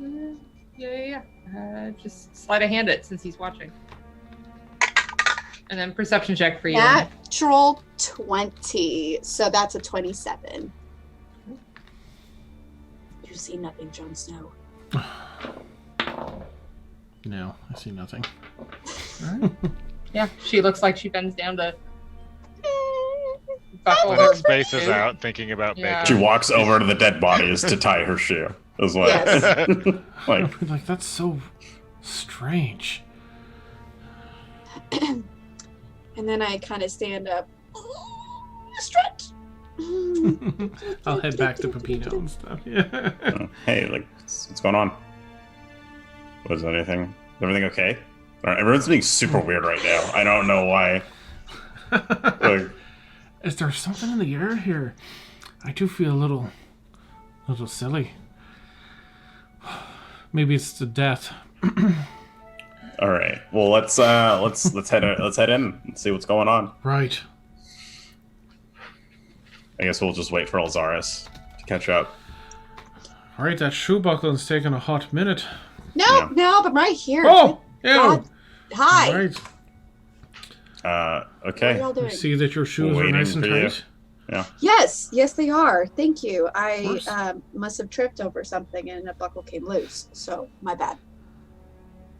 Yeah. Just sleight of hand it since he's watching. And then perception check for you. Natural 20, so that's a 27. You see nothing, Jon Snow. No, I see nothing. Yeah, she looks like she bends down to buckle her Lennox spaces shoe. out, thinking about Yeah. She bacon. walks over to the dead bodies to tie her shoe. Is what? Yes. Like, Like that's so strange. And then I kind of stand up. Stretch. I'll head back to Pepino and stuff. Yeah. Hey, like, what's going on? Was anything? Is everything okay? All right, everyone's being super weird right now. I don't know why. Like, Is there something in the air here? I do feel a little silly. Maybe it's the death. all right. Well, let's head in and see what's going on. Right. I guess we'll just wait for Elzaris to catch up. All right, that shoe buckling's taking a hot minute. No, but I'm right here. Oh, ew. God. Hi. All right. What are Okay. y'all doing? I see that your shoes are Waiting nice and for you. tight. Yes, they are. Thank you. course. I must have tripped over something and a buckle came loose. So my bad.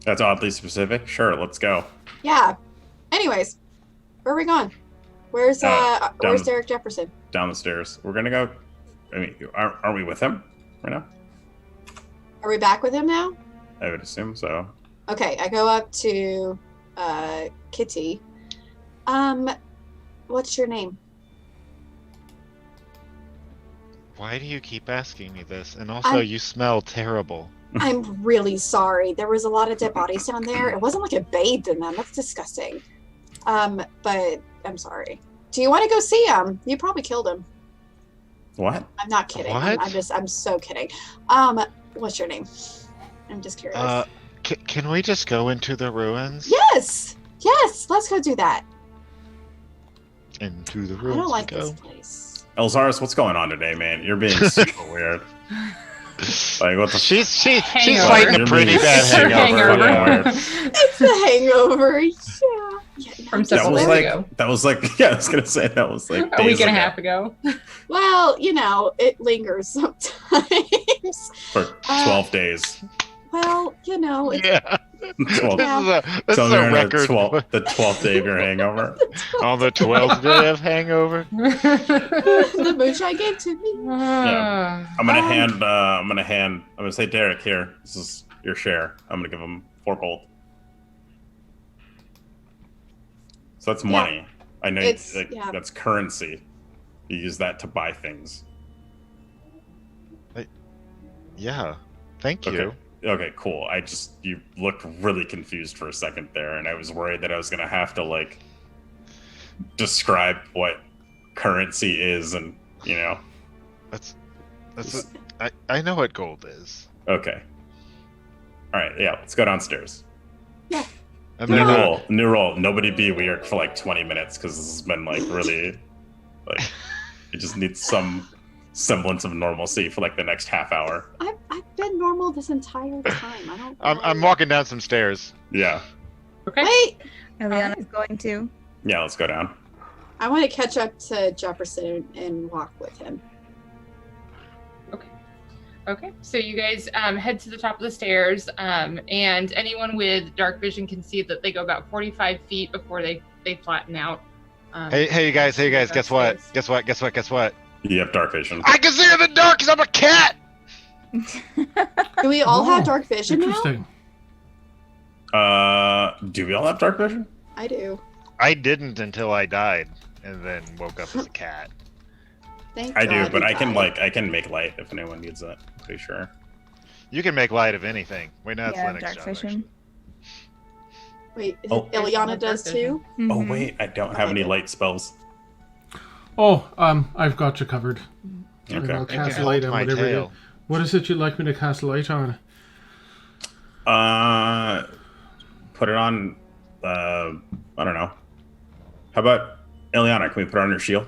That's oddly specific. Sure, let's go. Yeah. Anyways, where are we going? Where's down Derik Jefferson? Down the stairs. We're gonna go. I mean, aren't we with him right now? Are we back with him now? I would assume so. Okay, I go up to Kitty. What's your name? Why do you keep asking me this? And also, you smell terrible. I'm really sorry. There was a lot of dead bodies down there. It wasn't like I bathed in them. That's disgusting. But I'm sorry. Do you want to go see him? You probably killed him. What? I'm not kidding. What? I'm so kidding. What's your name? I'm just curious. Can we just go into the ruins? Yes, let's go do that. Into the I ruins don't like we go. this place. Elzaris, what's going on today, man? You're being super weird. Like, what the? She's Hangover. fighting a pretty You're being bad super hangover. hangover. weird. It's the hangover. Yeah. From That several was days like. ago. That was like. Yeah, I was gonna say that was like. A week days and a ago. half ago. Well, it lingers sometimes. For 12 days. Well, it's Yeah. 12. This So is you're a in record. the 12th day of your hangover. On the 12th day of hangover. the moonshine gave to me. Yeah. I'm gonna say, Derik, here, this is your share. I'm gonna give him 4 gold. So that's money. I know that's currency. You use that to buy things. Yeah. Thank you. Okay, cool. You looked really confused for a second there, and I was worried that I was gonna have to describe what currency is, and I know what gold is. Okay. All right, yeah, let's go downstairs. And New then rule. Nobody be weird for 20 minutes because this has been really, you just need some semblance of normalcy for the next half hour. I've been normal this entire time. I don't. I'm walking down some stairs. Yeah. Okay. Wait, Eliana's going to. Yeah, let's go down. I want to catch up to Jefferson and walk with him. Okay, so you guys head to the top of the stairs, and anyone with dark vision can see that they go about 45 feet before they flatten out. Hey, you guys, guess what? Guess what? You have dark vision. I can see in the dark because I'm a cat! Do we all have dark vision now? Interesting. Do we all have dark vision? I do. I didn't until I died, and then woke up as a cat. Thank I God do, but you I can died. I can make light if anyone needs it. I'm pretty sure. You can make light of anything. Wait, no, it's Yeah, Linux. dark John, vision. Wait, Oh. Ilyana does Dark too? Oh Mhm. wait, I don't have any light spells. Oh, I've got you covered. Okay. I'll actually. cast It light can on help my whatever. tail. What is it you'd like me to cast light on? Put it on. I don't know. How about Ilyana? Can we put it on your shield?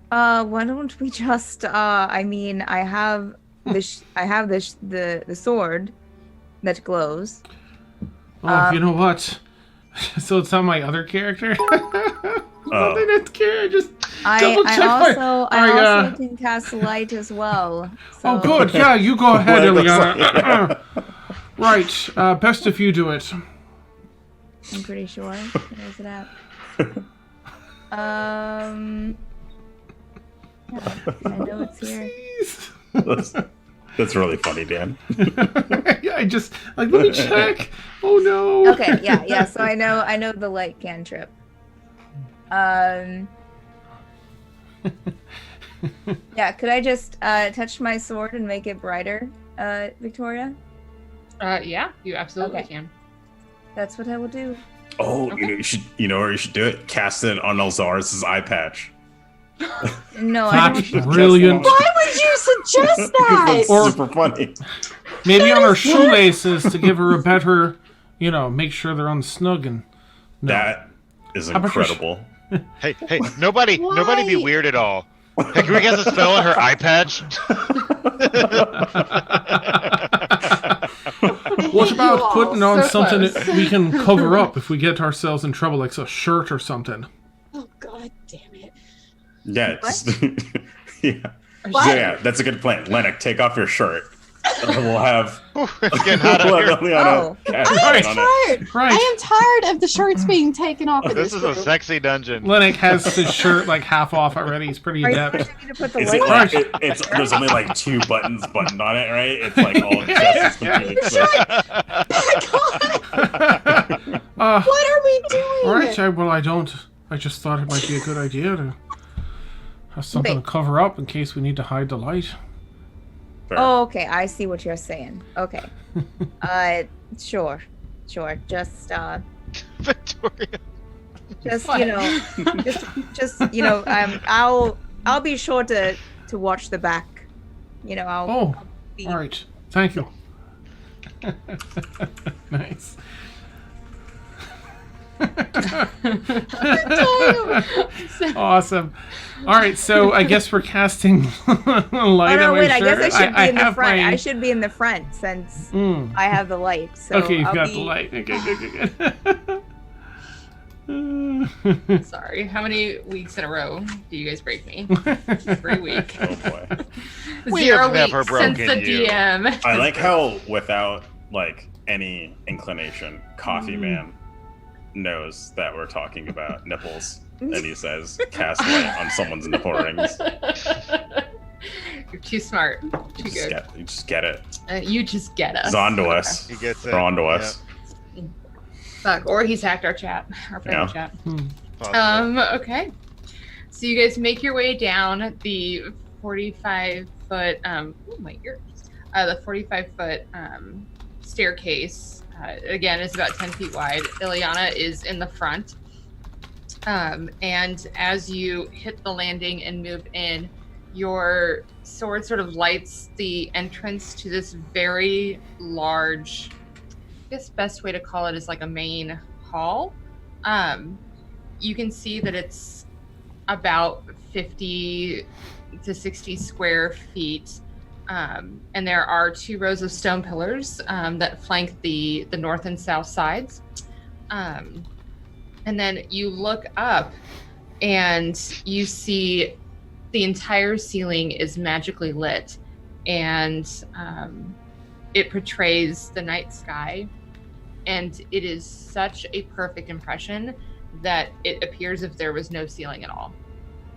Why don't we just? I mean, I have the sword that glows. Oh, you know what? So it's on my other character. Something that's I just double check I also can cast light as well. So. Oh, good. Yeah, you go ahead, Well, it looks Ilyana. Right. Best if you do it. I'm pretty sure. Where is it at? Yeah, I know it's here. Jeez. That's really funny, Dan. Yeah, I just let me check. Oh no. Okay, yeah. So I know the light cantrip. Yeah, could I just touch my sword and make it brighter, Victoria? Yeah, you absolutely Okay. can. That's what I will do. Oh, Okay. you know where you should do it? Cast it on Elzaris' eye patch. No, I That's don't. brilliant. Why would you suggest that? It's Or- super funny. Maybe on her shoelaces to give her a better, make sure they're unsnug and. No. That is How about your incredible. Hey, nobody be Why? weird at all. Hey, can we get this spell on her eye patch? What about You all, putting on so something close. that we can cover up if we get ourselves in trouble, like a shirt or something? Oh god damn it. Yeah, yeah. What? Yeah, that's a good plan. Lennox, take off your shirt. And we'll have It's getting hot out here. Oh. cast Right. on it. Tired. Right. I am tired of the shirts being taken off in This this is a room. sexy dungeon. Lennox has his shirt like half off already. He's pretty Are you adept. pushing me to put the Is light it on? like it's there's only like 2 buttons buttoned on it, right? It's like all just completely clear. What are we doing? All right. I just thought it might be a good idea to have something Wait. to cover up in case we need to hide the light. Fair. Oh, okay. I see what you're saying. Okay. Sure. Just Victoria. I'll be sure to watch the back. Oh, be- all right. Thank you. Nice. Awesome. All right, so I guess we're casting light Oh on no, my wait! I shirt. guess I should be in the have front. my- I should be in the front since Mm. I have the light. So Okay, you've I'll got be... the light. Okay, good. Sorry. How many weeks in a row do you guys break me? Every week. Oh boy. We 0 have never weeks since broken the you. DM. I like how without like any inclination, Coffee Man knows that we're talking about nipples. And he says, cast light on someone's nipple rings. You're too smart. Too good. You just get it. You just get us. It's on to us. He gets it. They're on to us. Fuck. Or he's hacked our chat. Our private chat. Possible. Okay. So you guys make your way down the 45-foot, oh my ears, the 45-foot staircase. Again, it's about 10 feet wide. Ileana is in the front. And as you hit the landing and move in, your sword sort of lights the entrance to this very large, I guess best way to call it is like a main hall. You can see that it's about 50 to 60 square feet. And there are 2 rows of stone pillars that flank the north and south sides. And then you look up and you see the entire ceiling is magically lit, and it portrays the night sky. And it is such a perfect impression that it appears if there was no ceiling at all.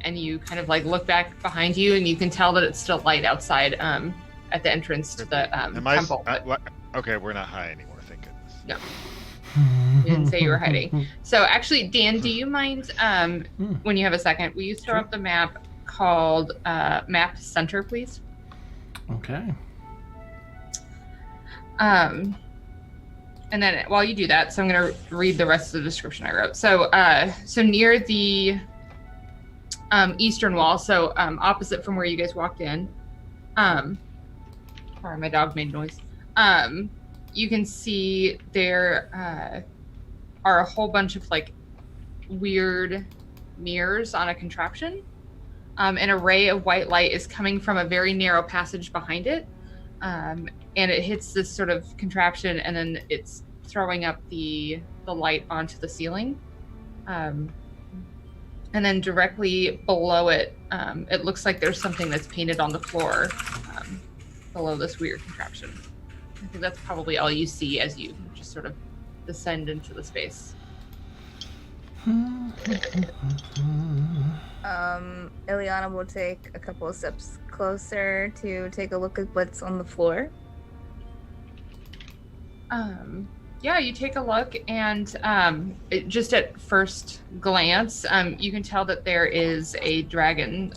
And you kind of like look back behind you and you can tell that it's still light outside at the entrance to the temple. Okay, we're not high anymore, thank goodness. No. You didn't say you were hiding. So actually, Dan, do you mind when you have a second, will you throw up the map called Map Center, please? Okay. And then while you do that, so I'm going to read the rest of the description I wrote. So so near the eastern wall, so opposite from where you guys walked in, sorry, my dog made noise. You can see there are a whole bunch of like weird mirrors on a contraption. An array of white light is coming from a very narrow passage behind it. And it hits this sort of contraption, and then it's throwing up the light onto the ceiling. And then directly below it, it looks like there's something that's painted on the floor below this weird contraption. I think that's probably all you see as you just sort of descend into the space. Ileana will take a couple of steps closer to take a look at what's on the floor. Yeah, you take a look, and just at first glance, you can tell that there is a dragon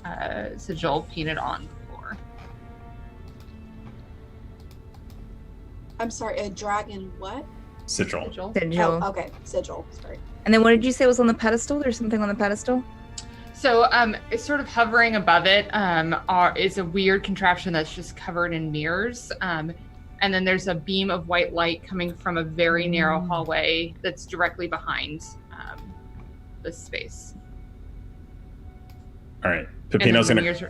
sigil painted on the floor. I'm sorry, a dragon what? Sigil. Sigil. Oh, okay, sigil. Sorry. And then what did you say was on the pedestal? There's something on the pedestal? So it's sort of hovering above it is a weird contraption that's just covered in mirrors. And then there's a beam of white light coming from a very narrow hallway that's directly behind this space. All right. Peppino's going to...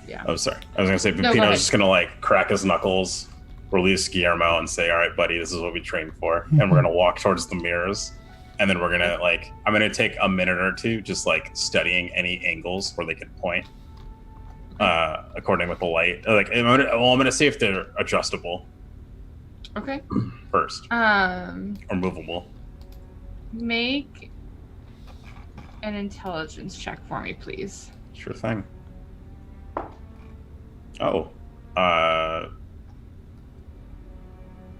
Yeah. Oh, sorry. I was going to say, No, Peppino's just going to, like, crack his knuckles, release Guillermo, and say, all right, buddy, this is what we trained for. And we're going to walk towards the mirrors. And then we're going to, like... I'm going to take a minute or two just, like, studying any angles where they can point according with the light. Like, I'm going to see if they're adjustable. Okay. First. Or movable. Make an intelligence check for me, please. Sure thing. Oh.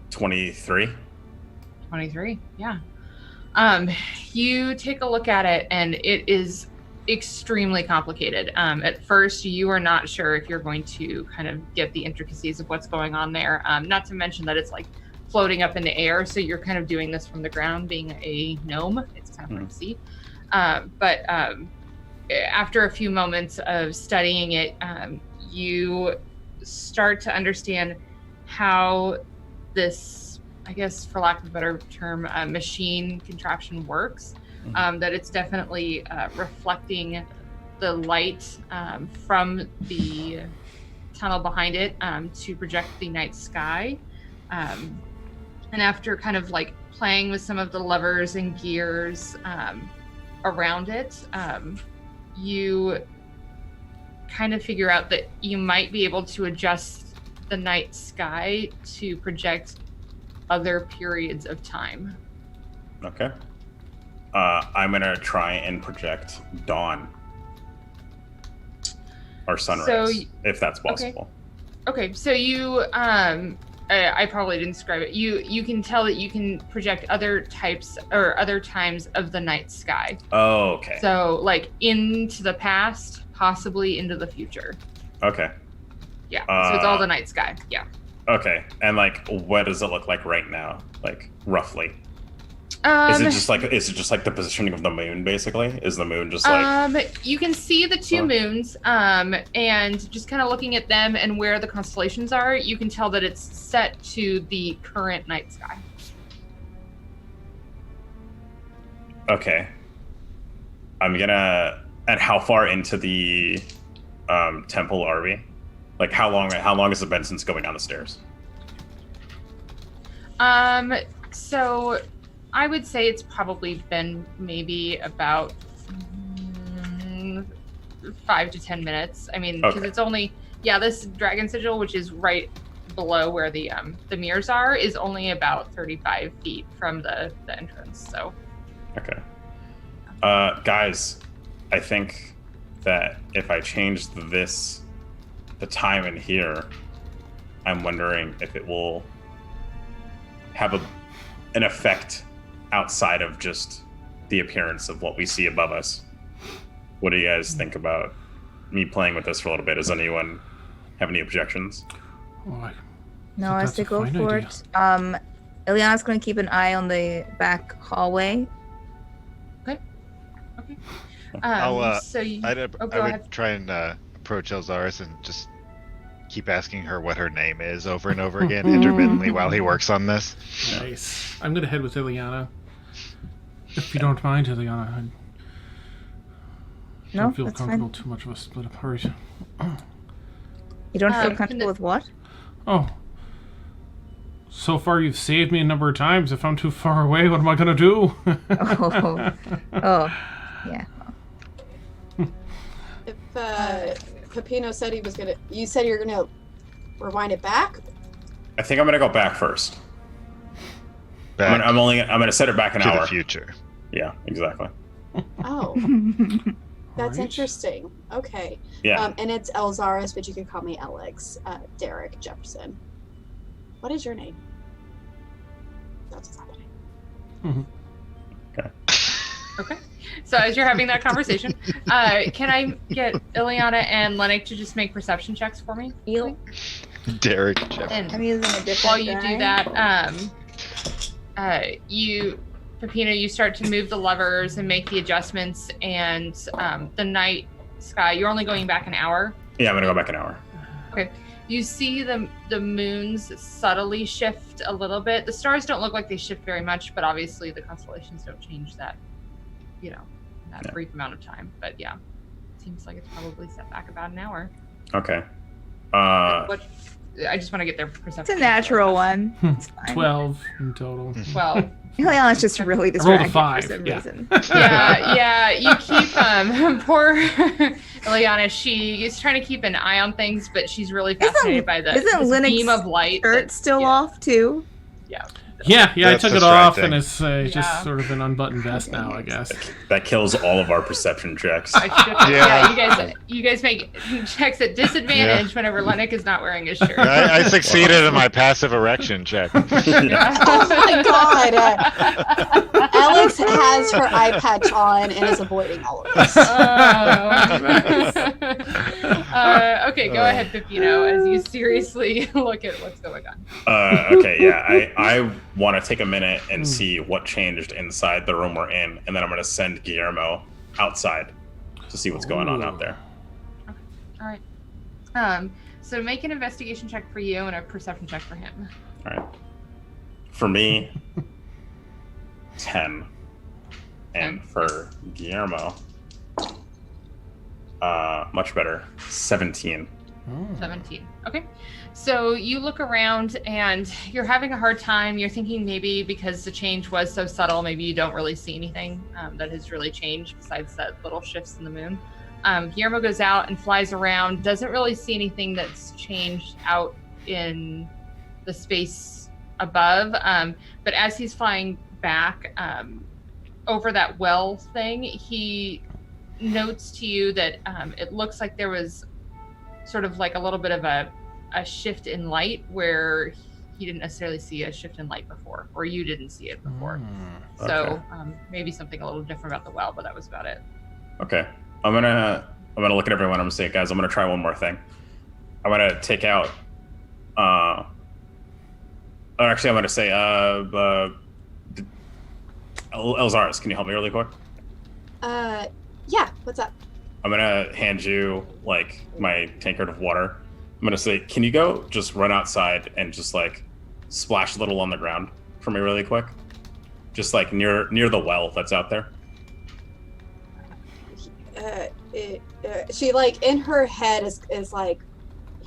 23. 23, yeah. You take a look at it, and it is extremely complicated. At first, you are not sure if you're going to kind of get the intricacies of what's going on there. Not to mention that it's like floating up in the air, so you're kind of doing this from the ground, being a gnome. It's kind of hard to see. But after a few moments of studying it, you start to understand how this, I guess, for lack of a better term, machine contraption works. That it's definitely reflecting the light from the tunnel behind it to project the night sky. And after kind of like playing with some of the levers and gears around it, you kind of figure out that you might be able to adjust the night sky to project other periods of time. Okay. I'm going to try and project dawn. Or sunrise, if that's possible. Okay, so you, I probably didn't describe it. You can tell that you can project other types or other times of the night sky. Oh, okay. So, like, into the past, possibly into the future. Okay. Yeah, so it's all the night sky, yeah. Okay, and, like, what does it look like right now? Like, roughly? Is it just like the positioning of the moon, basically? Is the moon just like... You can see the two moons, and just kind of looking at them and where the constellations are, you can tell that it's set to the current night sky. Okay. I'm gonna... And how far into the temple are we? Like, how long has it been since going down the stairs? So... I would say it's probably been maybe about 5 to 10 minutes. I mean, because it's only, this dragon sigil, which is right below where the mirrors are, is only about 35 feet from the entrance. So. Okay. Guys, I think that if I changed the time in here, I'm wondering if it will have an effect outside of just the appearance of what we see above us. What do you guys think about me playing with this for a little bit? Does anyone have any objections? No, I say go for it. Ileana's going to keep an eye on the back hallway. Okay. I go ahead. would try and approach Elzaris and just keep asking her what her name is over and over again intermittently while he works on this. Nice. I'm going to head with Ileana. If you don't mind, Ileana. I don't feel comfortable too much of a split apart. You don't feel comfortable with what? Oh. So far you've saved me a number of times. If I'm too far away, what am I going to do? Yeah. If Peppino said he was gonna, you said you're gonna rewind it back? I think I'm gonna go back first. Back I'm gonna set it back an hour. to the future. Yeah, exactly. Oh, that's Right. interesting. Okay. Yeah. And it's Elzaris, but you can call me Alex. Derik Jefferson. What is your name? That's what's happening. Okay. So as you're having that conversation, can I get Ileana and Lennox to just make perception checks for me? You. Derek. Jeff. And I'm using a different while you die. do that, Peppino, you start to move the levers and make the adjustments, and the night sky. You're only going back an hour. Yeah, I'm gonna go back an hour. Okay. You see the moons subtly shift a little bit. The stars don't look like they shift very much, but obviously the constellations don't change that, that brief amount of time. But yeah, it seems like it's probably set back about an hour. Okay. I just want to get their perception. It's a natural one. It's fine. 12 in total. 12. Ileana's just really I rolled a distracted 5, for some yeah. reason. Yeah. You keep poor Ileana. She is trying to keep an eye on things, but she's really fascinated by isn't this Lennox beam of light. Shirt still off too. Yeah, I That's took it off, and distracting. it's just sort of an unbuttoned vest now, I guess. That kills all of our perception checks. Yeah. You guys make checks at disadvantage whenever Lennox is not wearing his shirt. I succeeded in my passive erection check. Oh my god! Alex has her eye patch on and is avoiding all of this. Okay, go ahead, Peppino, as you seriously look at what's going on. Okay, yeah. I want to take a minute and see what changed inside the room we're in, and then I'm going to send Guillermo outside to see what's going on out there. All right. So make an investigation check for you and a perception check for him. All right. For me, 10. And for Guillermo, much better, 17. 17. Okay. So you look around and you're having a hard time. You're thinking maybe because the change was so subtle, maybe you don't really see anything that has really changed besides that little shifts in the moon. Guillermo goes out and flies around, doesn't really see anything that's changed out in the space above. But as he's flying back over that well thing, he notes to you that it looks like there was sort of like a little bit of a shift in light where he didn't necessarily see a shift in light before, or you didn't see it before. So maybe something a little different about the well, but that was about it. Okay. I'm gonna look at everyone. I'm gonna say, guys, I'm gonna try one more thing. I'm gonna take out or actually I'm gonna say Elzaris, can you help me really quick? Yeah, what's up? I'm gonna hand you like my tankard of water. I'm gonna say, can you go just run outside and just like splash a little on the ground for me really quick? Just like near the well that's out there. She like in her head is like,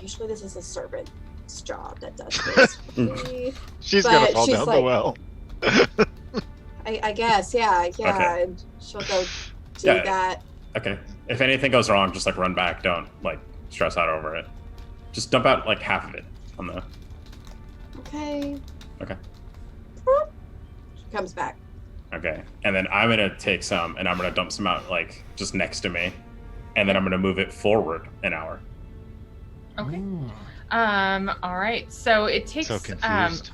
usually this is a servant's job that does this. She's But gonna fall she's down the like- well. I guess, yeah, Okay. and she'll go do Yeah. that. Okay. If anything goes wrong, just like run back. Don't like stress out over it. Just dump out like half of it on the. Okay. Okay. She comes back. Okay. And then I'm gonna take some and I'm gonna dump some out like just next to me, and then I'm gonna move it forward an hour. Okay. All right. So it takes So confused.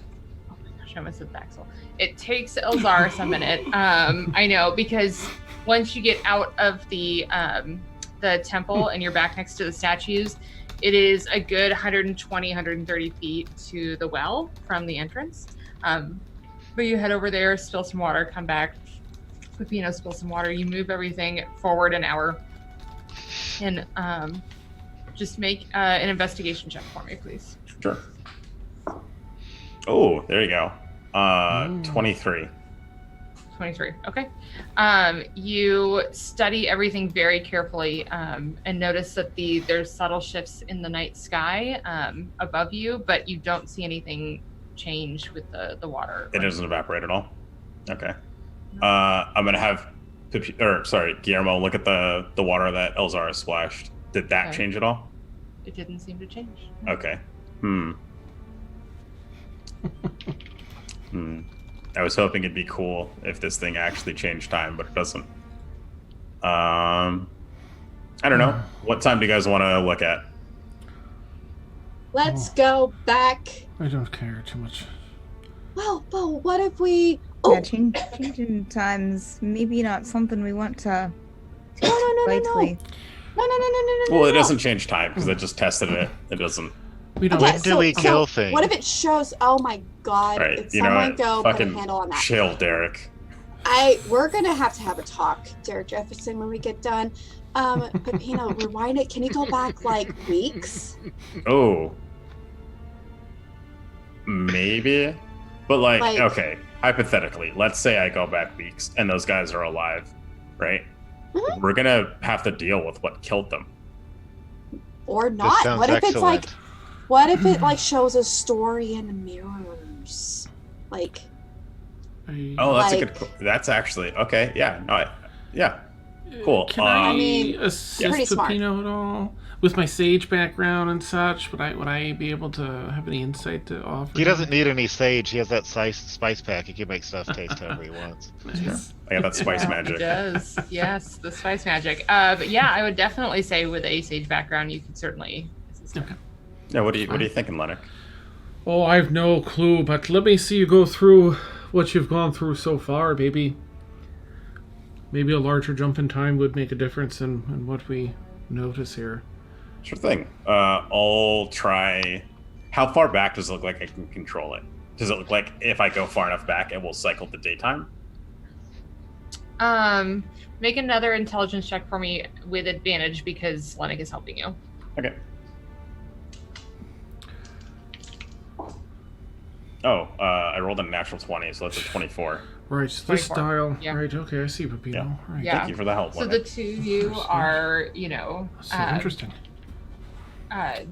oh my gosh, I almost said Thaxel. It takes Elzaris a minute. I know, because once you get out of the temple and you're back next to the statues, it is a good 120, 130 feet to the well from the entrance. But you head over there, spill some water, come back, Peppino, spill some water. You move everything forward an hour. And just make an investigation check for me, please. Sure. Oh, there you go. 23. 23. Okay. You study everything very carefully and notice that there's subtle shifts in the night sky above you, but you don't see anything change with the water. It doesn't evaporate at all. Okay. I'm gonna have Guillermo look at the water that Elzara splashed. Did that Okay. change at all? It didn't seem to change. Okay. I was hoping it'd be cool if this thing actually changed time, but it doesn't. I don't know. What time do you guys want to look at? Let's go back. I don't care too much. Well, but what if we... Yeah, changing times, maybe not something we want to... No. lightly. No. Well, it doesn't change time because I just tested it. It doesn't. We don't. Okay, When do we kill things? What if it shows... Oh my god. All right, If you know someone what? go put a Fucking handle on that. chill, Derik. We're gonna have to have a talk, Derek Jefferson, when we get done. But rewind it. Can you go back like weeks? Oh. Maybe. But like, okay, hypothetically, let's say I go back weeks and those guys are alive, right? Mhm. We're gonna have to deal with what killed them. Or This not? sounds What if it's like? excellent. What if it like shows a story in mirrors? Like, Oh, that's Like- a good. That's actually okay. Yeah. No. Yeah. Cool. Can I, mean, assist pretty smart. Pepino at all with my sage background and such? Would I be able to have any insight to offer? He doesn't need any sage. He has that spice pack. He can make stuff taste however he wants. Nice. I got that spice It magic. does. Yes, the spice magic. But yeah, I would definitely say with a sage background, you could certainly assist him. Okay. Yeah. What are you thinking, Lennox? Oh, I've no clue, but let me see you go through what you've gone through so far, maybe a larger jump in time would make a difference in what we notice here. Sure thing. I'll try. How far back does it look like I can control it? Does it look like if I go far enough back, it will cycle to daytime? Make another intelligence check for me with advantage because Lennox is helping you. Okay. Oh, I rolled a natural 20, so that's a 24. Right, this 24. dial. Yeah. Right, okay, I see, Pepino. Yeah. Right. Yeah. Thank you for the help. So Lennox. the two of you are, So interesting.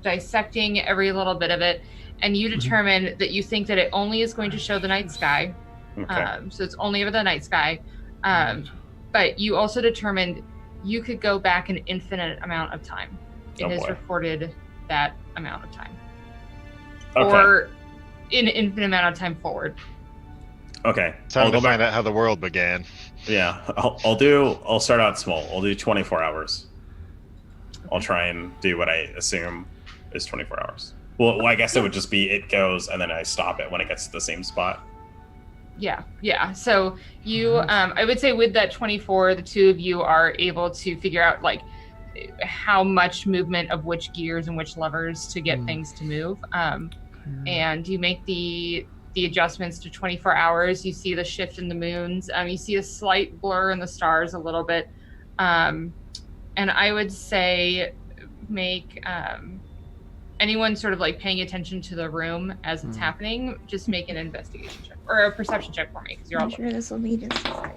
dissecting every little bit of it, and you determine that you think that it only is going to show the night sky. Okay. So it's only over the night sky. But you also determined you could go back an infinite amount of time. It Oh, has boy. recorded that amount of time. Okay. Or an infinite amount of time forward. Okay. Time I'll to go back. find out how the world began. Yeah. I'll start out small. I'll do 24 hours. I'll try and do what I assume is 24 hours. Well, I guess it would just be it goes and then I stop it when it gets to the same spot. Yeah. So you, I would say with that 24, the two of you are able to figure out like how much movement of which gears and which levers to get things to move. And you make the adjustments to 24 hours. You see the shift in the moons. You see a slight blur in the stars a little bit. And I would say make anyone sort of like paying attention to the room as it's happening, just make an investigation check or a perception check for me because you're all I'm sure this will be just Oh,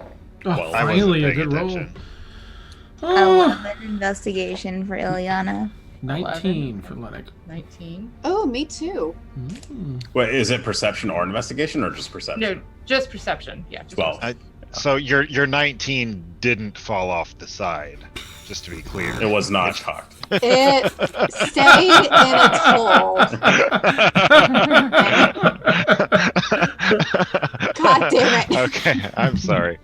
Well, I wasn't finally a paying good roll. attention. Oh, 11 investigation for Ileana. 19 for Lennox. 19. Oh, me too. Wait, is it perception or investigation or just perception? No, just perception. Yeah. Just 12. So your 19 didn't fall off the side, just to be clear. It was not cocked. It stayed in its hole. God damn it. Okay, I'm sorry.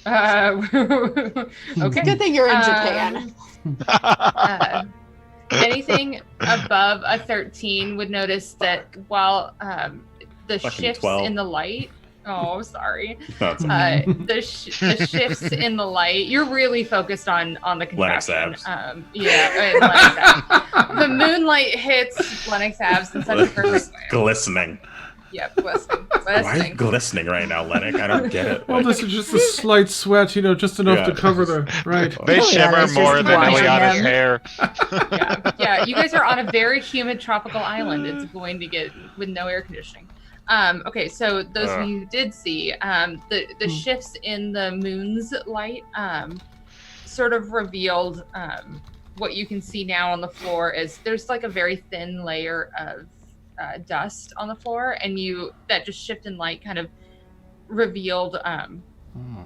Okay. Good thing you're in Japan. Anything above a 13 would notice that while the Fucking shifts 12. in the light. Oh, sorry. That's The shifts in the light. You're really focused on the Lennox contraption. abs. And Lennox abs. The moonlight hits Lennox abs in such a perfect way. glistening. Yep, glistening. Why are you Glistening. glistening right now, Lennox? I don't get it. Well, Like, this is just a slight sweat, just enough Yeah. to cover the right. They Oh, yeah, shimmer that's more just than watching Ileana's them. hair. Yeah. You guys are on a very humid tropical island. It's going to get with no air conditioning. Okay, so those of you who did see the shifts in the moon's light sort of revealed what you can see now on the floor is there's like a very thin layer of dust on the floor, and that just shift in light kind of revealed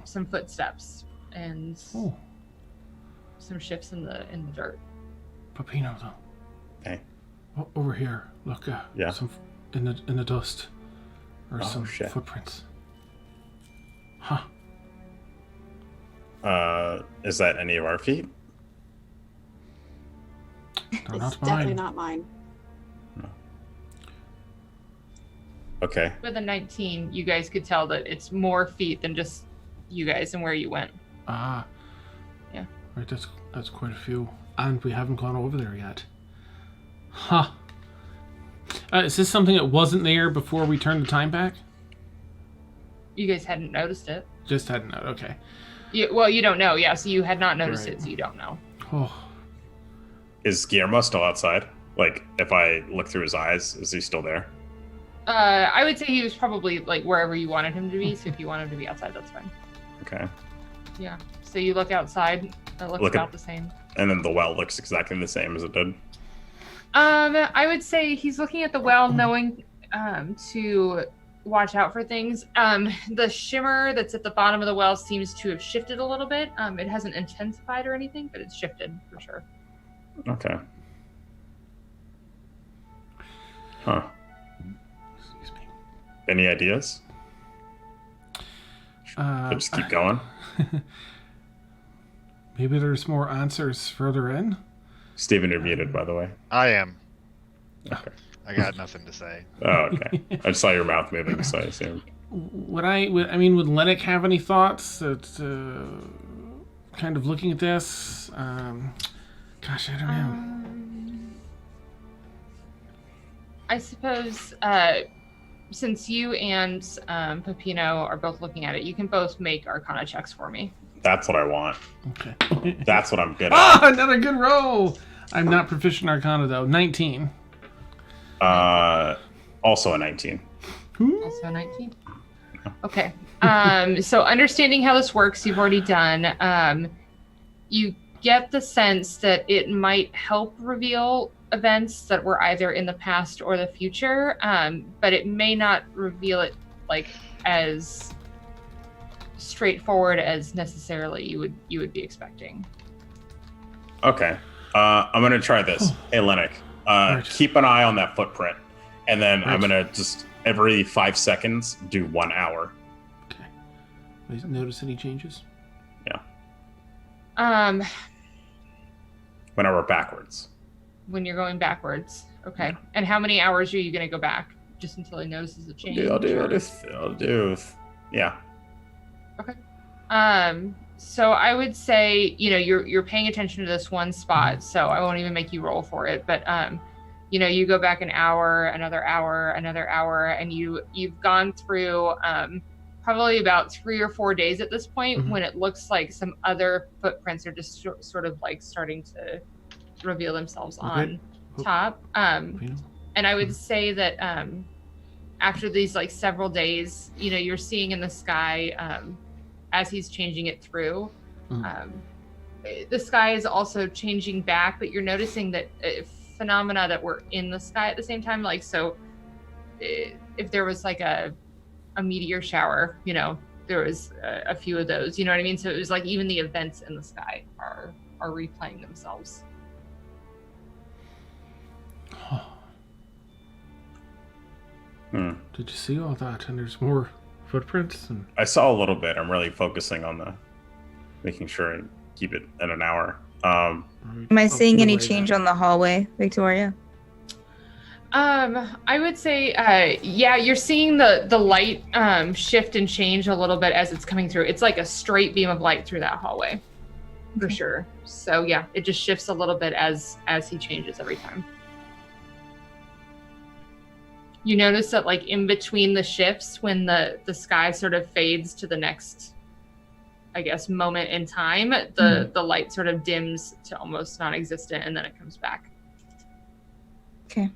some footsteps and some shifts in the dirt. Pepino, though. Hey. Over here. Look. Yeah. Some in the dust. Or Oh, some shit. footprints. Huh. Is that any of our feet? No, It's not definitely mine. not mine. Okay. With a 19, you guys could tell that it's more feet than just you guys and where you went. Ah. Yeah. Right, that's quite a few. And we haven't gone over there yet. Huh. Is this something that wasn't there before we turned the time back? You guys hadn't noticed it. Just hadn't known. Okay. Well, you don't know. Yeah, so you had not noticed Right. it, so you don't know. Oh. Is Guillermo still outside? Like, if I look through his eyes, is he still there? I would say he was probably like wherever you wanted him to be. So if you want him to be outside, that's fine. Okay. Yeah. So you look outside. It looks Look about at- the same. And then the well looks exactly the same as it did. I would say he's looking at the well, knowing to watch out for things. The shimmer that's at the bottom of the well seems to have shifted a little bit. It hasn't intensified or anything, but it's shifted for sure. Okay. Huh. Excuse me. Any ideas? Should just keep going? Maybe there's more answers further in. Steven, you're muted, by the way. I am. Okay. I got nothing to say. Oh, okay. I just saw your mouth moving, so I assumed. Would Lennox have any thoughts that kind of looking at this? Gosh, I don't know. I suppose since you and Peppino are both looking at it, you can both make Arcana checks for me. That's what I want. Okay. That's what I'm good at. Ah, another good roll. I'm not proficient Arcana though. 19. Also a 19. Also 19. Okay. So understanding how this works, you've already done. You get the sense that it might help reveal events that were either in the past or the future, but it may not reveal it like as straightforward as necessarily you would be expecting. Okay. I'm gonna try this. Hey, Lennox. Right. Keep an eye on that footprint, and then I'm Right. gonna just every 5 seconds do 1 hour. Okay. Notice any changes? Whenever backwards. When you're going backwards. Okay. And how many hours are you going to go back? Just until he notices a change? I'll do. Yeah. So I would say, you're paying attention to this one spot, so I won't even make you roll for it. But you go back an hour, another hour, and you've gone through probably about 3 or 4 days at this point, when it looks like some other footprints are just sort of like starting to reveal themselves on top. And I would say that after these like several days, you're seeing in the sky as he's changing it through. The sky is also changing back, but you're noticing that phenomena that were in the sky at the same time. Like, so if there was like a meteor shower, there was a few of those, you know what I mean? So it was like even the events in the sky are replaying themselves. Did you see all that? And there's more footprints? And I saw a little bit. I'm really focusing on making sure I keep it in an hour. Am I seeing any change on the hallway, Victoria? I would say, you're seeing the light shift and change a little bit as it's coming through. It's like a straight beam of light through that hallway, for sure. So yeah, it just shifts a little bit as he changes every time. You notice that like in between the shifts, when the sky sort of fades to the next, I guess, moment in time, the light sort of dims to almost non-existent, and then it comes back. Okay.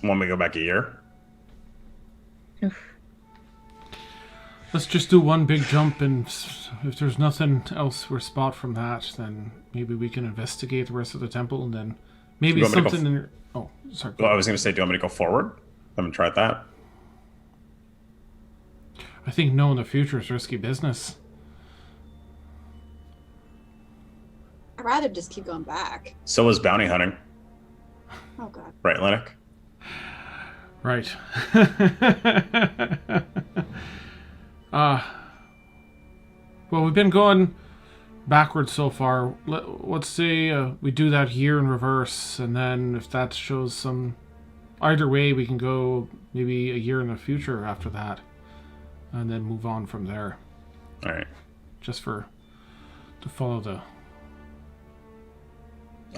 Want me to go back a year? let's just do one big jump, and if there's nothing else we're spot from that, then maybe we can investigate the rest of the temple, and then maybe You want me to something in your... Oh, sorry. Well, I was going to say, do you want me to go forward? I haven't tried that. I think knowing the future is risky business. I'd rather just keep going back. So is bounty hunting. Oh, God. Right, Lennox? Right. Well, we've been going backwards so far. Let's say we do that here in reverse, and then if that shows some... Either way, we can go maybe a year in the future after that, and then move on from there. All right. Just to follow the...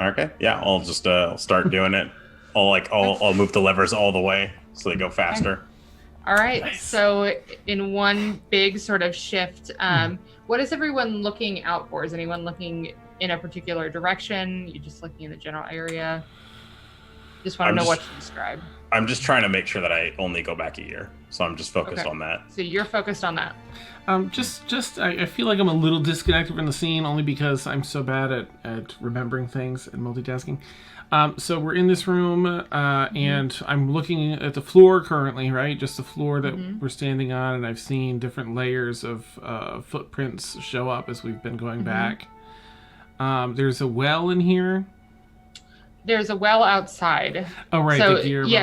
Okay. Yeah, I'll just start doing it. I'll move the levers all the way so they go faster. All right. Nice. So in one big sort of shift, what is everyone looking out for? Is anyone looking in a particular direction? You just looking in the general area? Just want to know what to describe. I'm just trying to make sure that I only go back a year. So I'm just focused on that. So you're focused on that. I feel like I'm a little disconnected from the scene only because I'm so bad at remembering things and multitasking. So we're in this room, and I'm looking at the floor currently, right? Just the floor that we're standing on, and I've seen different layers of footprints show up as we've been going back. There's a well in here. There's a well outside. Oh, right. So,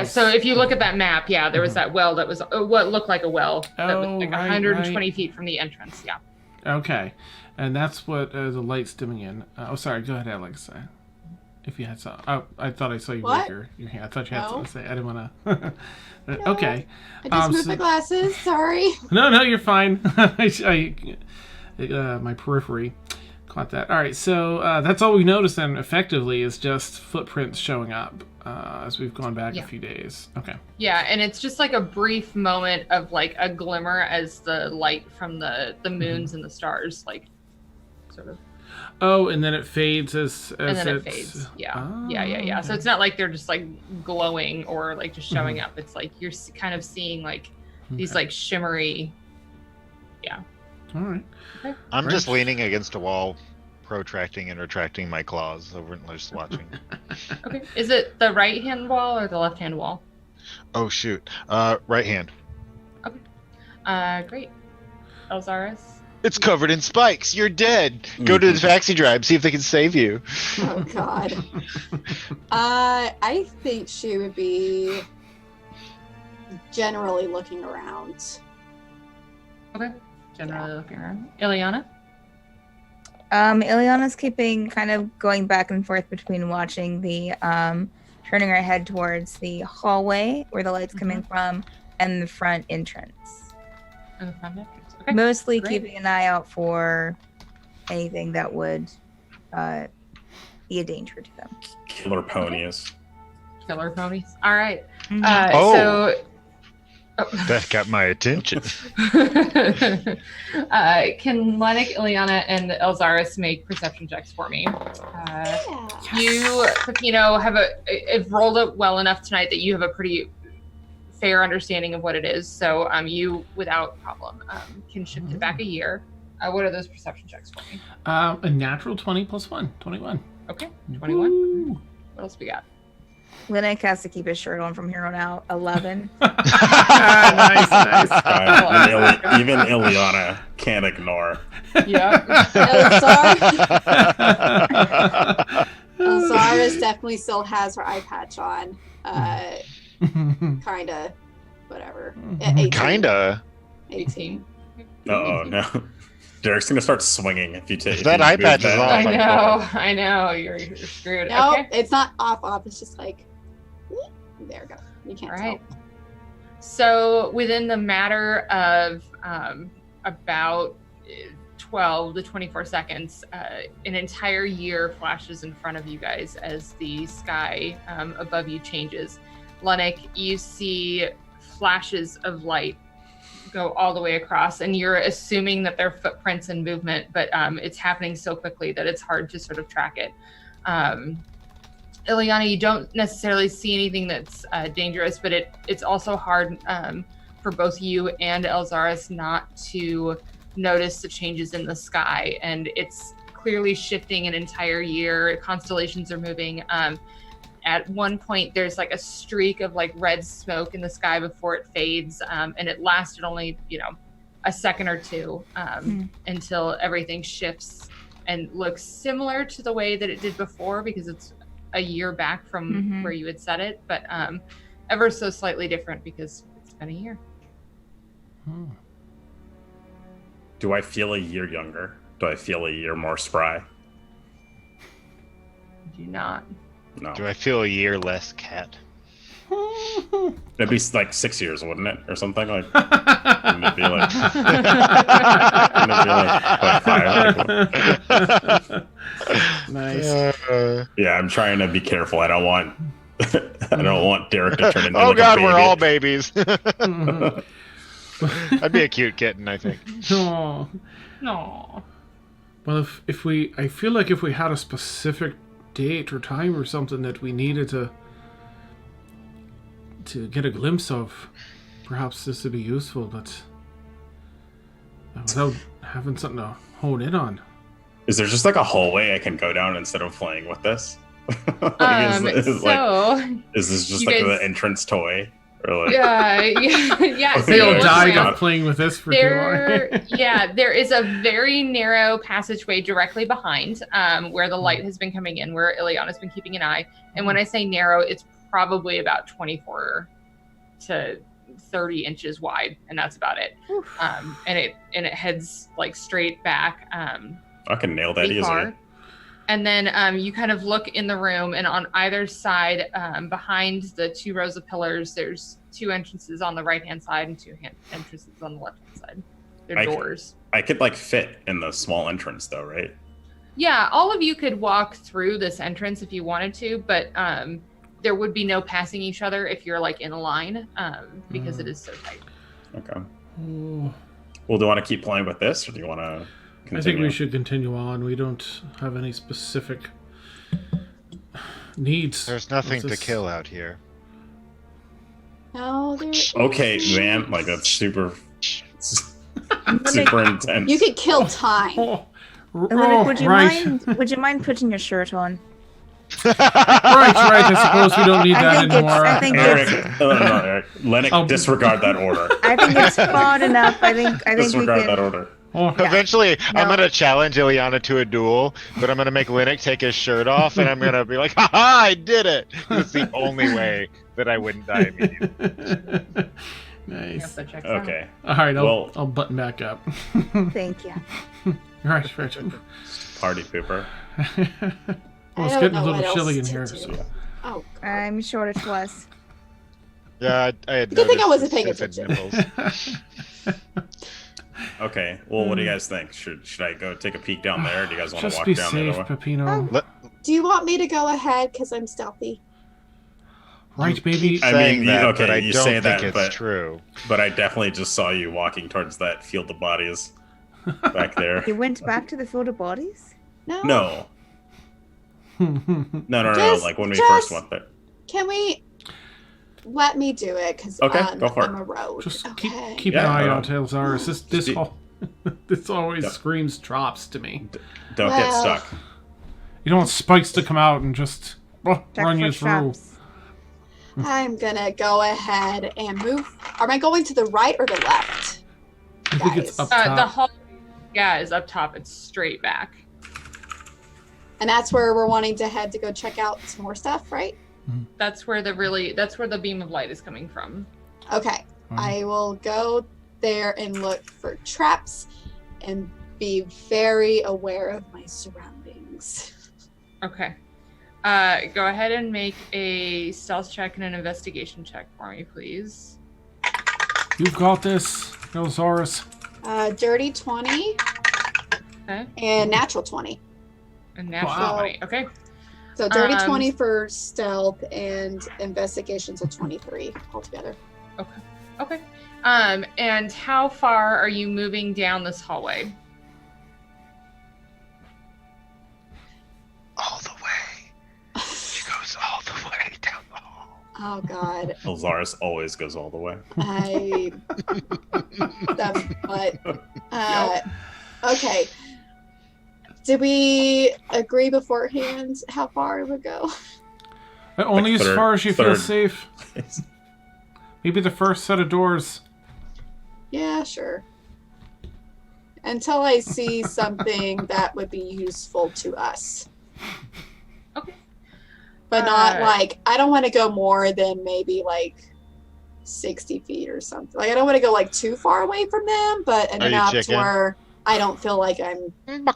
so if you look at that map, there was that well that was what looked like a well that was like 120 feet from the entrance. Yeah. Okay. And that's what the light's dimming in. Sorry. Go ahead, Alex. If you had some... Oh, I thought I saw you wave your hand. I thought you had something to say. I didn't want to... Okay. I just moved my glasses. Sorry. No, you're fine. My periphery caught that. All right, so that's all we noticed then, effectively, is just footprints showing up as we've gone back a few days. Okay. Yeah, and it's just like a brief moment of like a glimmer as the light from the moons and the stars, like, sort of. Oh, and then it fades as and then it fades. Yeah. Oh, Yeah. So it's not like they're just like glowing or like just showing up. It's like you're kind of seeing like these like shimmery. Yeah. All right. Okay. I'm just leaning against a wall, protracting and retracting my claws over and just watching. Okay. Is it the right hand wall or the left hand wall? Oh shoot. Right hand. Okay. Great. Elzaris? It's covered in spikes. You're dead. Go to the taxi drive. See if they can save you. Oh God. I think she would be generally looking around. Okay. Generally looking around. Ileana? Ileana's keeping kind of going back and forth between watching the turning her head towards the hallway where the light's coming from and the front entrance. And the front entrance. Okay. Mostly Great. keeping an eye out for anything that would be a danger to them. Killer ponies. Killer ponies. All right. Oh. That got my attention. Can Lennox, Ileana, and Elzaris make perception checks for me? You, Pepino, have rolled it well enough tonight that you have a pretty fair understanding of what it is. So you, without problem, can shift it back a year. What are those perception checks for me? A natural 20 plus 1. 21. Okay, 21. Woo. What else we got? Lennox has to keep his shirt on from here on out. 11. Nice. Even Ileana can't ignore. Yeah. Elzaris definitely still has her eye patch on. Kinda. Whatever. 18. Kinda. 18. Oh no. Derik's gonna start swinging if you take That eye patch is off. I know. You're screwed. No, Okay. it's not off. It's just like, there we go. You can't All right. tell. So within the matter of about 12 to 24 seconds, an entire year flashes in front of you guys as the sky above you changes. Lennox, you see flashes of light go all the way across, and you're assuming that they're footprints and movement, but it's happening so quickly that it's hard to sort of track it. Ileana, you don't necessarily see anything that's dangerous, but it's also hard for both you and Elzaris not to notice the changes in the sky, and it's clearly shifting an entire year. Constellations are moving. At one point, there's like a streak of like red smoke in the sky before it fades, and it lasted only, a second or two until everything shifts and looks similar to the way that it did before, because it's a year back from where you had set it, but ever so slightly different because it's been a year. Do I feel a year younger? Do I feel a year more spry? Do not. No. Do I feel a year less cat? It'd be like 6 years, wouldn't it, or something like? Wouldn't it be like? Wouldn't it be like 5? Nice. Yeah, I'm trying to be careful. I don't want. I don't want Derik to turn into. Oh like God, a baby. we're all babies. I'd be a cute kitten, I think. Oh. No. Well, I feel like if we had a specific date or time or something that we needed to get a glimpse of, perhaps this would be useful, but without having something to hone in on. Is there just like a hallway I can go down instead of playing with this? Is this just like the entrance toy? Or like... Yeah. They all died not- of playing with this for too long. Yeah, there is a very narrow passageway directly behind where the light has been coming in, where Ileana's been keeping an eye. And when I say narrow, it's probably about 24 to 30 inches wide, and that's about it. And it heads like straight back. I can nail that easily. Far. And then you kind of look in the room, and on either side, behind the 2 rows of pillars, there's 2 entrances on the right-hand side and 2 entrances on the left-hand side. They're doors. I could like fit in the small entrance though, right? Yeah, all of you could walk through this entrance if you wanted to, but there would be no passing each other if you're like in a line, because it is so tight. Okay. Oh, Well, do you want to keep playing with this, or do you want to continue? I think we should continue on. We don't have any specific needs. There's nothing to This is- kill out here. No, there. Okay, man. Like that's super intense. You could kill time. Oh, Linux, would you right. would you mind putting your shirt on? right. I suppose we don't need I that think it's- anymore. I think Eric, no, Eric. Lennox, Oh. disregard that order. I think it's far enough. I think we Disregard that can. order. Oh, Eventually, I'm No. gonna challenge Ileana to a duel, but I'm gonna make Linux take his shirt off, and I'm gonna be like, "Ha ha! I did it!" It's the only way that I wouldn't die immediately. Nice. Yep, that checks Okay. All right, Well- I'll button back up. Thank you. Right. Party pooper. Well, it's I don't getting a know little what chilly else in to here. do. So. Oh, God. I'm sure it was. Yeah, I had Good thing I noticed wasn't paying his stupid attention. nipples. Okay. Well, what do you guys think? Should I go take a peek down there? Or do you guys want to Just walk be down safe, the other way? Peppino. Do you want me to go ahead because I'm stealthy? Right, baby. I Saying mean, that, okay, but I you don't say think that, it's but true. but I definitely just saw you walking towards that field of bodies back there. You went back to the field of bodies? No. No. No. Just- Like when we just- first went there. Can we let me do it? Because Okay, go for it. I'm a rogue. Just Okay. keep Yeah, an eye no, on Tailzarus. This be- this always Yeah. screams drops to me. Don't get Well- stuck. You don't want spikes to come out and just Check run for you through. traps. I'm gonna go ahead and move. Am I going to the right or the left? I think it's Guys. up top. The hall, is up top. It's straight back. And that's where we're wanting to head to go check out some more stuff, right? That's where the beam of light is coming from. Okay. I will go there and look for traps and be very aware of my surroundings. Okay. Go ahead and make a stealth check and an investigation check for me, please. You've got this, Tailzarus. Dirty 20 Okay. and natural 20. And natural Wow. 20. Okay. So dirty 20 Um, for stealth and investigation, so 23 altogether. Okay. And how far are you moving down this hallway? All the way. She goes all the way down the hall. Oh God. Elzaris always goes all the way. Okay. Did we agree beforehand how far it would go? Only Like as third- far as you feel third. safe. Maybe the first set of doors. Yeah, sure. Until I see something that would be useful to us. Okay. But not Uh, like, I don't want to go more than maybe like 60 feet or something. Like, I don't want to go like too far away from them, but you enough to chicken? where I don't feel like I'm. I'm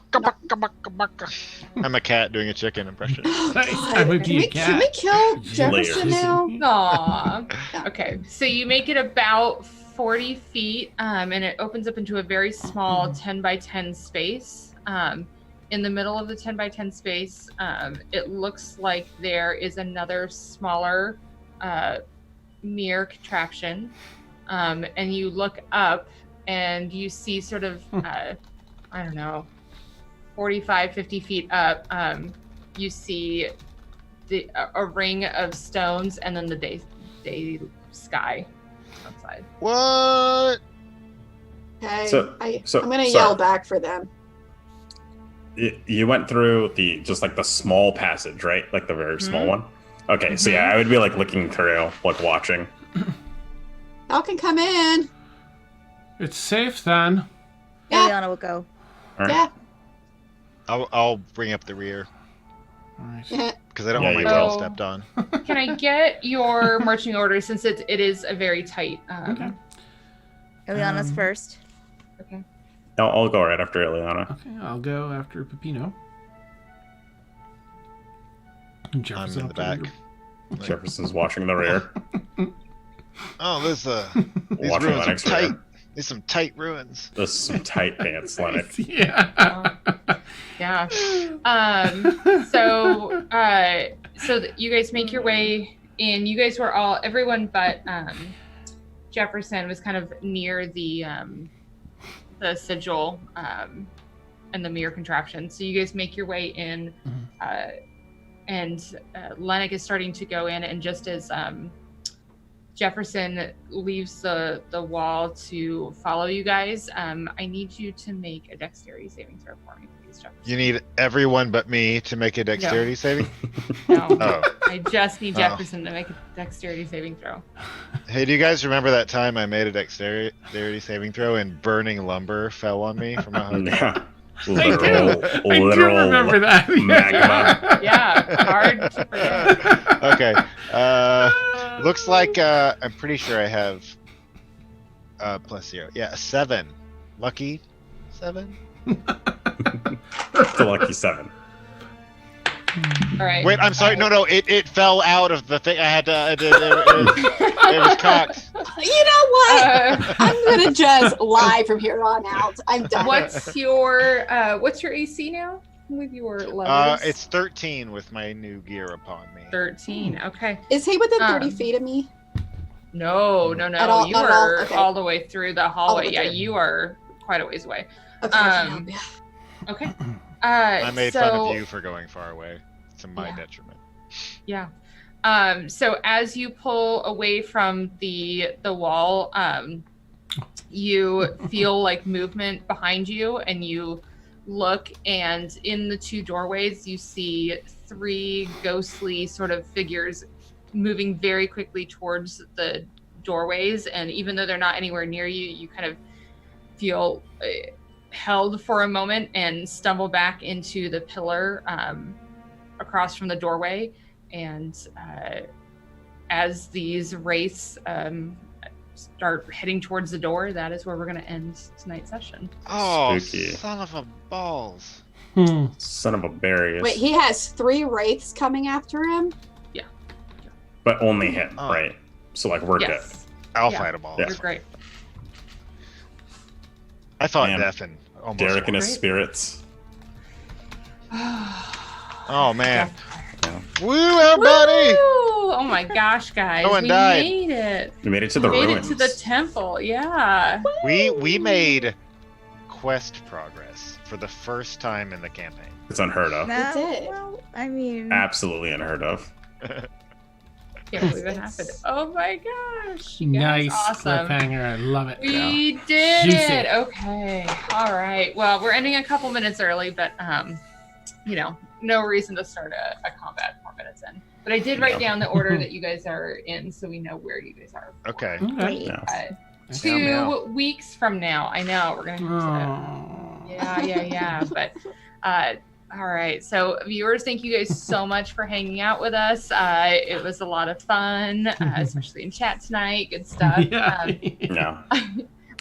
a cat doing a chicken impression. I would be a Can we cat. kill Jefferson now? Aw. Okay, so you make it about 40 feet, and it opens up into a very small 10 by 10 space. In the middle of the 10 by 10 space, it looks like there is another smaller mirror contraption. And you look up and you see sort of, I don't know, 45, 50 feet up, you see a ring of stones and then the day sky outside. What? Okay, So- I'm gonna sorry. yell back for them. You went through the small passage, right? Like the very small one. Okay, so Mhm. yeah, I would be like looking through, like watching. Y'all can come in. It's safe then. Yeah. Liliana will go. All right. Yeah. I'll bring up the rear All right. because I don't Yeah, want you my tail will. stepped on. Can I get your marching order since it is a very tight? Okay. Liliana's first. Okay. I'll go right after Ileana. Okay, I'll go after Pepino. And Jefferson I'm in the will go back. later. Jefferson's watching the rear. Oh, there's these Watching ruins are Lennox tight. rear. There's some tight ruins. This is some tight pants, Lennox. Yeah. Yeah. So you guys make your way in. You guys were everyone but Jefferson was kind of near the sigil and the mirror contraption. So you guys make your way in, and Lennox is starting to go in, and just as Jefferson leaves the wall to follow you guys, I need you to make a dexterity saving throw for me, please, Jefferson. You need everyone but me to make a dexterity saving? No, Oh. I just need Oh. Jefferson to make a dexterity saving throw. Hey, do you guys remember that time I made a dexterity saving throw and burning lumber fell on me from a hug? Yeah. I do Literal remember that. magma. Yeah, hard to forget. Okay. Looks like I'm pretty sure I have +0. Yeah, 7. Lucky 7. The lucky 7. All right. Wait, I'm sorry. No, it fell out of the thing. I had to. It was cocked. You know what? Uh, I'm gonna just lie from here on out. I'm done. what's your AC now with your levels? It's 13 with my new gear upon me. 13. Okay. Is he within 30 Um, feet of me? No. At all- You at all? are Okay. all the way through the hallway. way Yeah, through. you are quite a ways away. Okay. Yeah. Okay. I made fun so- of you for going far away. To my Yeah. detriment. Yeah. So as you pull away from the wall, you feel like movement behind you, and you look, and in the two doorways, you see 3 ghostly sort of figures moving very quickly towards the doorways. And even though they're not anywhere near you, you kind of feel held for a moment and stumble back into the pillar across from the doorway. And as these wraiths start heading towards the door, that is where we're going to end tonight's session. Oh, Spooky. son of a balls. Son of a berries. Wait, he has 3 wraiths coming after him? But only him, Oh. right? So like we're dead. Yes, I'll Yeah. fight them all. Yeah. you're great. I fought Man. Death and almost Derik won. and his Great. spirits. Oh, man. Woo, everybody! Woo! Oh my gosh, guys. No one we died. made it. We made it to the We made ruins. it to the temple. Yeah. We made quest progress for the first time in the campaign. It's unheard of. No, did. well, I mean, Absolutely unheard of. Can't believe it happened. Oh my gosh. You guys, Nice awesome. cliffhanger. I love it. We did Juicy. it. Okay. All right. Well, we're ending a couple minutes early, but no reason to start a combat 4 minutes in. But I did write Yeah. down the order that you guys are in, so we know where you guys are. Okay. Okay. Yeah. Nice. 2 Meow. weeks from now. I know we're gonna have to. Oh. Yeah. But all right. So viewers, thank you guys so much for hanging out with us. It was a lot of fun, especially in chat tonight. Good stuff. Yeah. Yeah.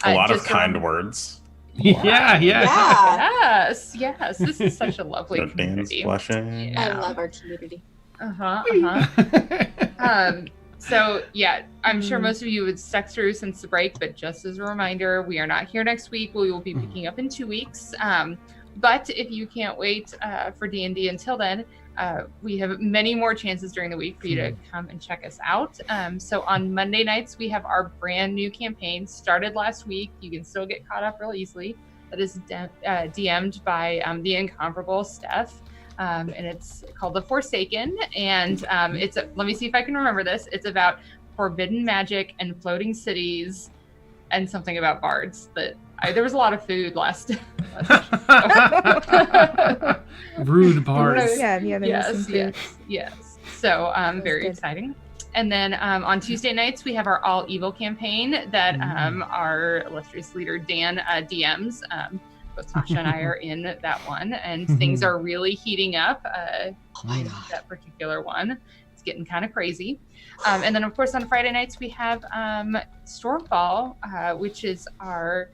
A lot of just kind words. Yeah. Yeah. Yes. This is such a lovely Dan's community. blushing. Yeah. I love our community. So yeah, I'm sure most of you would suck through since the break, but just as a reminder, we are not here next week. We will be picking up in 2 weeks. But if you can't wait for D&D until then, we have many more chances during the week for you to come and check us out. So on Monday nights, we have our brand new campaign started last week. You can still get caught up real easily. That is DM'd by the incomparable Steph. And it's called The Forsaken. And let me see if I can remember this. It's about forbidden magic and floating cities and something about bards. There was a lot of food last Rude bards. Yes. So very exciting. And then on Tuesday nights, we have our All Evil campaign that our illustrious leader, Dan, DMs. Both Tasha and I are in that one, and things are really heating up. That particular one. It's getting kind of crazy. And then, of course, on Friday nights, we have Stormfall, which is our...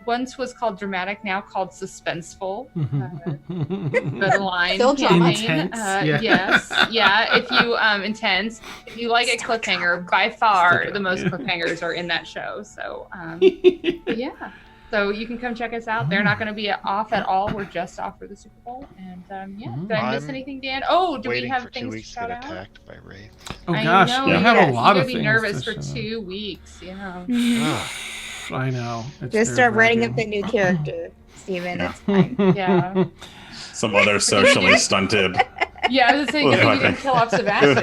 Once was called dramatic, now called suspenseful. The line Still campaign. Yes. If you intense, if you like a cliffhanger, by far the most cliffhangers are in that show. So yeah. So you can come check us out. They're not going to be off at all. We're just off for the Super Bowl. And did I miss anything, Dan? Oh, do we have things to shout out? Attacked by wraiths. Oh gosh, we have a lot of things. You're going to be nervous to for shout 2 weeks. Yeah. I know. It's Just start writing up nerve-wracking. the new character, Steven. Yeah. It's fine. Yeah. Some other socially stunted. Yeah, I was saying, you can kill off Sebastian.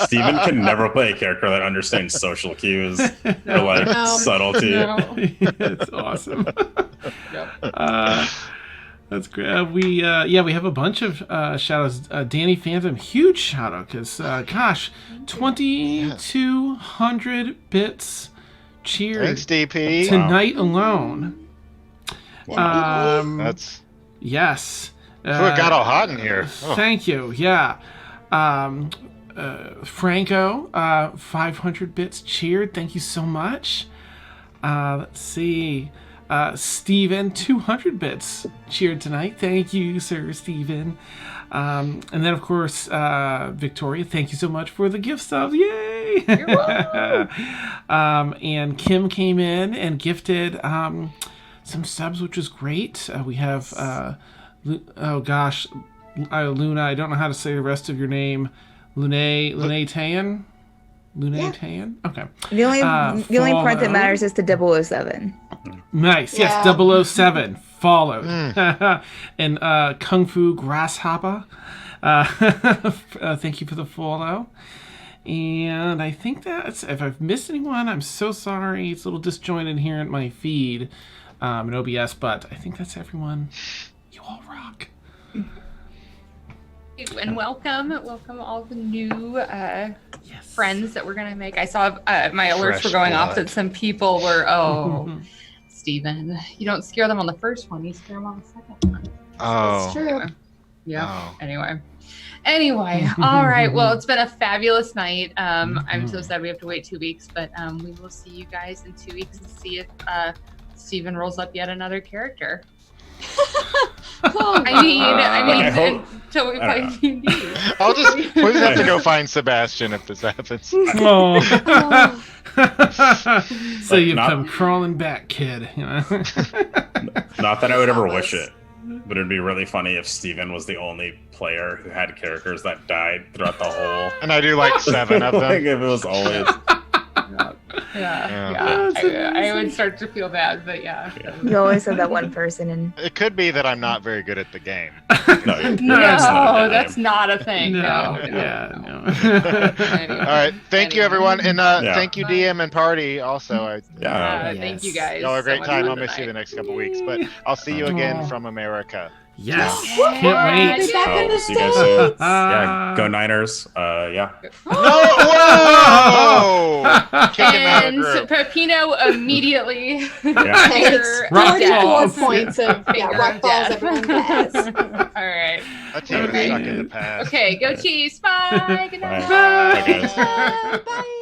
Steven can never play a character that understands social cues or subtlety. It's awesome. That's great. We have a bunch of shout outs. Danny Phantom, huge shout out because 2,200 bits cheered Thanks, DP. tonight alone. That's Yes. it got all hot in here. Thank you. Yeah. Franco, 500 bits cheered. Thank you so much. Let's see. Steven, 200 bits cheered tonight. Thank you, Sir Steven. And then, of course, Victoria, thank you so much for the gift subs. Yay! You're welcome. And Kim came in and gifted some subs, which was great. We have, Luna, I don't know how to say the rest of your name. Lune Tan? Tan? Okay. The only part that matters is the 007. Nice. Yeah. Yes, 007 followed. And Kung Fu Grasshopper. Thank you for the follow. And I think that's, if I've missed anyone, I'm so sorry. It's a little disjointed here in my feed in OBS, but I think that's everyone. You all rock. And welcome all the new friends that we're going to make. I saw my alerts Fresh were going off blood. that some people were, Steven, you don't scare them on the first one, you scare them on the second one. It's true. Yeah. Oh. Anyway, all right. Well, it's been a fabulous night. I'm so sad we have to wait 2 weeks, but we will see you guys in 2 weeks to see if Steven rolls up yet another character. I mean, until we play D&D. I'll just we have to go find Sebastian if this happens. So you come crawling back, kid. You know? Not that I would ever wish it, but it'd be really funny if Steven was the only player who had characters that died throughout the whole. And I do like 7 of Like them. if it was always. I would start to feel bad, but yeah. You always have that one person, and It could be that I'm not very good at the game. No, that's not a thing. No. No. Anyway. All right, thank you everyone, and Yeah. thank you DM and party also. Yeah. Thank you guys. Y'all are a great so much time. for I'll the miss you night. the next couple weeks, but I'll see you again from America. Yes. Woo! Can't wait. Be back in the See you guys soon. States. Yeah, go Niners. Yeah. No! Whoa! Kick him out of And group. Pepino immediately Yeah. finger Rock of death. balls. 44 points of Finger rock of balls death. everyone has. All right. That team is Okay. stuck in the past. Okay, go Chiefs. Bye. Good night. Bye. Bye, guys. Bye.